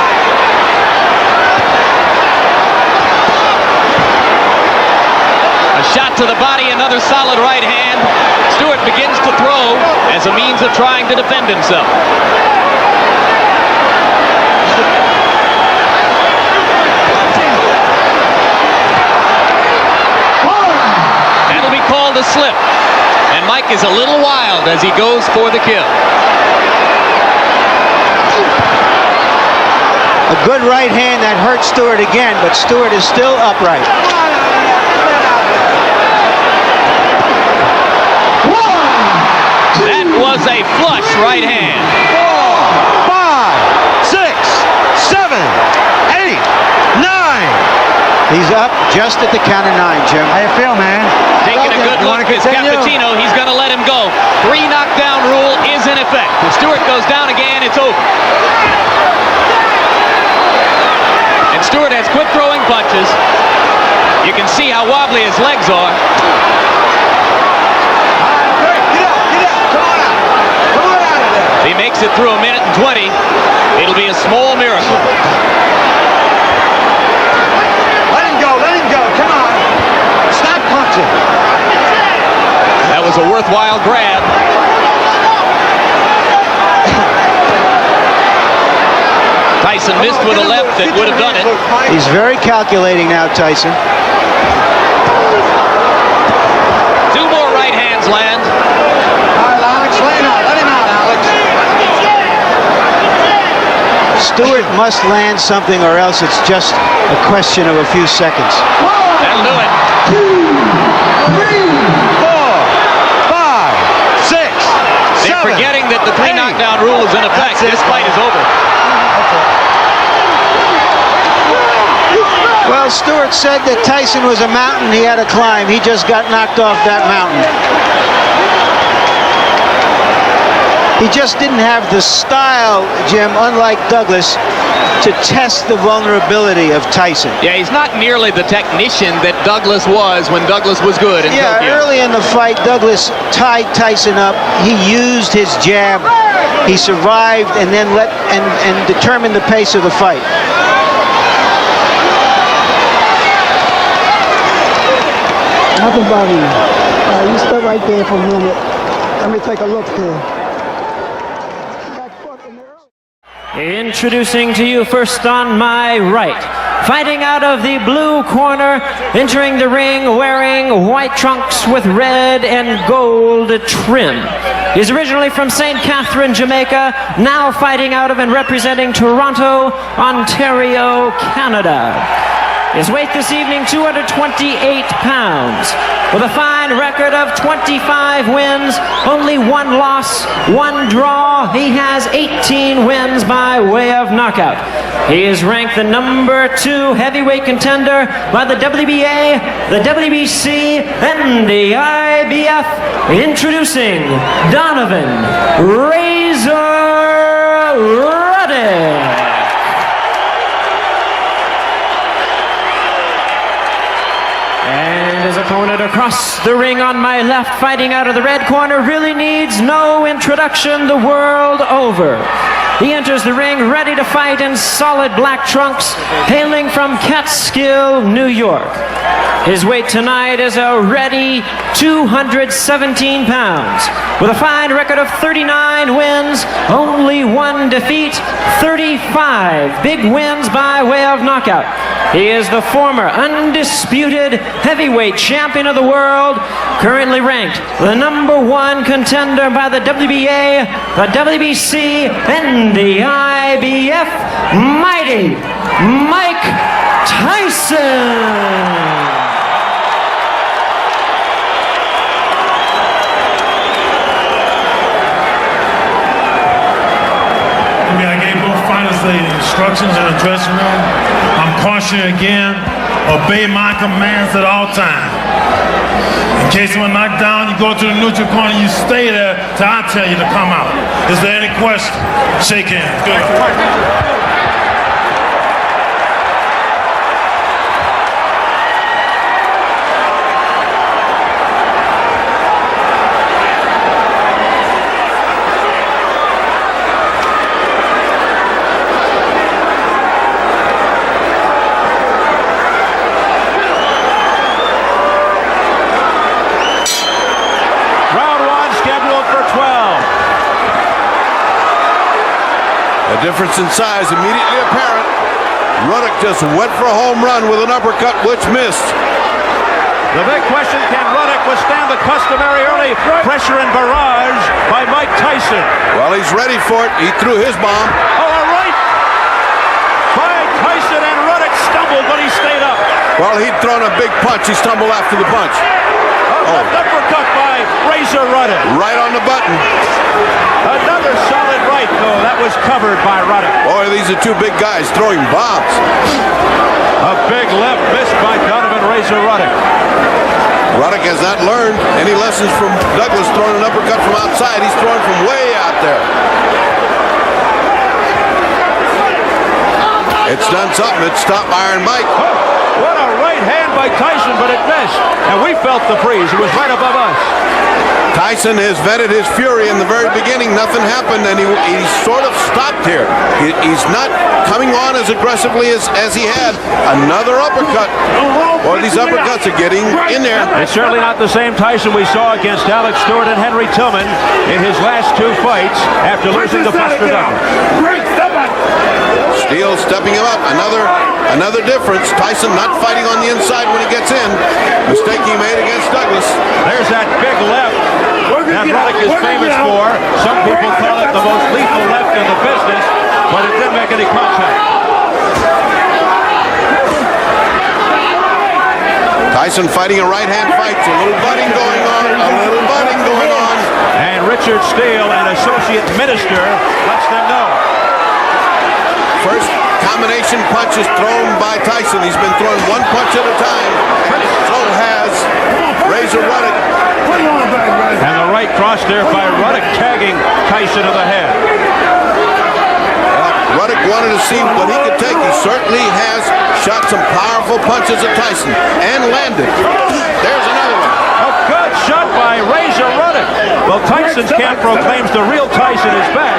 A shot to the body, another solid right hand. Stewart begins to throw as a means of trying to defend himself. That'll be called a slip. And Mike is a little wild as he goes for the kill. A good right hand that hurt Stewart again, but Stewart is still upright. That was a flush right hand. 4, 6, 7, 8, 9. He's up just at the count of 9, Jim. How you feel, man? Taking a good look at Cappuccino. He's going to let him go. 3 knockdown rule is in effect. If Stewart goes down again, it's over. And Stewart has quit throwing punches. You can see how wobbly his legs are. If he makes it through a minute and 20, it'll be a small miracle. Let him go, come on. Stop punching. That was a worthwhile grab. Tyson missed with a left that would have done it. He's very calculating now, Tyson. 2 more right hands land. All right, Alex, lay him out. Let him out, Alex. Stewart must land something or else it's just a question of a few seconds. That'll do it. 2, 3, 4, 5, 6, 7. They're forgetting that the 3 knockdown rule is in effect. This fight is over. Well, Stewart said that Tyson was a mountain he had to climb. He just got knocked off that mountain. He just didn't have the style, Jim, unlike Douglas, to test the vulnerability of Tyson. Yeah, he's not nearly the technician that Douglas was when Douglas was good in Tokyo. Early in the fight, Douglas tied Tyson up. He used his jab. He survived and then and determined the pace of the fight. Nothing bothering you. You stay right there for a minute. Let me take a look here. Introducing to you first on my right, fighting out of the blue corner, entering the ring wearing white trunks with red and gold trim. He's originally from St. Catherine, Jamaica, now fighting out of and representing Toronto, Ontario, Canada. His weight this evening, 228 pounds. With a fine record of 25 wins, only 1 loss, 1 draw. He has 18 wins by way of knockout. He is ranked the #2 heavyweight contender by the WBA, the WBC, and the IBF. Introducing Donovan Razor Ruddick. across the ring on my left, fighting out of the red corner, really needs no introduction the world over. He enters the ring ready to fight in solid black trunks, hailing from Catskill, New York. His weight tonight is a ready 217 pounds, with a fine record of 39 wins, only 1 defeat, 35 big wins by way of knockout. He is the former undisputed heavyweight champion of the world, currently ranked the #1 contender by the WBA, the WBC, and the IBF, mighty Mike Tyson. The instructions in the dressing room. I'm cautioning again, obey my commands at all times. In case someone knocked down, you go to the neutral corner, you stay there till I tell you to come out. Is there any question? Shake hands. Good luck. Difference in size immediately apparent. Ruddock just went for a home run with an uppercut which missed. The big question, can Ruddock withstand the customary early pressure and barrage by Mike Tyson? Well, he's ready for it. He threw his bomb. Oh, all right. By Tyson, and Ruddock stumbled, but he stayed up. Well, he'd thrown a big punch. He stumbled after the punch. Left uppercut by Razor Ruddock. Right on the button. Another solid right, though. That was covered by Ruddock. Boy, these are two big guys throwing bombs. A big left missed by Donovan Razor Ruddock. Ruddock has not learned any lessons from Douglas throwing an uppercut from outside. He's throwing from way out there. It's done something. It stopped Iron Mike. What a right hand by Tyson, but it missed. And we felt the freeze. It was right above us. Tyson has vented his fury in the very beginning. Nothing happened, and he sort of stopped here. He's not coming on as aggressively as he had. Another uppercut. Well, these uppercuts are getting in there. It's certainly not the same Tyson we saw against Alex Stewart and Henry Tillman in his last 2 fights after losing to Buster Douglas. Steele stepping him up. Another difference. Tyson not fighting on the inside when he gets in. Mistake he made against Douglas. There's that big left that Ruddock is famous for. Some people call it the most lethal left in the business, but it didn't make any contact. Tyson fighting a right-hand fight. A little butting going on. And Richard Steele, an associate minister, lets them know. First combination punch is thrown by Tyson. He's been throwing 1 punch at a time. So has Razor Ruddock. And the right cross there by Ruddock, tagging Tyson to the head. Ruddock wanted to see what he could take. He certainly has shot some powerful punches at Tyson and landed. There's another one. A good shot by Razor Ruddock. Well, Tyson's camp proclaims the real Tyson is back.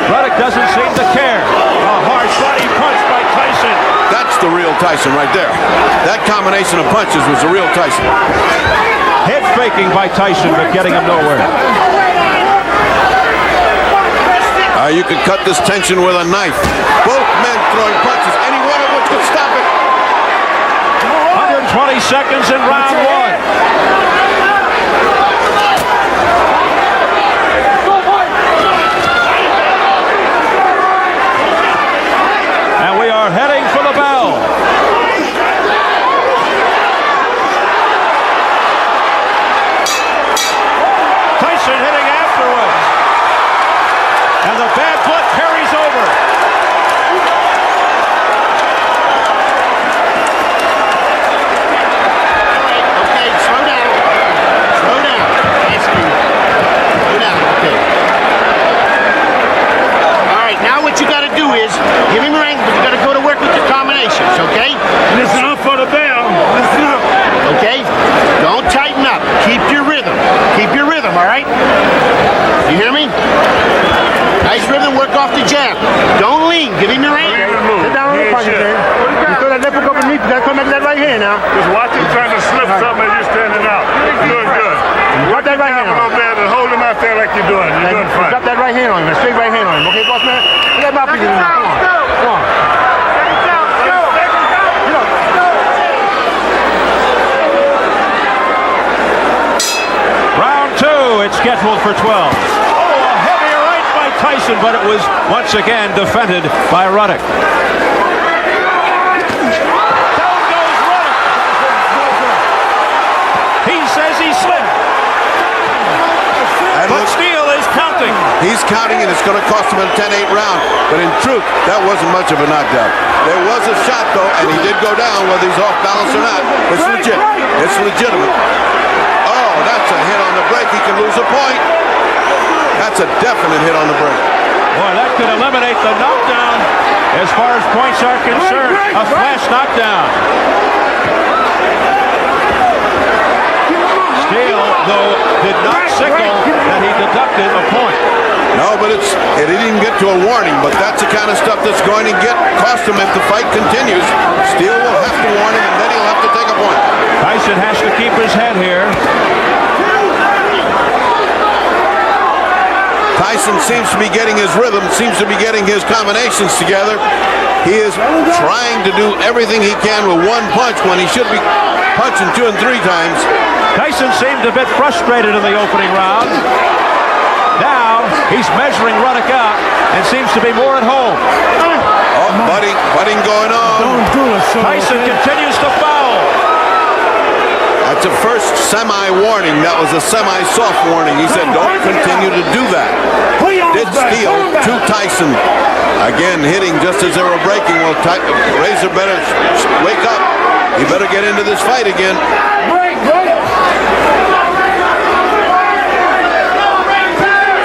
Ruddock doesn't seem to care. A hard body punch by Tyson. That's the real Tyson right there. That combination of punches was the real Tyson. Head faking by Tyson, but getting him nowhere. You could cut this tension with a knife. Both men throwing punches, any one of which could stop it. 120 seconds in round 1. Heading for the bell. Tyson hitting afterwards. And the bad blood carries over. Okay, slow down. nice rhythm, work off the jab. Don't lean, give him your hand. Sit down on the punches, man. You throw that left hook up underneath, you gotta come back to that right hand now. Just watch him trying to slip something as you're standing out. You're doing good. Drop that right hand on him. And hold him out there like you're doing. You're doing fine. Drop that right hand on him, straight right hand on him. Okay, boss man? Look at that mouthpiece in there. Come on. Round 2, it's scheduled for 12. Oh, a heavy right by Tyson, but it was once again defended by Ruddock. Down goes Ruddock. He says he slipped. But Steele is counting. He's counting, and it's going to cost him a 10-8 round. But in truth, that wasn't much of a knockdown. There was a shot, though, and he did go down, whether he's off balance or not. It's legit. It's legitimate. Oh, that's a hit on the break. He can lose a point. That's a definite hit on the break. Boy, that could eliminate the knockdown as far as points are concerned. A flash knockdown. Steele, though, did not signal that he deducted a point. No, but it didn't get to a warning, but that's the kind of stuff that's going to cost him if the fight continues. Steele will have to warn him, and then he'll have to take a point. Tyson has to keep his head here. Tyson seems to be getting his rhythm, seems to be getting his combinations together. He is trying to do everything he can with one punch when he should be punching 2 and 3 times. Tyson seemed a bit frustrated in the opening round. Now he's measuring Ruddock out and seems to be more at home. Oh, butting going on. Tyson continues to foul. That's a first semi-warning. That was a semi-soft warning. He said, don't continue to do that. Did Steele to Tyson. Again, hitting just as they were breaking. Well, Razor better wake up. He better get into this fight again.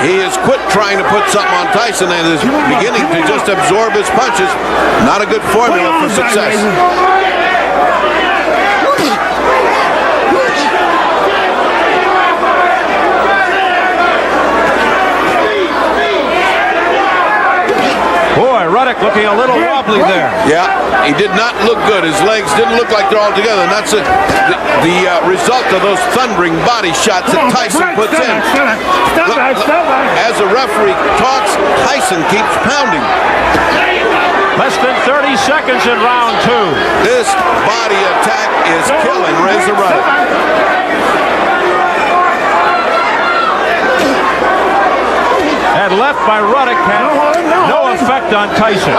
He has quit trying to put something on Tyson and is beginning to just absorb his punches. Not a good formula for success. Boy, Ruddock looking a little wobbly there. Yeah, he did not look good. His legs didn't look like they're all together. And that's the result of those thundering body shots that Tyson puts in. As the referee talks, Tyson keeps pounding. Less than 30 seconds in round 2. This body attack is killing Razor Ruddock. And left by Ruddock had no effect on Tyson.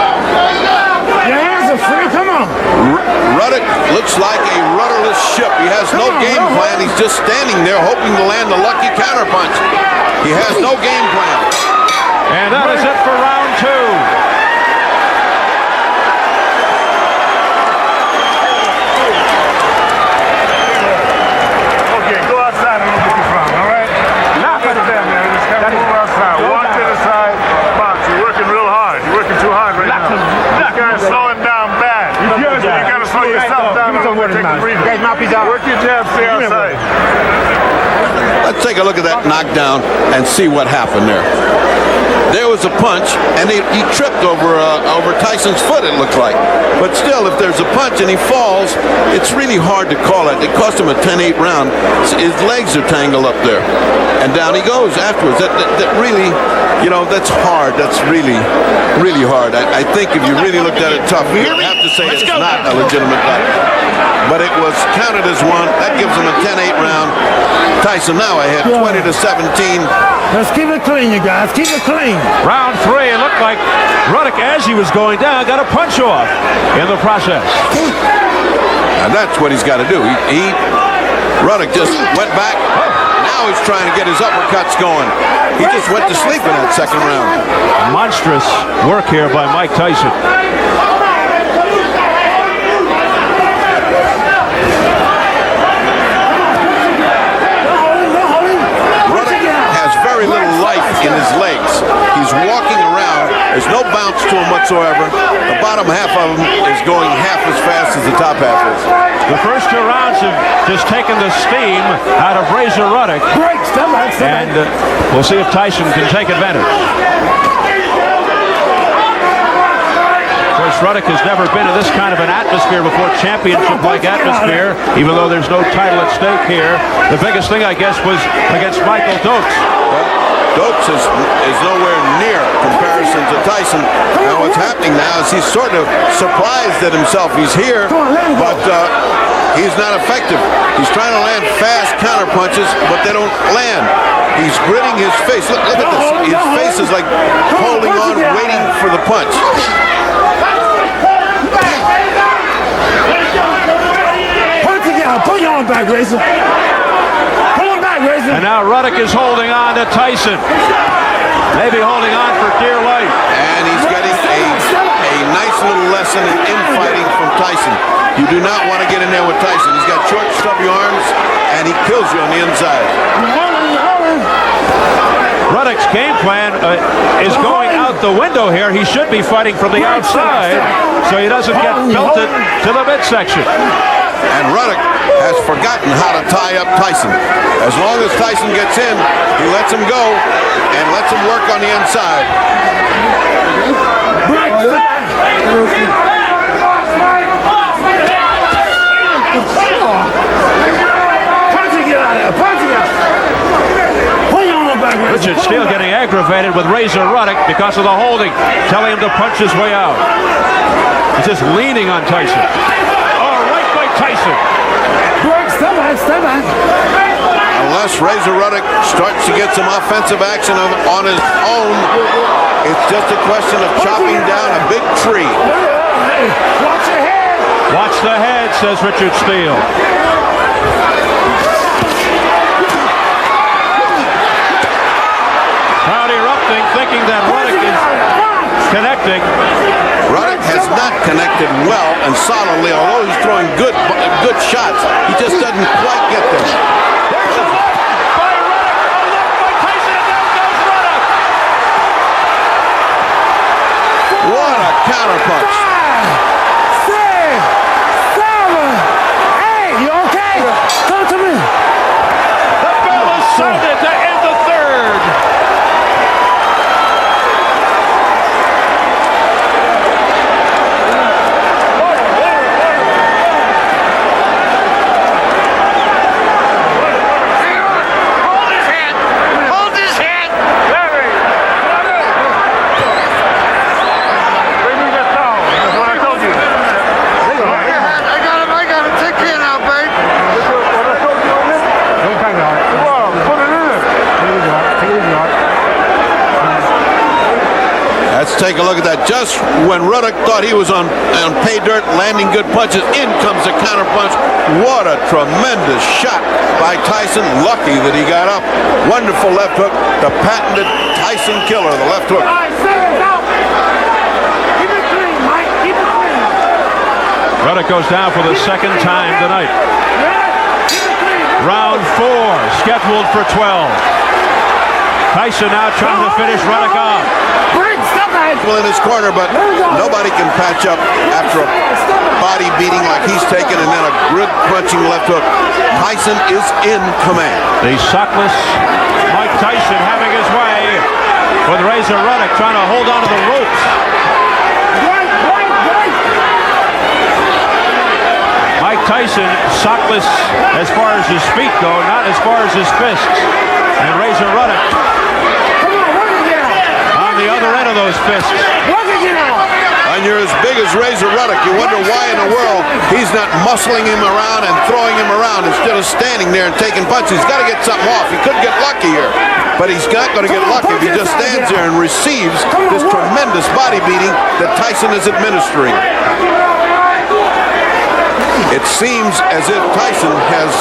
Your hands are free, come on. Ruddock looks like a rudderless ship. He has no game plan. He's just standing there hoping to land a lucky counterpunch. He has no game plan. And that is it for round 2. Work your jab, stay outside. Let's take a look at that knockdown and see what happened there. There was a punch, and he tripped over Tyson's foot, it looked like. But still, if there's a punch and he falls, it's really hard to call it. It cost him a 10-8 round. His legs are tangled up there. And down he goes afterwards. That really, that's hard. That's really, really hard. I think if you really looked at it tough, you'd have to say it's not a legitimate fight. But it was counted as one. That gives him a 10-8 round. Tyson now ahead, 20-17. Let's keep it clean, you guys. Keep it clean. Round 3, it looked like Ruddock, as he was going down, got a punch off in the process. And that's what he's got to do. Ruddock just went back. Now he's trying to get his uppercuts going. He just went to sleep in that second round. Monstrous work here by Mike Tyson. Very little life in his legs. He's walking around. There's no bounce to him whatsoever. The bottom half of him is going half as fast as the top half is. The first 2 rounds have just taken the steam out of Razor Ruddock. And we'll see if Tyson can take advantage. Ruddock has never been in this kind of an atmosphere before, championship-like atmosphere, even though there's no title at stake here. The biggest thing, I guess, was against Michael Dokes. Dokes is nowhere near comparison to Tyson. And what's happening now is he's sort of surprised at himself. He's here, but he's not effective. He's trying to land fast counter punches, but they don't land. He's gritting his face. Look at this. His face is like holding on, waiting for the punch. Put your arm back, Razor. Pull him back, Razor. And now Ruddock is holding on to Tyson. Maybe holding on for dear life. And he's getting a nice little lesson in infighting from Tyson. You do not want to get in there with Tyson. He's got short, stubby arms, and he kills you on the inside. Ruddock's game plan is going out the window here. He should be fighting from the outside so he doesn't get belted to the midsection. And Ruddock has forgotten how to tie up Tyson. As long as Tyson gets in, he lets him go and lets him work on the inside. Richard Steele getting aggravated with Razor Ruddock because of the holding, telling him to punch his way out. He's just leaning on Tyson. Oh, right by Tyson. Unless Razor Ruddock starts to get some offensive action on his own, it's just a question of chopping down a big tree. Watch your head. Watch the head, says Richard Steele. Crowd erupting, thinking that Ruddock is connecting. Ruddock has not connected well and solidly, although he's throwing good shots. He just doesn't quite get them. There's a left by Ruddock, a left by Tyson, and down goes Ruddock. What a counter punch. 6, 7, 8. You okay? Come to me. The bell is sounded to end the third. Let's take a look at that. Just when Ruddock thought he was on pay dirt, landing good punches, in comes a counter punch. What a tremendous shot by Tyson. Lucky that he got up. Wonderful left hook. The patented Tyson killer, the left hook. Ruddock goes down for the second time tonight. Round 4, scheduled for 12. Tyson now trying to finish Ruddock off. Well, in his corner, but nobody can patch up after a body beating like he's taken and then a good punching left hook. Tyson is in command. The sockless Mike Tyson having his way with Razor Ruddock trying to hold on to the ropes. Mike Tyson sockless as far as his feet go, not as far as his fists. And Razor Ruddock on the other end of those fists. And you're as big as Razor Ruddock. You wonder why in the world he's not muscling him around and throwing him around instead of standing there and taking punches. He's got to get something off. He could get lucky here, but he's not going to get lucky if he just stands there and receives this tremendous body beating that Tyson is administering. It seems as if Tyson has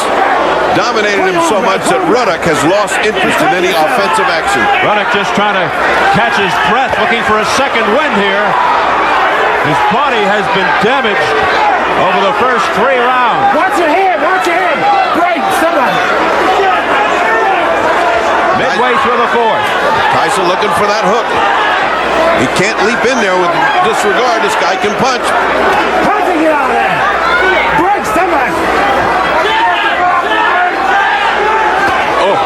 dominated him so much that Ruddock has lost interest in any offensive action. Ruddock just trying to catch his breath, looking for a second wind here. His body has been damaged over the first 3 rounds. Watch your head, watch your head. Break, somebody. Midway through the 4th. Tyson looking for that hook. He can't leap in there with disregard. This guy can punch. Punch and get out of there. Break, somebody. Oh,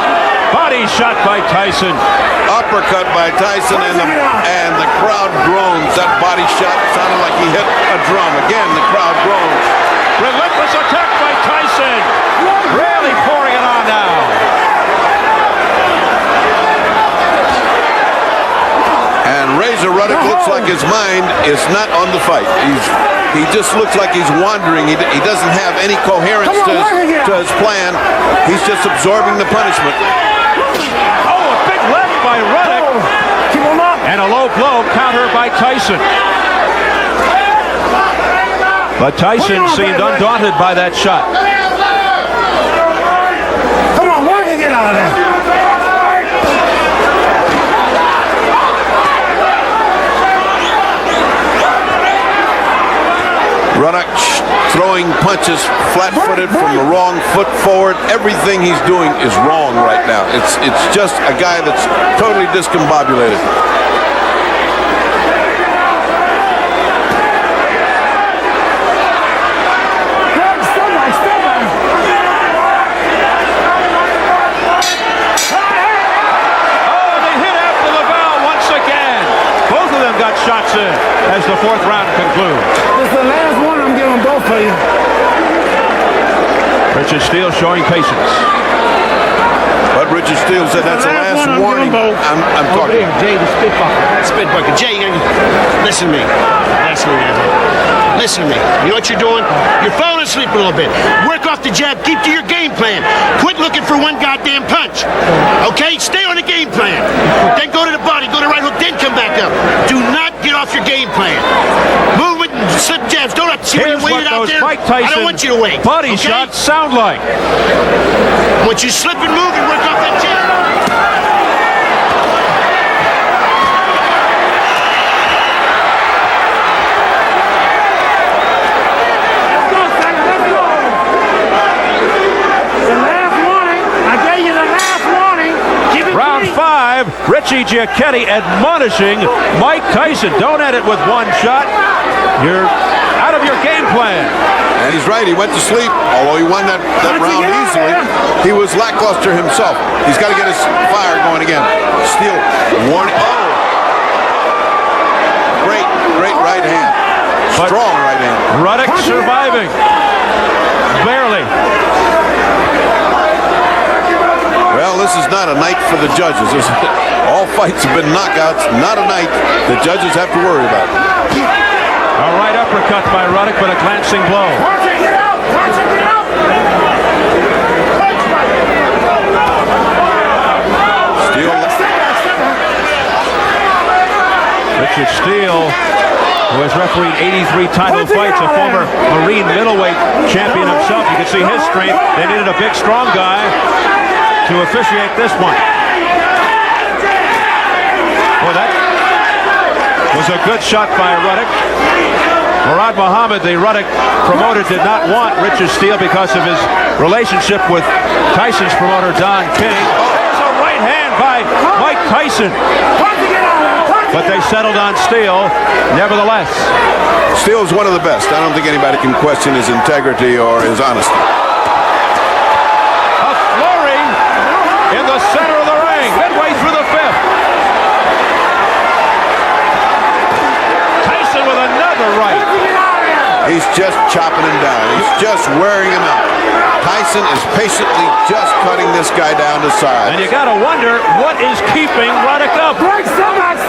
body shot by Tyson. Uppercut by Tyson, and the crowd crowd groans. That body shot sounded like he hit a drum. Again, the crowd groans. Relentless attack by Tyson. Really pouring it on now. And Razor Ruddock looks like his mind is not on the fight. He just looks like he's wandering. He doesn't have any coherence to his plan. He's just absorbing the punishment. Oh, a big left by Ruddock. Keep him up. And a low blow counter by Tyson. But Tyson seemed undaunted by that shot. Come on, work and get out of there. Ruddock throwing punches flat-footed from the wrong foot forward. Everything he's doing is wrong right now. It's just a guy that's totally discombobulated. Oh, they hit after the bell once again. Both of them got shots in as the fourth round concludes. This is the last one. I'm giving both for you. Richard Steele showing patience. But Richard Steele said that's the last warning. I'm talking. Jay, the spit bucket. Jay, listen to me. Listen to me. You know what you're doing? You're falling asleep a little bit. Work off the jab. Keep to your game plan. Quit looking for one goddamn punch. Okay? Stay on the game plan. Then go to the body. Go to right hook. Then come back up. Do not get off your game plan. Movement and slip jabs. Don't have to see when you wait it out there. Mike Tyson I don't want you to wait. Body shots sound like. Once you slip and move and work off that jab. Round 5, Richie Giacchetti admonishing Mike Tyson. Don't end it with one shot. You're out of your game plan. And he's right. He went to sleep. Although he won that round easily, he was lackluster himself. He's got to get his fire going again. Steele warning. Oh! Great right hand. Strong right hand. Ruddock surviving. Barely. Well, this is not a night for the judges. All fights have been knockouts. Not a night the judges have to worry about. A right uppercut by Ruddock, but a glancing blow. Richard Steele, who has refereed 83 title fights, a former Marine middleweight champion himself. You can see his strength. They needed a big, strong guy to officiate this one. Boy, that was a good shot by Ruddock. Murad Muhammad, the Ruddock promoter, did not want Richard Steele because of his relationship with Tyson's promoter, Don King. There's a right hand by Mike Tyson. But they settled on Steele, nevertheless. Steele is one of the best. I don't think anybody can question his integrity or his honesty. In the center of the ring, midway through the fifth. Tyson with another right. He's just chopping him down. He's just wearing him out. Tyson is patiently just cutting this guy down to size. And you got to wonder what is keeping Ruddock up. Break, step back.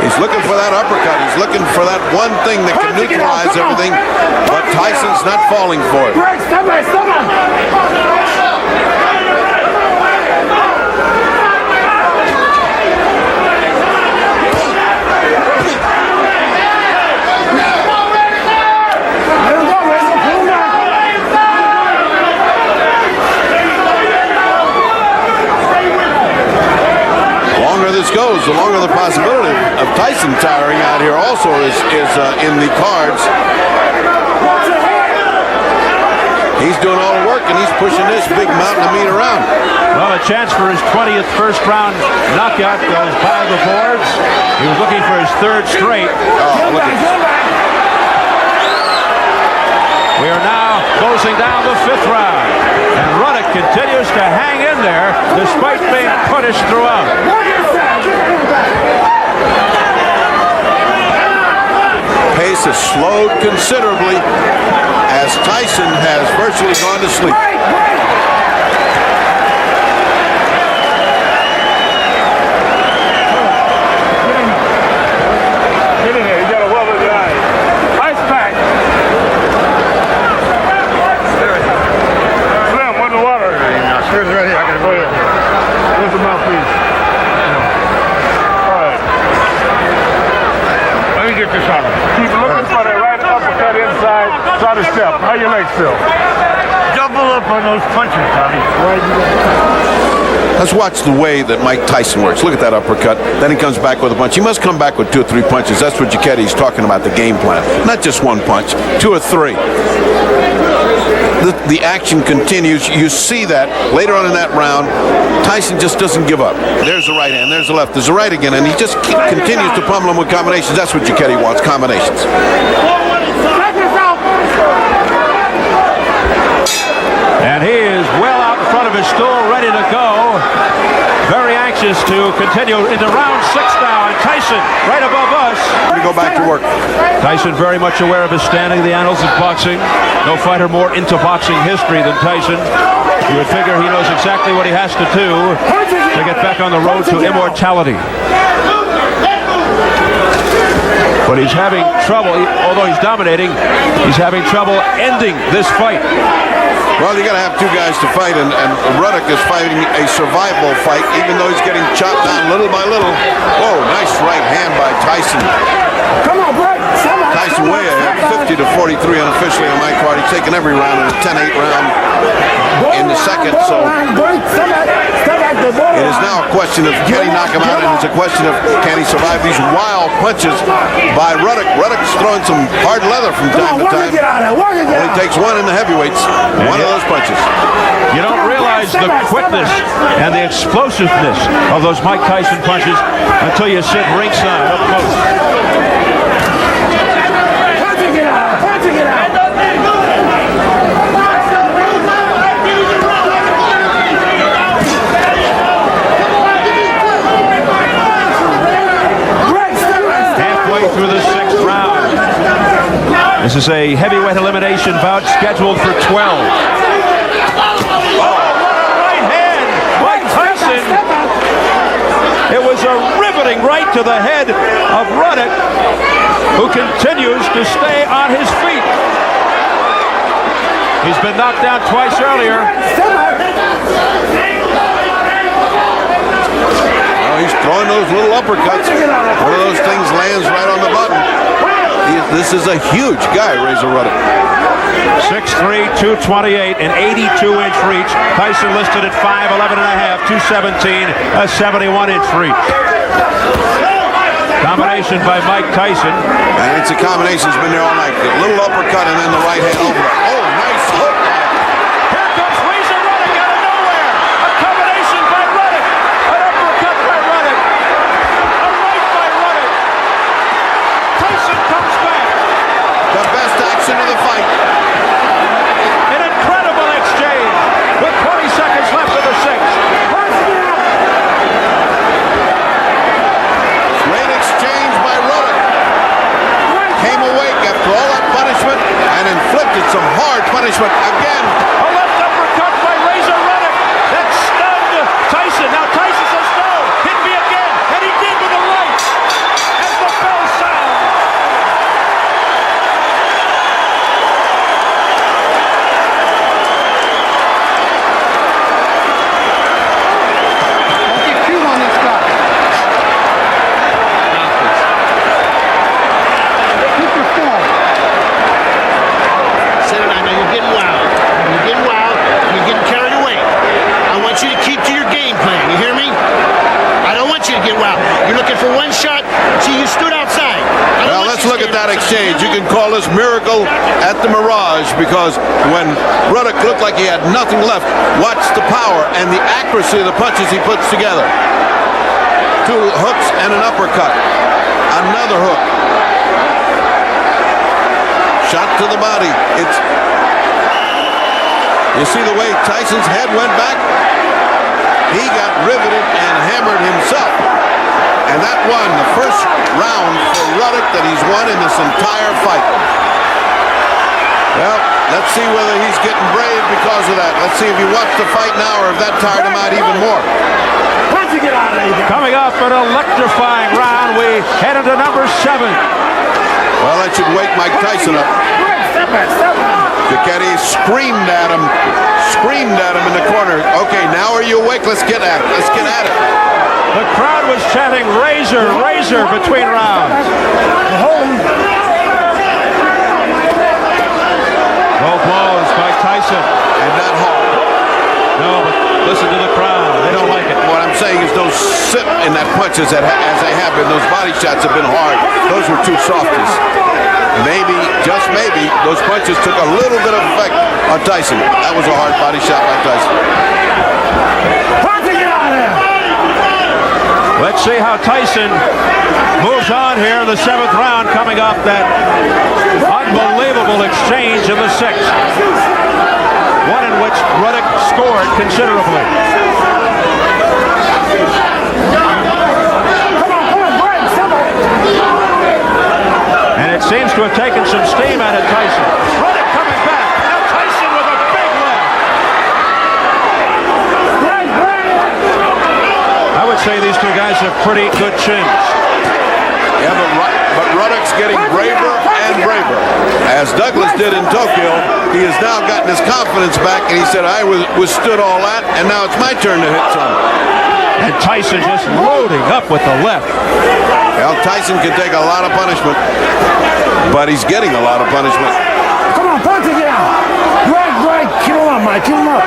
He's looking for that uppercut. He's looking for that one thing that can neutralize everything. But Tyson's not falling for it. Break, step back. Goes, the longer the possibility of Tyson tiring out here also is in the cards. He's doing all the work and he's pushing this big mountain of meat around. Well, a chance for his 20th first round knockout goes by the boards. He was looking for his third straight. Oh, look at this. We are now closing down the fifth round. And Ruddock continues to hang in there despite being punished throughout. Pace has slowed considerably as Tyson has virtually gone to sleep. Get in there. You got a well in your eye. Ice pack. Slim, where's the water? Here's right here. I can go here. Where's the mouthpiece? All right. Let me get this on him. Keep looking for that right uppercut inside. Try to step. How your legs feel? Double up on those punches, Tommy. Let's watch the way that Mike Tyson works. Look at that uppercut. Then he comes back with a punch. He must come back with 2 or 3 punches. That's what Giachetti's talking about, the game plan. Not just 1 punch, 2 or 3. The action continues. You see that later on in that round, Tyson just doesn't give up. There's the right hand, there's the left, there's the right again, and he just continues to pummel him with combinations. That's what Giacchetti wants, combinations. And he is well out in front of his stool, ready to go. Very anxious to continue into round 6 now. And Tyson right above us. We go back to work. Tyson very much aware of his standing, the annals of boxing. No fighter more into boxing history than Tyson. You would figure he knows exactly what he has to do to get back on the road to immortality. But he's having trouble, although he's dominating, he's having trouble ending this fight. Well, you got to have 2 guys to fight, and Ruddock is fighting a survival fight, even though he's getting chopped down little by little. Whoa, nice right hand by Tyson. Come on, bro. Tyson way ahead, 50 to 43 unofficially on my card. He's taken every round in a 10-8 round in the second, so it is now a question of can he knock him out, and it's a question of can he survive these wild punches by Ruddock. Ruddock's throwing some hard leather from time to time. Only takes 1 in the heavyweights, one of those punches. You don't realize the quickness and the explosiveness of those Mike Tyson punches until you sit ringside up close. Through the 6th round. This is a heavyweight elimination bout scheduled for 12. Oh, what a right hand! Mike Tyson. It was a riveting right to the head of Ruddock, who continues to stay on his feet. He's been knocked down twice earlier. He's throwing those little uppercuts. One of those things lands right on the button. This is a huge guy, Razor Ruddock. 6'3", 228, an 82-inch reach. Tyson listed at 5'11 and a half, 217, a 71-inch reach. Combination by Mike Tyson. And it's a combination that's been there all night. A little uppercut and then the right hand over. Oh, nice hook. Here comes Razor Ruddock out of nowhere. A combination by Ruddock. An uppercut by Ruddock. A right by Ruddock. Tyson comes back. The best action of the fight. An incredible exchange with 20 seconds left of the 6th. Great exchange by Ruddock. Came awake after all that punishment and inflicted some hard punishment again. A left uppercut by Razor Ruddock that stunned Tyson. Now Tyson says no, hit me again, and he did with a right as the bell sounds. Exchange. You can call this miracle at the Mirage, because when Ruddock looked like he had nothing left, watch the power and the accuracy of the punches he puts together. 2 hooks and an uppercut. Another hook. Shot to the body. It's You see the way Tyson's head went back? He got riveted and hammered himself. And that won the first round for Ruddock that he's won in this entire fight. Well, let's see whether he's getting brave because of that. Let's see if he watched the fight now or if that tired him out even more. Coming up, an electrifying round. We head into number 7. Well, that should wake Mike Tyson up. Duquette screamed at him in the corner. Okay, now are you awake? Let's get at it. Let's get at it. The crowd was chanting razor, razor between rounds. Low blows by Tyson. And not hard. No, but listen to the crowd. They don't like it. What I'm saying is those sit in that punches as they have been, those body shots have been hard. Those were too softies. Maybe, just maybe, those punches took a little bit of effect on Tyson. That was a hard body shot by Tyson. Let's see how Tyson moves on here in the 7th round, coming up that unbelievable exchange in the 6th. One in which Ruddock scored considerably. And it seems to have taken some steam out of Tyson. Ruddock coming back. Now Tyson with a big left. I would say these two guys have pretty good chins. Yeah, but Ruddock's getting braver and braver. As Douglas did in Tokyo, he has now gotten his confidence back, and he said, I withstood all that, and now it's my turn to hit some. And Tyson just loading up with the left. Well, Tyson can take a lot of punishment, but he's getting a lot of punishment. Come on, punch it out. Right. Kill him up, Mike. Kill him up.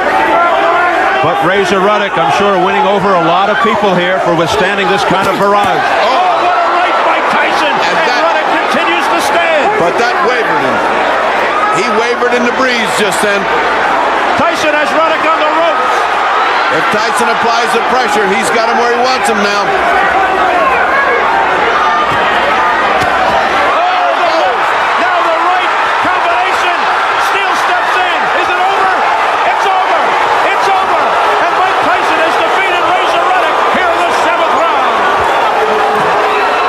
But Razor Ruddock, I'm sure, winning over a lot of people here for withstanding this kind of barrage. Oh, what a right by Tyson! And Ruddock continues to stand. But that wavered him. He wavered in the breeze just then. Tyson has Ruddock on the ropes. If Tyson applies the pressure, he's got him where he wants him now. Now the right combination. Steele steps in. Is it over? It's over. It's over. And Mike Tyson has defeated Razor Ruddock here in the 7th round.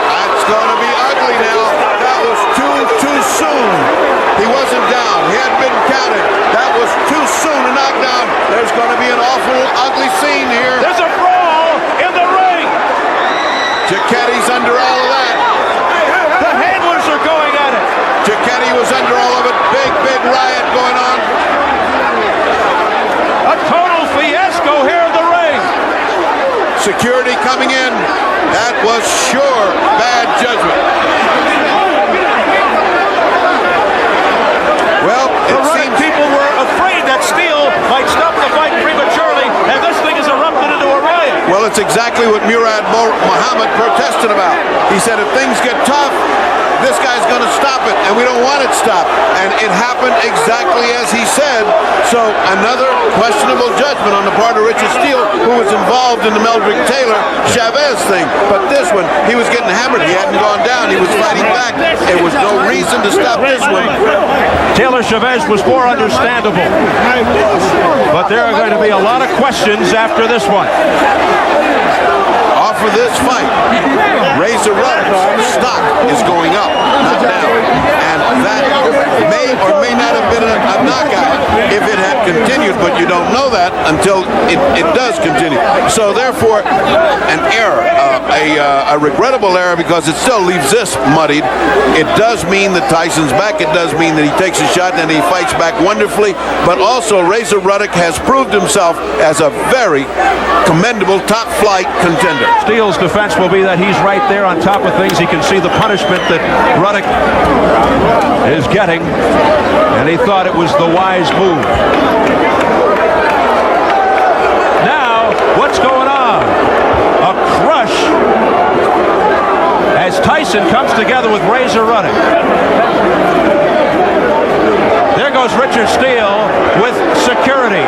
That's going to be ugly now. That was too soon. He wasn't down. He hadn't been counted. That was too soon a knockdown. There's going to be an awful ugly scene here. There's a brawl in the ring. Duquette's under all of that. The handlers are going at it. Duquette was under all of it. Big riot going on. A total fiasco here in the ring. Security coming in. That was sure bad judgment. Well, the Ruddock people were afraid that Steele might stop the fight prematurely, and this thing has erupted into a riot. Well, it's exactly what Murad Muhammad protested about. He said if things get tough, this guy's going to stop it, and we don't want it stopped. And it happened exactly as he said. So another questionable judgment on the part of Richard Steele, who was involved in the Meldrick Taylor Chavez thing. But this one, he was getting hammered. He hadn't gone down. He was fighting back. There was no reason to stop this one. Taylor Chavez was more understandable. But there are going to be a lot of questions after this one. Off of this fight, Razor Ruddock's stock is going up, not down. And that may or may not have been a knockout if it had continued, but you don't know that until it does continue. So therefore, an error, a regrettable error, because it still leaves this muddied. It does mean that Tyson's back. It does mean that he takes a shot and he fights back wonderfully. But also, Razor Ruddock has proved himself as a very commendable top-flight contender. Steele's defense will be that he's right there on top of things. He can see the punishment that Ruddock is getting, and he thought it was the wise move. Now, what's going on? A crush as Tyson comes together with Razor Ruddock. There goes Richard Steele with security.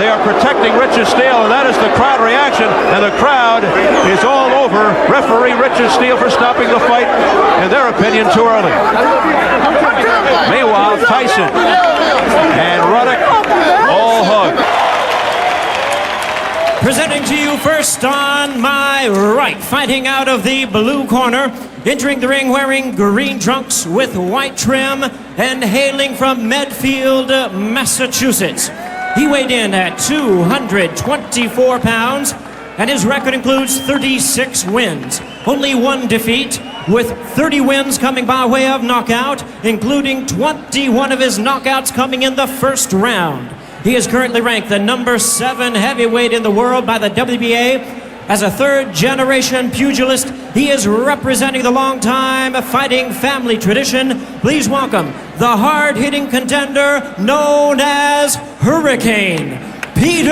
They are protecting Richard Steele, and that is the crowd reaction, and the crowd is all over referee Richard Richard Steele for stopping the fight, in their opinion, too early. Meanwhile, Tyson and Ruddock all hugged. Presenting to you first on my right, fighting out of the blue corner, entering the ring wearing green trunks with white trim and hailing from Medfield, Massachusetts. He weighed in at 224 pounds, and his record includes 36 wins, only one defeat, with 30 wins coming by way of knockout, including 21 of his knockouts coming in the first round. He is currently ranked the number 7 heavyweight in the world by the WBA. As a third-generation pugilist, he is representing the long-time fighting family tradition. Please welcome the hard-hitting contender known as Hurricane, Peter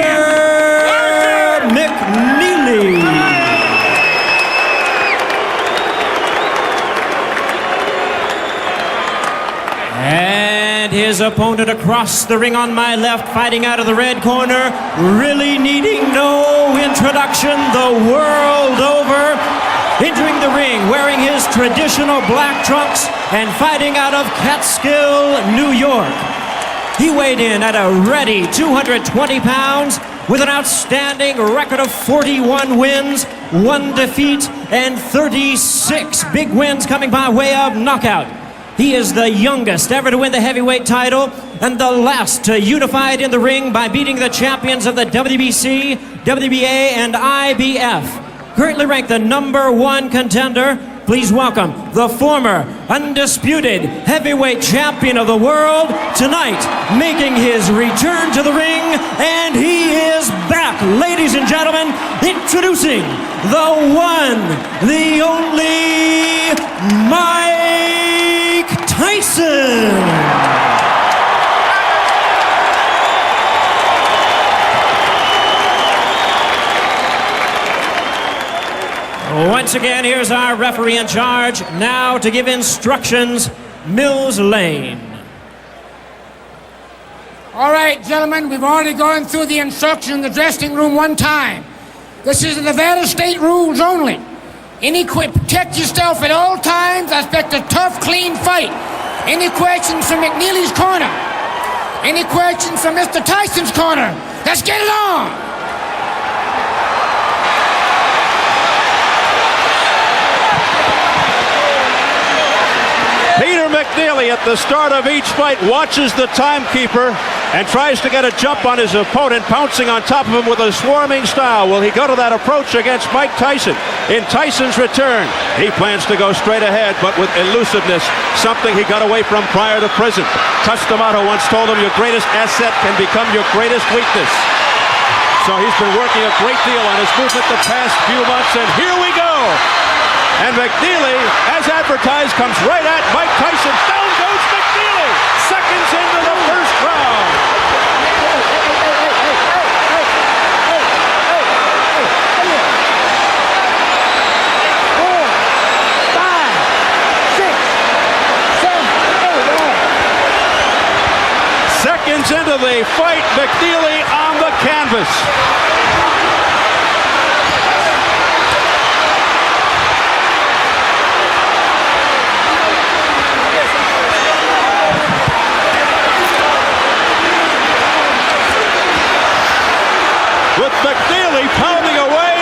McNeely. And his opponent across the ring on my left, fighting out of the red corner, really needing no introduction the world over. Entering the ring, wearing his traditional black trunks and fighting out of Catskill, New York. He weighed in at a ready 220 pounds with an outstanding record of 41 wins, 1 defeat, and 36 big wins coming by way of knockout. He is the youngest ever to win the heavyweight title and the last to unify it in the ring by beating the champions of the WBC, WBA, and IBF. Currently ranked the number 1 contender, please welcome the former undisputed heavyweight champion of the world, tonight making his return to the ring, and he is back, ladies and gentlemen, introducing the one, the only Mike Tyson. Once again, here's our referee in charge, now to give instructions, Mills Lane. All right, gentlemen, we've already gone through the instruction in the dressing room one time. This is the Nevada State rules only. Protect yourself at all times. I expect a tough, clean fight. Any questions from McNeely's corner? Any questions from Mr. Tyson's corner? Let's get it on. Peter McNeely at the start of each fight watches the timekeeper and tries to get a jump on his opponent, pouncing on top of him with a swarming style. Will he go to that approach against Mike Tyson? In Tyson's return, he plans to go straight ahead, but with elusiveness, something he got away from prior to prison. Cus D'Amato once told him your greatest asset can become your greatest weakness. So he's been working a great deal on his movement the past few months, and here we go. And McNeely, as advertised, comes right at Mike Tyson. Down goes McNeely, seconds into the first round. Seconds into the fight, McNeely on the canvas. With McNeely pounding away,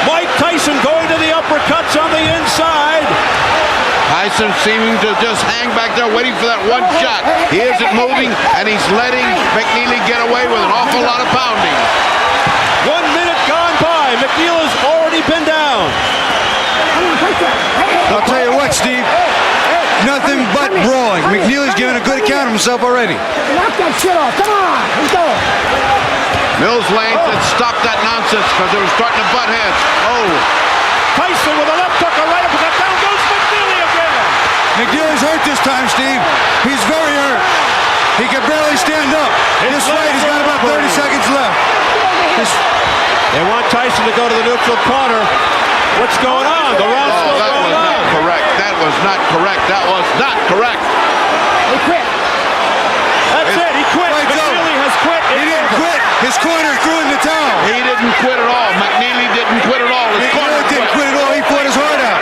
Mike Tyson going to the uppercuts on the inside. Tyson seeming to just hang back there waiting for that one shot. He isn't moving, and he's letting McNeely get away with an awful lot of pounding. 1 minute gone by. McNeely's already been down. I'll tell you what, Steve. Nothing but brawling. McNeely's giving a good account of himself already. Knock that shit off. Come on. Let's go. Mills Lane said stop that nonsense because they were starting to butt heads. Oh. Tyson with a left hook, a right uppercut. Down goes McNeely again. McNeely's hurt this time, Steve. He's very hurt. He can barely stand up. This fight has got about 30 seconds left. They want Tyson to go to the neutral corner. What's going on? The round's still going on. Correct. That was not correct. That was not correct. He quit. That's it. He quit. McNeely has quit. He didn't quit. His corner threw in the towel. He didn't quit at all. McNeely didn't quit at all. His corner didn't quit at all. He fought his heart out.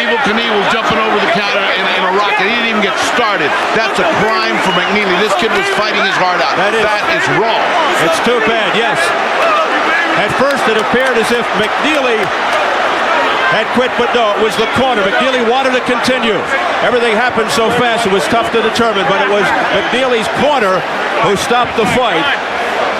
Evil Knievel jumping over the counter in a rocket. He didn't even get started. That's a crime for McNeely. This kid was fighting his heart out. That is wrong. It's too bad, yes. At first it appeared as if McNeely had quit, but no, it was the corner. McNeely wanted to continue. Everything happened so fast it was tough to determine, but it was McNeely's corner who stopped the fight.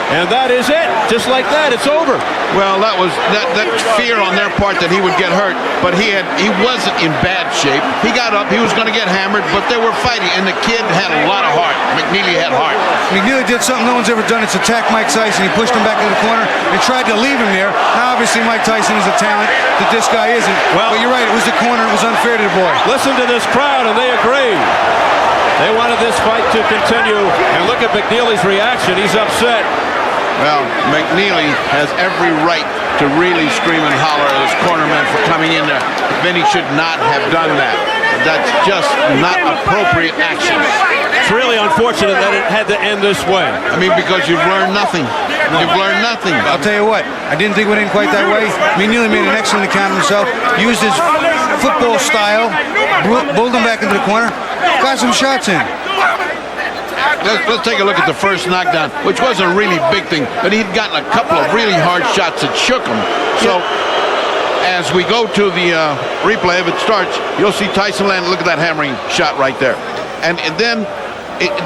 And that is it. Just like that, it's over. Well, that was that fear on their part that he would get hurt, but he wasn't in bad shape. He got up, he was going to get hammered, but they were fighting, and the kid had a lot of heart. McNeely had heart. McNeely did something no one's ever done. It's attack Mike Tyson. He pushed him back into the corner and tried to leave him there. Now, obviously, Mike Tyson is a talent that this guy isn't. Well, but you're right, it was the corner. It was unfair to the boy. Listen to this crowd, and they agree. They wanted this fight to continue, and look at McNeely's reaction. He's upset. Well, McNeely has every right to really scream and holler at his cornerman for coming in there. Then he should not have done that. That's just not appropriate action. It's really unfortunate that it had to end this way. I mean, because you've learned nothing. You've learned nothing. I'll tell you what, I didn't think it went in quite that way. McNeely made an excellent account of himself, used his football style, bulled him back into the corner, got some shots in. Let's take a look at the first knockdown, which wasn't a really big thing, but he'd gotten a couple of really hard shots that shook him. So as we go to the replay, if it starts, you'll see Tyson land. Look at that hammering shot right there. And then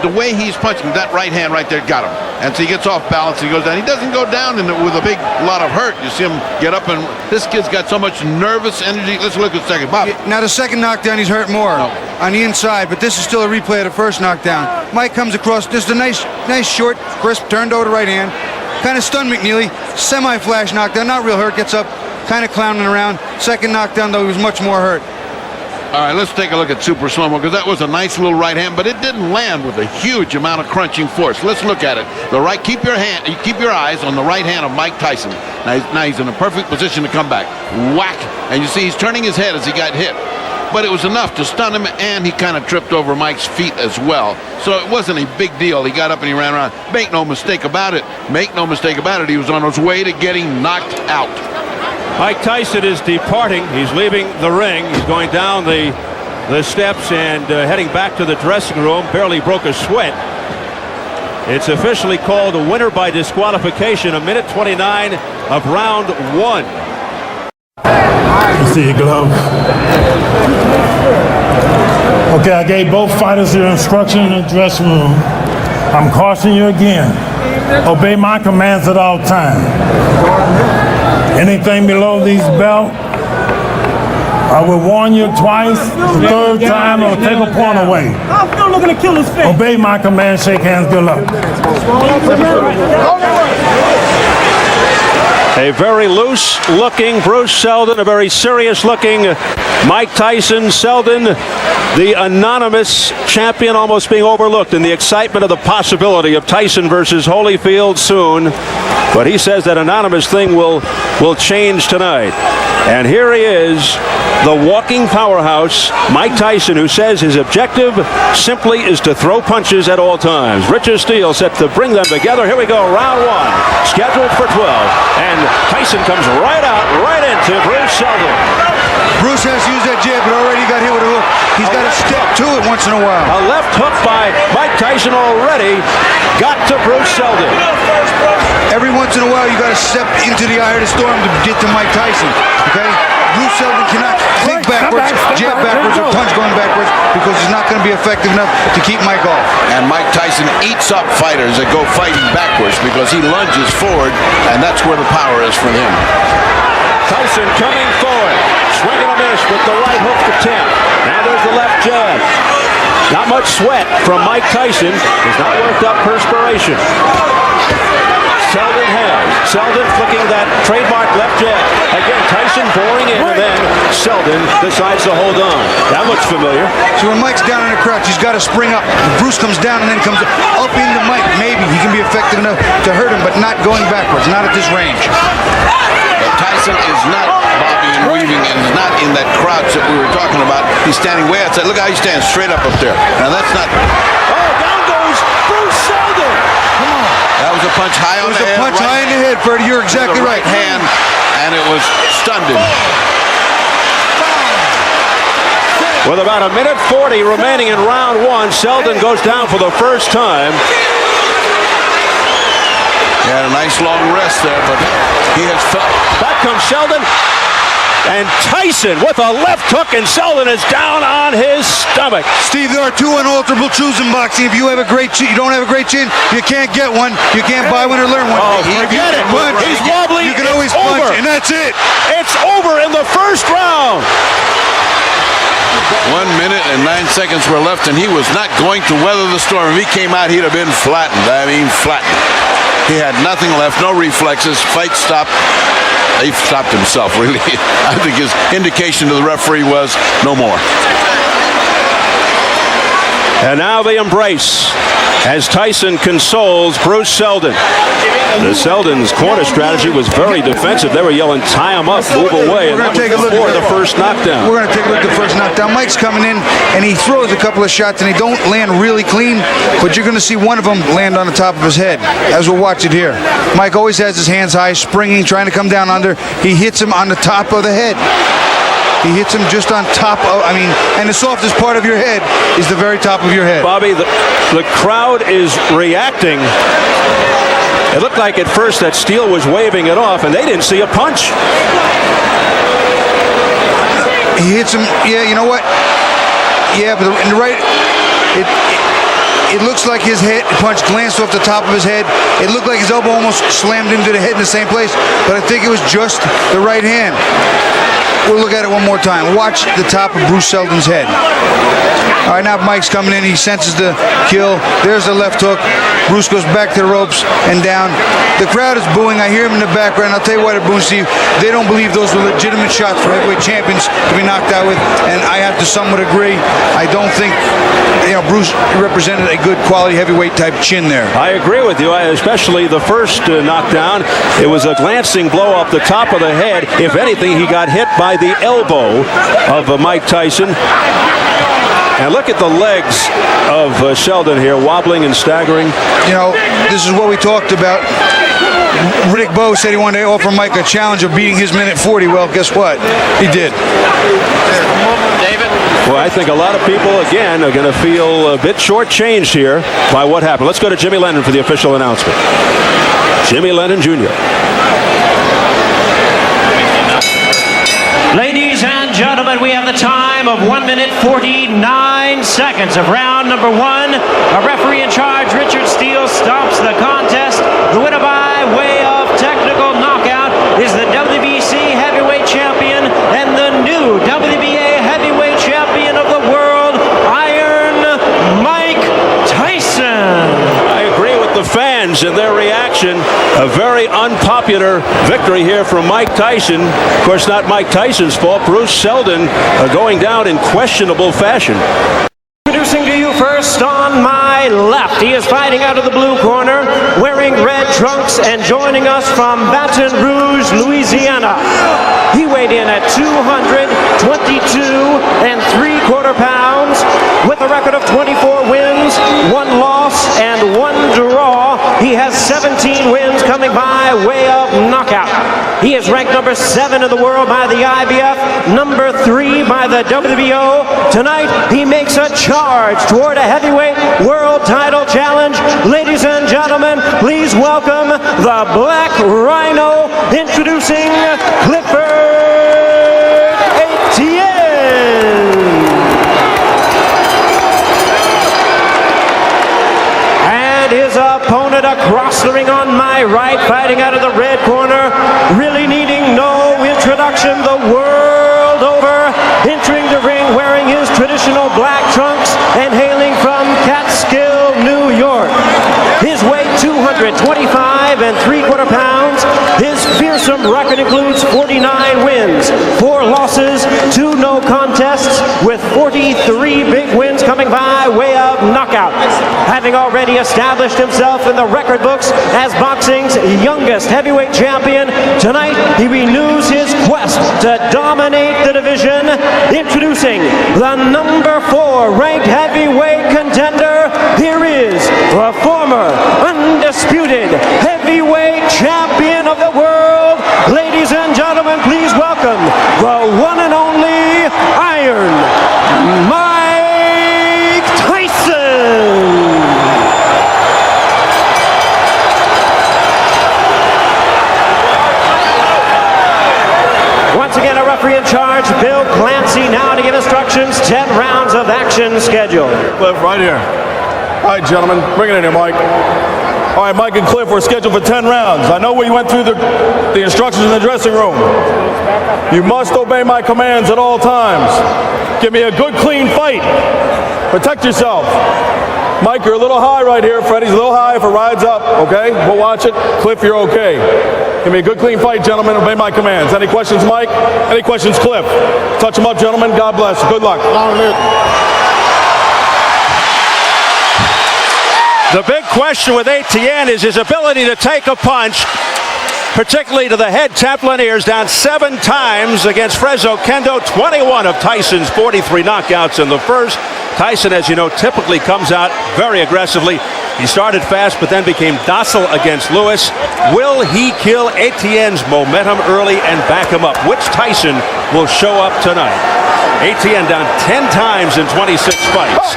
the way he's punching, that right hand right there got him. And so he gets off balance, he goes down. He doesn't go down with a big lot of hurt. You see him get up, and this kid's got so much nervous energy. Let's look at the second. Bob. Now, the second knockdown, he's hurt more on the inside, but this is still a replay of the first knockdown. Mike comes across, just a nice short, crisp, turned over the right hand. Kind of stunned McNeely. Semi-flash knockdown, not real hurt. Gets up, kind of clowning around. Second knockdown, though, he was much more hurt. All right, let's take a look at Super Slow-Mo, because that was a nice little right hand, but it didn't land with a huge amount of crunching force. Let's look at it. Keep your eyes on the right hand of Mike Tyson. Now he's in a perfect position to come back. Whack! And you see he's turning his head as he got hit. But it was enough to stun him, and he kind of tripped over Mike's feet as well. So it wasn't a big deal. He got up and he ran around. Make no mistake about it. He was on his way to getting knocked out. Mike Tyson is departing. He's leaving the ring. He's going down the steps and heading back to the dressing room. Barely broke a sweat. It's officially called a winner by disqualification. 1:29 of round one. You see your glove. Okay, I gave both fighters their instruction in the dressing room. I'm cautioning you again. Obey my commands at all times. Anything below these belts, I will warn you twice. The third time, I'll take a point away. I'm still looking to kill his face. Obey my command. Shake hands. Good luck. A very loose-looking Bruce Seldon, a very serious-looking Mike Tyson. Seldon, the anonymous champion, almost being overlooked in the excitement of the possibility of Tyson versus Holyfield soon. But he says that anonymous thing will change tonight. And here he is, the walking powerhouse, Mike Tyson, who says his objective simply is to throw punches at all times. Richard Steele set to bring them together. Here we go, round one, scheduled for 12. And Tyson comes right into Bruce Seldon. Bruce has used that jab, but already got hit with a hook. He's got to step to it once in a while. A left hook by Mike Tyson already got to Bruce Seldon. Every once in a while, you got to step into the eye of the storm to get to Mike Tyson. Okay? Bruce Seldon cannot think backwards, jab backwards, or punch going backwards, because it's not going to be effective enough to keep Mike off. And Mike Tyson eats up fighters that go fighting backwards because he lunges forward, and that's where the power is from him. Tyson coming forward, swing and a miss with the right hook attempt. Now there's the left jab. Not much sweat from Mike Tyson. Has not worked up perspiration. Seldon flicking that trademark left jab. Again, Tyson boring in, and then Seldon decides to hold on. That looks familiar. So when Mike's down in a crouch, he's got to spring up. Bruce comes down and then comes up into Mike. Maybe he can be effective enough to hurt him, but not going backwards, not at this range. But Tyson is not bobbing and weaving and is not in that crouch that we were talking about. He's standing way outside. Look how he stands straight up there. Now that's not... Oh, down goes Bruce Seldon. Come on. That was a punch high on the head. It was a punch high in the head, Freddie. You're exactly right. Hand, and it was stunned him. With about 1:40 remaining in round one, Sheldon goes down for the first time. He had a nice long rest there, but he has felt. Back comes Sheldon. And Tyson with a left hook, and Sheldon is down on his stomach. Steve, there are two unalterable truths in boxing. If you have a great chin, you don't have a great chin, you can't get one. You can't buy one or learn one. Oh, forget it. Punch, He's wobbly. You can always punch, and that's it. It's over in the first round. 1 minute and 9 seconds were left, and he was not going to weather the storm. If he came out, he'd have been flattened. I mean, flattened. He had nothing left, no reflexes. Fight stopped. He stopped himself, really. I think his indication to the referee was no more. And now they embrace as Tyson consoles Bruce Sheldon. The Sheldon's corner strategy was very defensive. They were yelling, tie him up, move away. We're going to take a look at the first knockdown. We're going to take a look at the first knockdown. Mike's coming in, and he throws a couple of shots, and they don't land really clean, but you're going to see one of them land on the top of his head, as we'll watch it here. Mike always has his hands high, springing, trying to come down under. He hits him on the top of the head. He hits him just on top of, and the softest part of your head is the very top of your head. Bobby, the crowd is reacting. It looked like at first that Steele was waving it off, and they didn't see a punch. He hits him, yeah, you know what? Yeah, but in the right, it looks like his head punch glanced off the top of his head. It looked like his elbow almost slammed into the head in the same place, but I think it was just the right hand. We'll look at it one more time. Watch the top of Bruce Sheldon's head. All right, now Mike's coming in. He senses the kill. There's the left hook. Bruce goes back to the ropes and down. The crowd is booing. I hear him in the background. I'll tell you why they're booing, Steve. They don't believe those were legitimate shots for heavyweight champions to be knocked out with, and I have to somewhat agree. I don't think, Bruce represented a good quality heavyweight type chin there. I agree with you, especially the first knockdown. It was a glancing blow off the top of the head. If anything, he got hit by the elbow of Mike Tyson. And look at the legs of Sheldon here, wobbling and staggering. This is what we talked about. Rick Bowe said he wanted to offer Mike a challenge of beating his minute 40. Well, guess what? He did. Well, I think a lot of people, again, are going to feel a bit shortchanged here by what happened. Let's go to Jimmy Lennon for the official announcement. Jimmy Lennon, Jr. Ladies and gentlemen, we have the time of 1 minute 49 seconds of round number one. A referee in charge, Richard Steele, stops the contest. The winner by way of technical knockout is the WBC heavyweight champion and the new WBA heavyweight champion of the world, Iron Mike Tyson. I agree with the fans and their reaction. A very unpopular victory here from Mike Tyson. Of course, not Mike Tyson's fault. Bruce Sheldon going down in questionable fashion. Introducing to you first on my left, he is fighting out of the blue corner, wearing red trunks and joining us from Baton Rouge, Louisiana. He weighed in at 222 3/4 pounds with a record of 24 wins, 1 loss, and 1 draw. He has 17 wins coming by way of knockout. He is ranked number 7 in the world by the IBF, number 3 by the WBO. Tonight, he makes a charge toward a heavyweight world title challenge. Ladies and gentlemen, please welcome the Black Rhino, introducing Clifford Etienne. And his opponent across the ring on my right, fighting out of the red corner, really needing no introduction the world over, entering the ring wearing his traditional black trunks and hailing from Catskill, New York. His weight 225 3/4 pounds. His fearsome record includes 49 wins, 4 losses, 2 no contests, with 43 big wins coming by way of knockout. Having already established himself in the record books as boxing's youngest heavyweight champion, tonight he renews his quest to dominate the division. Introducing the number 4 ranked heavyweight contender, here is the former undisputed heavyweight champion of the world. Ladies and gentlemen, please welcome the one and only Iron referee in charge, Bill Clancy, now to give instructions. 10 rounds of action scheduled. Cliff, right here. All right, gentlemen, bring it in here, Mike. All right, Mike and Cliff, we're scheduled for 10 rounds. I know we went through the instructions in the dressing room. You must obey my commands at all times. Give me a good, clean fight. Protect yourself. Mike, you're a little high right here. Freddie's a little high if it rides up, okay? We'll watch it. Cliff, you're okay. Give me a good, clean fight, gentlemen. Obey my commands. Any questions, Mike? Any questions, Cliff? Touch them up, gentlemen. God bless. Good luck. The big question with Etienne is his ability to take a punch, particularly to the head. Templiniers down 7 times against Fresno Kendo. 21 of Tyson's 43 knockouts in the first. Tyson, as you know, typically comes out very aggressively. He started fast, but then became docile against Lewis. Will he kill Etienne's momentum early and back him up? Which Tyson will show up tonight? Etienne down 10 times in 26 fights.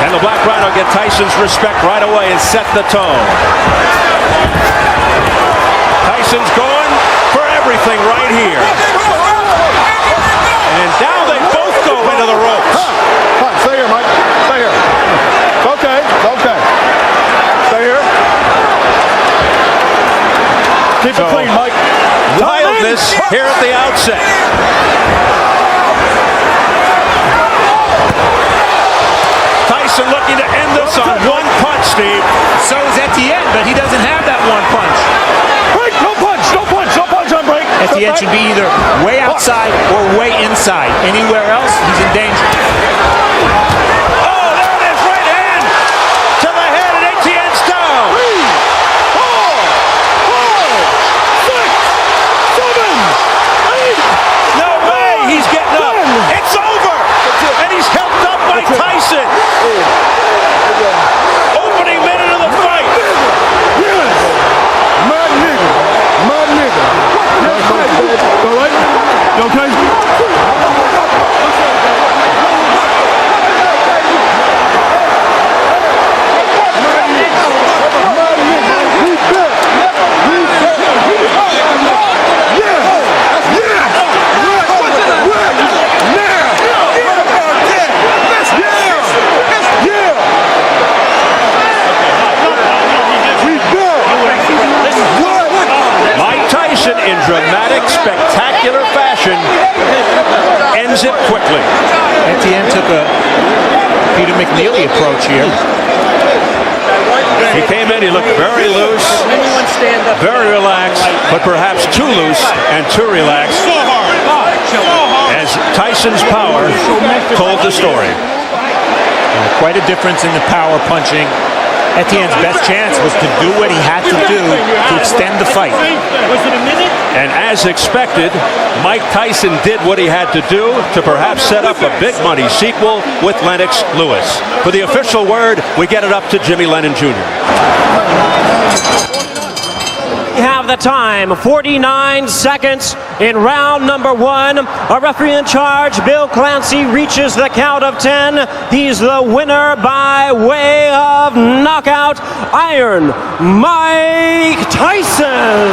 Can the Black Rhino get Tyson's respect right away and set the tone? Tyson's going for everything right here. And now they both go into the ropes. Stay here, Mike. Stay here. Okay. Stay here. Keep it clean, Mike. Wildness here at the outset. Tyson looking to end this on one punch, Steve. So is Etienne, but he doesn't have that one punch. Break, no punch on break. Etienne should be either way outside or way inside. Anywhere else, he's in danger. Oh, there it is, right hand to the head, and Etienne's down. 3, 4, 5, 6, 7, 8. No way, he's getting up. It's over, and he's helped up by Tyson. Opening minute of the fight. Yes. My nigga. All right? You okay? In dramatic, spectacular fashion, ends it quickly. Etienne took a Peter McNeely approach here. He came in, he looked very loose, very relaxed, but perhaps too loose and too relaxed, as Tyson's power told the story. Quite a difference in the power punching. Etienne's best chance was to do what he had to do to extend the fight. And as expected, Mike Tyson did what he had to do to perhaps set up a big money sequel with Lennox Lewis. For the official word, we get it up to Jimmy Lennon Jr. We have the time, 49 seconds in round number 1. Our referee in charge, Bill Clancy, reaches the count of 10. He's the winner by way of knockout, Iron Mike Tyson.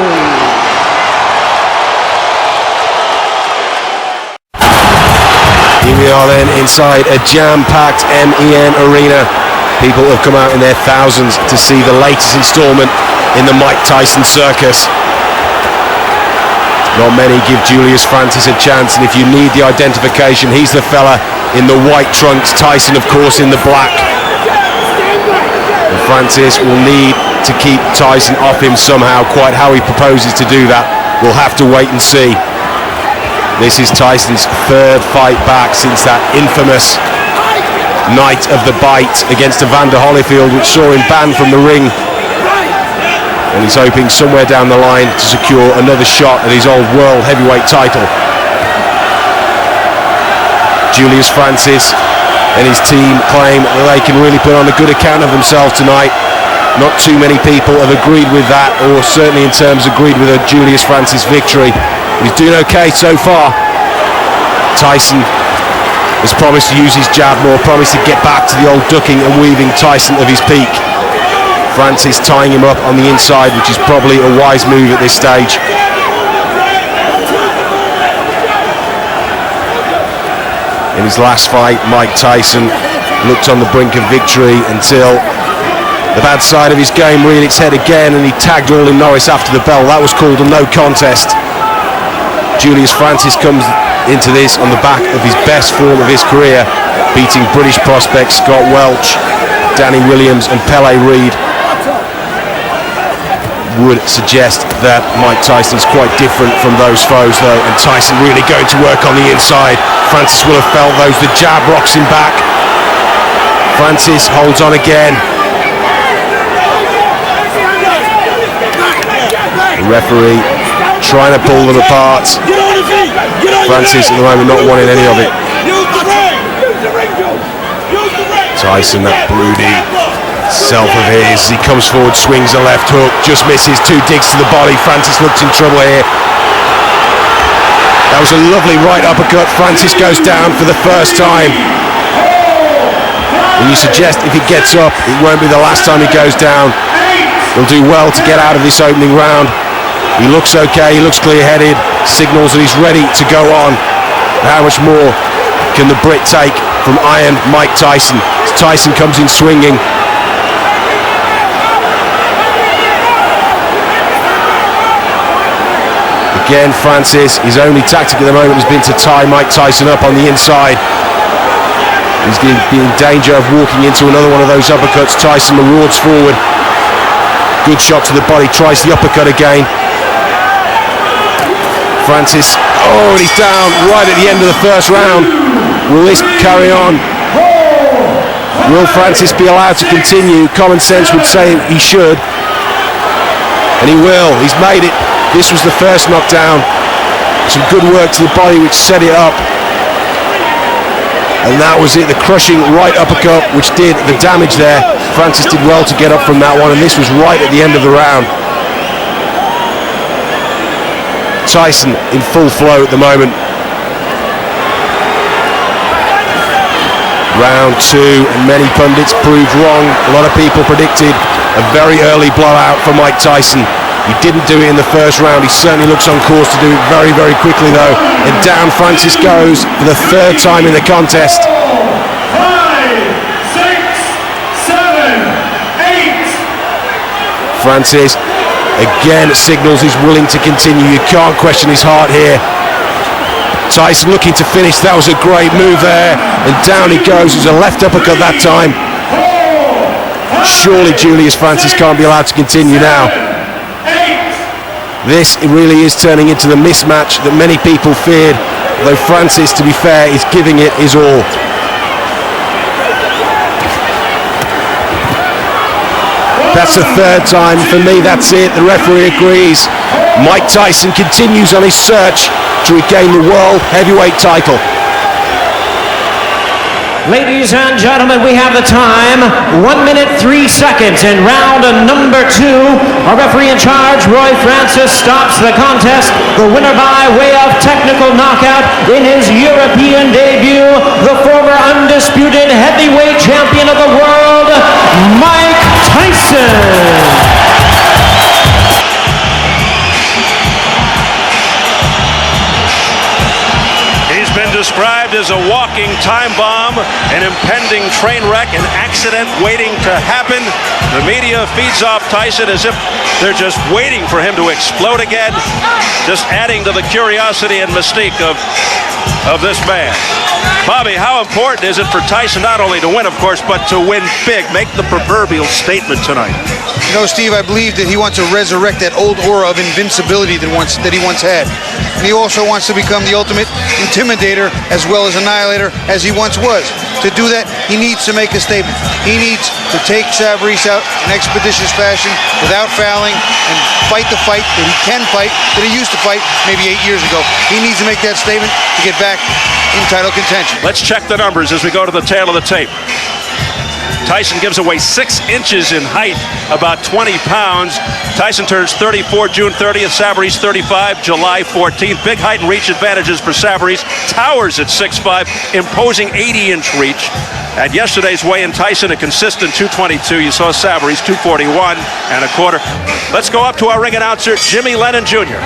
Here we are then inside a jam-packed MEN arena. People have come out in their thousands to see the latest installment in the Mike Tyson circus. Not many give Julius Francis a chance, and if you need the identification, he's the fella in the white trunks, Tyson of course in the black. And Francis will need to keep Tyson off him somehow. Quite how he proposes to do that, we'll have to wait and see. This is Tyson's 3rd fight back since that infamous night of the bite against Evander Holyfield, which saw him banned from the ring. And he's hoping somewhere down the line to secure another shot at his old world heavyweight title. Julius Francis and his team claim that they can really put on a good account of themselves tonight. Not too many people have agreed with that, or certainly in terms agreed with a Julius Francis victory. He's doing okay so far. Tyson has promised to use his jab more, promised to get back to the old ducking and weaving Tyson of his peak. Francis tying him up on the inside, which is probably a wise move at this stage. In his last fight, Mike Tyson looked on the brink of victory until the bad side of his game reared its head again, and he tagged Orlin Norris after the bell. That was called a no contest. Julius Francis comes into this on the back of his best form of his career, beating British prospects Scott Welch, Danny Williams and Pele Reid. Would suggest that Mike Tyson's quite different from those foes though, and Tyson really going to work on the inside. Francis will have felt those. The jab rocks him back. Francis holds on again. The referee trying to pull them apart. Francis at the moment not wanting any of it. Tyson, that brooding self of his, he comes forward, swings a left hook, just misses, 2 digs to the body. Francis looks in trouble here. That was a lovely right uppercut. Francis goes down for the first time. And you suggest if he gets up, it won't be the last time he goes down. He'll do well to get out of this opening round. He looks okay, he looks clear-headed, signals that he's ready to go on. How much more can the Brit take from Iron Mike Tyson? As Tyson comes in swinging. Again, Francis, his only tactic at the moment has been to tie Mike Tyson up on the inside. He's going to be in danger of walking into another one of those uppercuts. Tyson rewards forward. Good shot to the body, tries the uppercut again. Francis, oh, and he's down right at the end of the first round. Will this carry on? Will Francis be allowed to continue? Common sense would say he should. And he will. He's made it. This was the first knockdown. Some good work to the body which set it up. And that was it, the crushing right uppercut which did the damage there. Francis did well to get up from that one, and this was right at the end of the round. Tyson in full flow at the moment. Round 2, and many pundits proved wrong. A lot of people predicted a very early blowout for Mike Tyson. He didn't do it in the first round. He certainly looks on course to do it very, very quickly though. And down Francis goes for the 3rd time in the contest. 5, 6, 7, 8. Francis again signals he's willing to continue. You can't question his heart here. Tyson looking to finish. That was a great move there. And down he goes. It was a left uppercut that time. Surely Julius Francis can't be allowed to continue now. This really is turning into the mismatch that many people feared, though Francis, to be fair, is giving it his all. That's the 3rd time. For me, that's it. The referee agrees. Mike Tyson continues on his search to regain the World Heavyweight title. Ladies and gentlemen, we have the time, 1 minute 3 seconds in round number 2. Our referee in charge, Roy Francis, stops the contest. The winner by way of technical knockout in his European debut, the former undisputed heavyweight champion of the world, Mike Tyson. Described as a walking time bomb, an impending train wreck, an accident waiting to happen. The media feeds off Tyson as if they're just waiting for him to explode again, just adding to the curiosity and mystique of this man. Bobby, how important is it for Tyson not only to win, of course, but to win big, make the proverbial statement tonight? You know, Steve, I believe that he wants to resurrect that old aura of invincibility that he once had. And he also wants to become the ultimate intimidator as well as annihilator as he once was. To do that, he needs to make a statement. He needs to take Savarese out in expeditious fashion without fouling and fight the fight that he can fight, that he used to fight maybe 8 years ago. He needs to make that statement to get back in title contention. Let's check the numbers as we go to the tail of the tape. Tyson gives away 6 inches in height, about 20 pounds. Tyson turns 34 June 30th, Savarese 35 July 14th. Big height and reach advantages for Savarese. Towers at 6'5", imposing 80-inch reach. At yesterday's weigh-in, Tyson a consistent 222. You saw Savarese 241 and a quarter. Let's go up to our ring announcer, Jimmy Lennon Jr.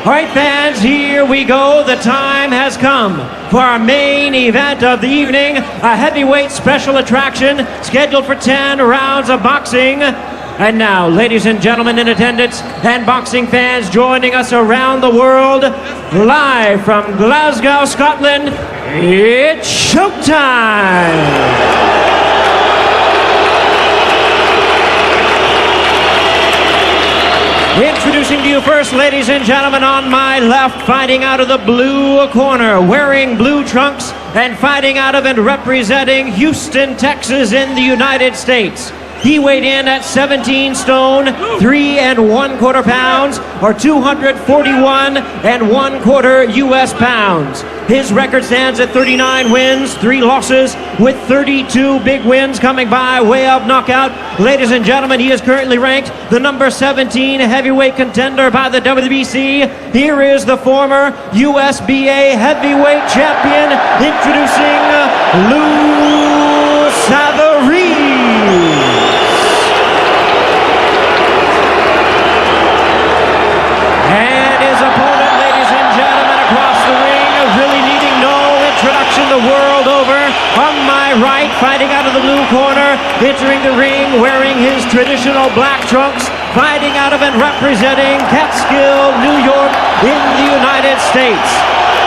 All right, fans, here we go. The time has come for our main event of the evening, a heavyweight special attraction scheduled for 10 rounds of boxing. And now, ladies and gentlemen in attendance and boxing fans joining us around the world, live from Glasgow, Scotland, it's showtime! Introducing to you first, ladies and gentlemen, on my left, fighting out of the blue corner, wearing blue trunks and fighting out of and representing Houston, Texas in the United States. He weighed in at 17 stone, 3 1/4 pounds, or 241 1/4 U.S. pounds. His record stands at 39 wins, 3 losses, with 32 big wins coming by way of knockout. Ladies and gentlemen, he is currently ranked the number 17 heavyweight contender by the WBC. Here is the former USBA heavyweight champion, introducing Lou Savarese. And his opponent, ladies and gentlemen, across the ring, really needing no introduction the world over. On my right, fighting out of the blue corner, entering the ring, wearing his traditional black trunks, fighting out of and representing Catskill, New York, in the United States.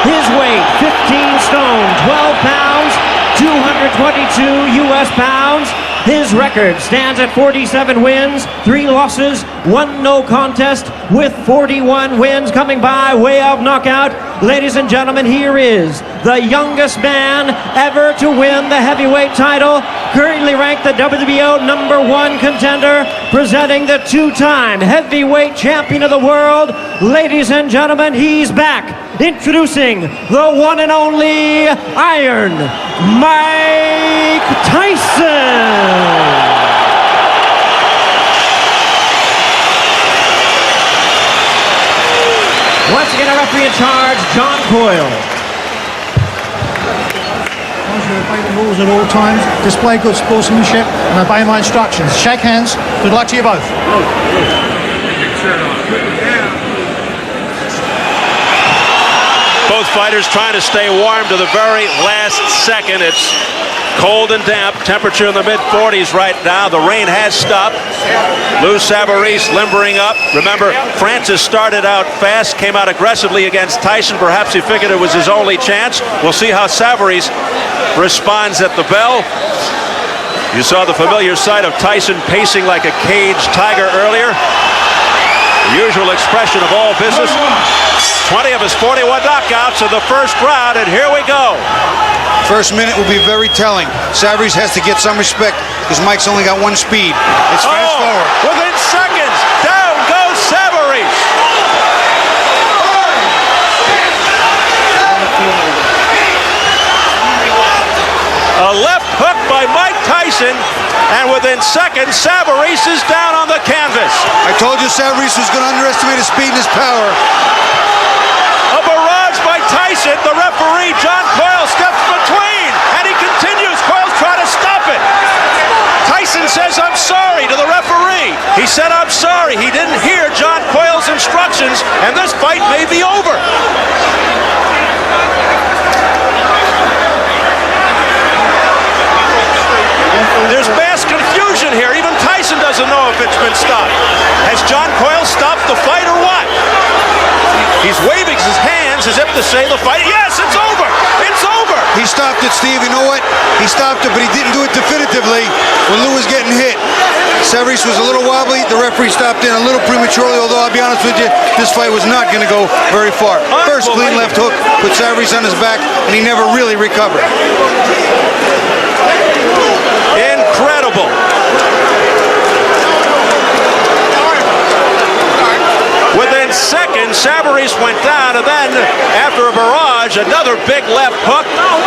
His weight, 15 stone, 12 pounds, 222 U.S. pounds. His record stands at 47 wins, 3 losses, 1 no contest, with 41 wins coming by way of knockout. Ladies and gentlemen, here is the youngest man ever to win the heavyweight title, currently ranked the WBO #1 contender, presenting the 2-time heavyweight champion of the world. Ladies and gentlemen, he's back. Introducing the one and only Iron Mike Tyson. Once again, a referee in charge, John Coyle. Obey the rules at all times, display good sportsmanship, and obey my instructions. Shake hands. Good luck to you both. Both fighters trying to stay warm to the very last second. It's cold and damp. Temperature in the mid-40s right now. The rain has stopped. Lou Savarese limbering up. Remember, Francis started out fast, came out aggressively against Tyson. Perhaps he figured it was his only chance. We'll see how Savarese responds at the bell. You saw the familiar sight of Tyson pacing like a caged tiger earlier. The usual expression of all business. 20 of his 41 knockouts in the first round, and here we go. First minute will be very telling. Savarese has to get some respect because Mike's only got 1 speed. It's fast forward. Within seconds, down goes Savarese. A left hook by Mike Tyson, and within seconds, Savarese is down on the canvas. I told you Savarese was going to underestimate his speed and his power. A barrage by Tyson. The referee, John Coyle, steps between, and he continues. Coyle's trying to stop it. Tyson says, "I'm sorry," to the referee. He said, "I'm sorry." He didn't hear John Coyle's instructions, and this fight may be over. There's mass confusion here. Even Tyson doesn't know if it's been stopped. Has John Coyle stopped the fight or what? He's waving his hands as if to say the fight. Yes, it's over. It's over. He stopped it, Steve. You know what? He stopped it, but he didn't do it definitively when Lou was getting hit. Savarese was a little wobbly. The referee stopped in a little prematurely, although I'll be honest with you, this fight was not going to go very far. First clean left hook, put Savarese on his back, and he never really recovered. Incredible. Within seconds, Savarese went down, and then after a barrage, another big left hook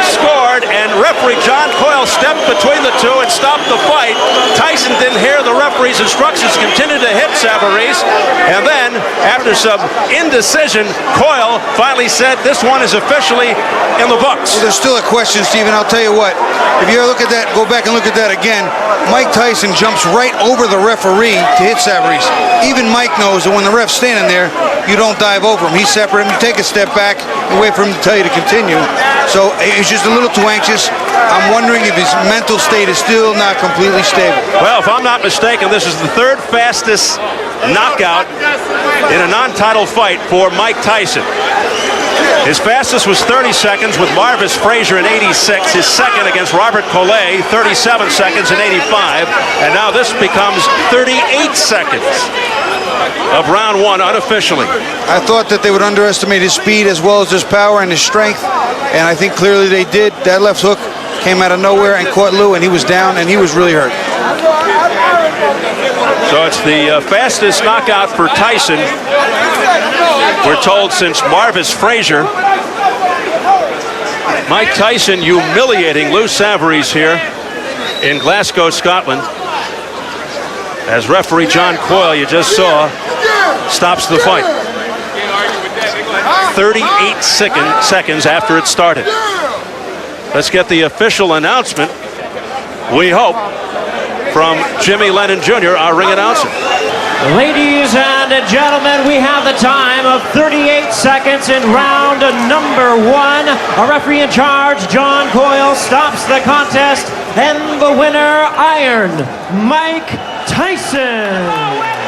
scored, and referee John Coyle stepped between the two and stopped the fight. Tyson didn't hear the referee's instructions, continued to hit Savarese, and then after some indecision, Coyle finally said this one is officially in the books. Well, there's still a question, Stephen. I'll tell you what. If you ever look at that, go back and look at that again. Mike Tyson jumps right over the referee to hit Savarese. Even Mike knows that when the ref's standing there, you don't dive over him. He's separate. You take a step back and wait for him to tell you to continue. So he's just a little too anxious. I'm wondering if his mental state is still not completely stable. Well, if I'm not mistaken, this is the third fastest knockout in a non-title fight for Mike Tyson. His fastest was 30 seconds with Marvis Frazier in 86. His second against Robert Collet, 37 seconds in 85. And now this becomes 38 seconds of round one unofficially. I thought that they would underestimate his speed as well as his power and his strength, and I think clearly they did. That left hook came out of nowhere and caught Lou, and he was down, and he was really hurt. So it's the fastest knockout for Tyson, we're told, since Marvis Frazier. Mike Tyson humiliating Lou Savarese here in Glasgow, Scotland, as referee John Coyle, you just saw, stops the fight. 38 seconds after it started. Let's get the official announcement, we hope, from Jimmy Lennon Jr., our ring announcer. Ladies and gentlemen, we have the time of 38 seconds in round number one. Our referee in charge, John Coyle, stops the contest, and the winner, Iron Mike Tyson.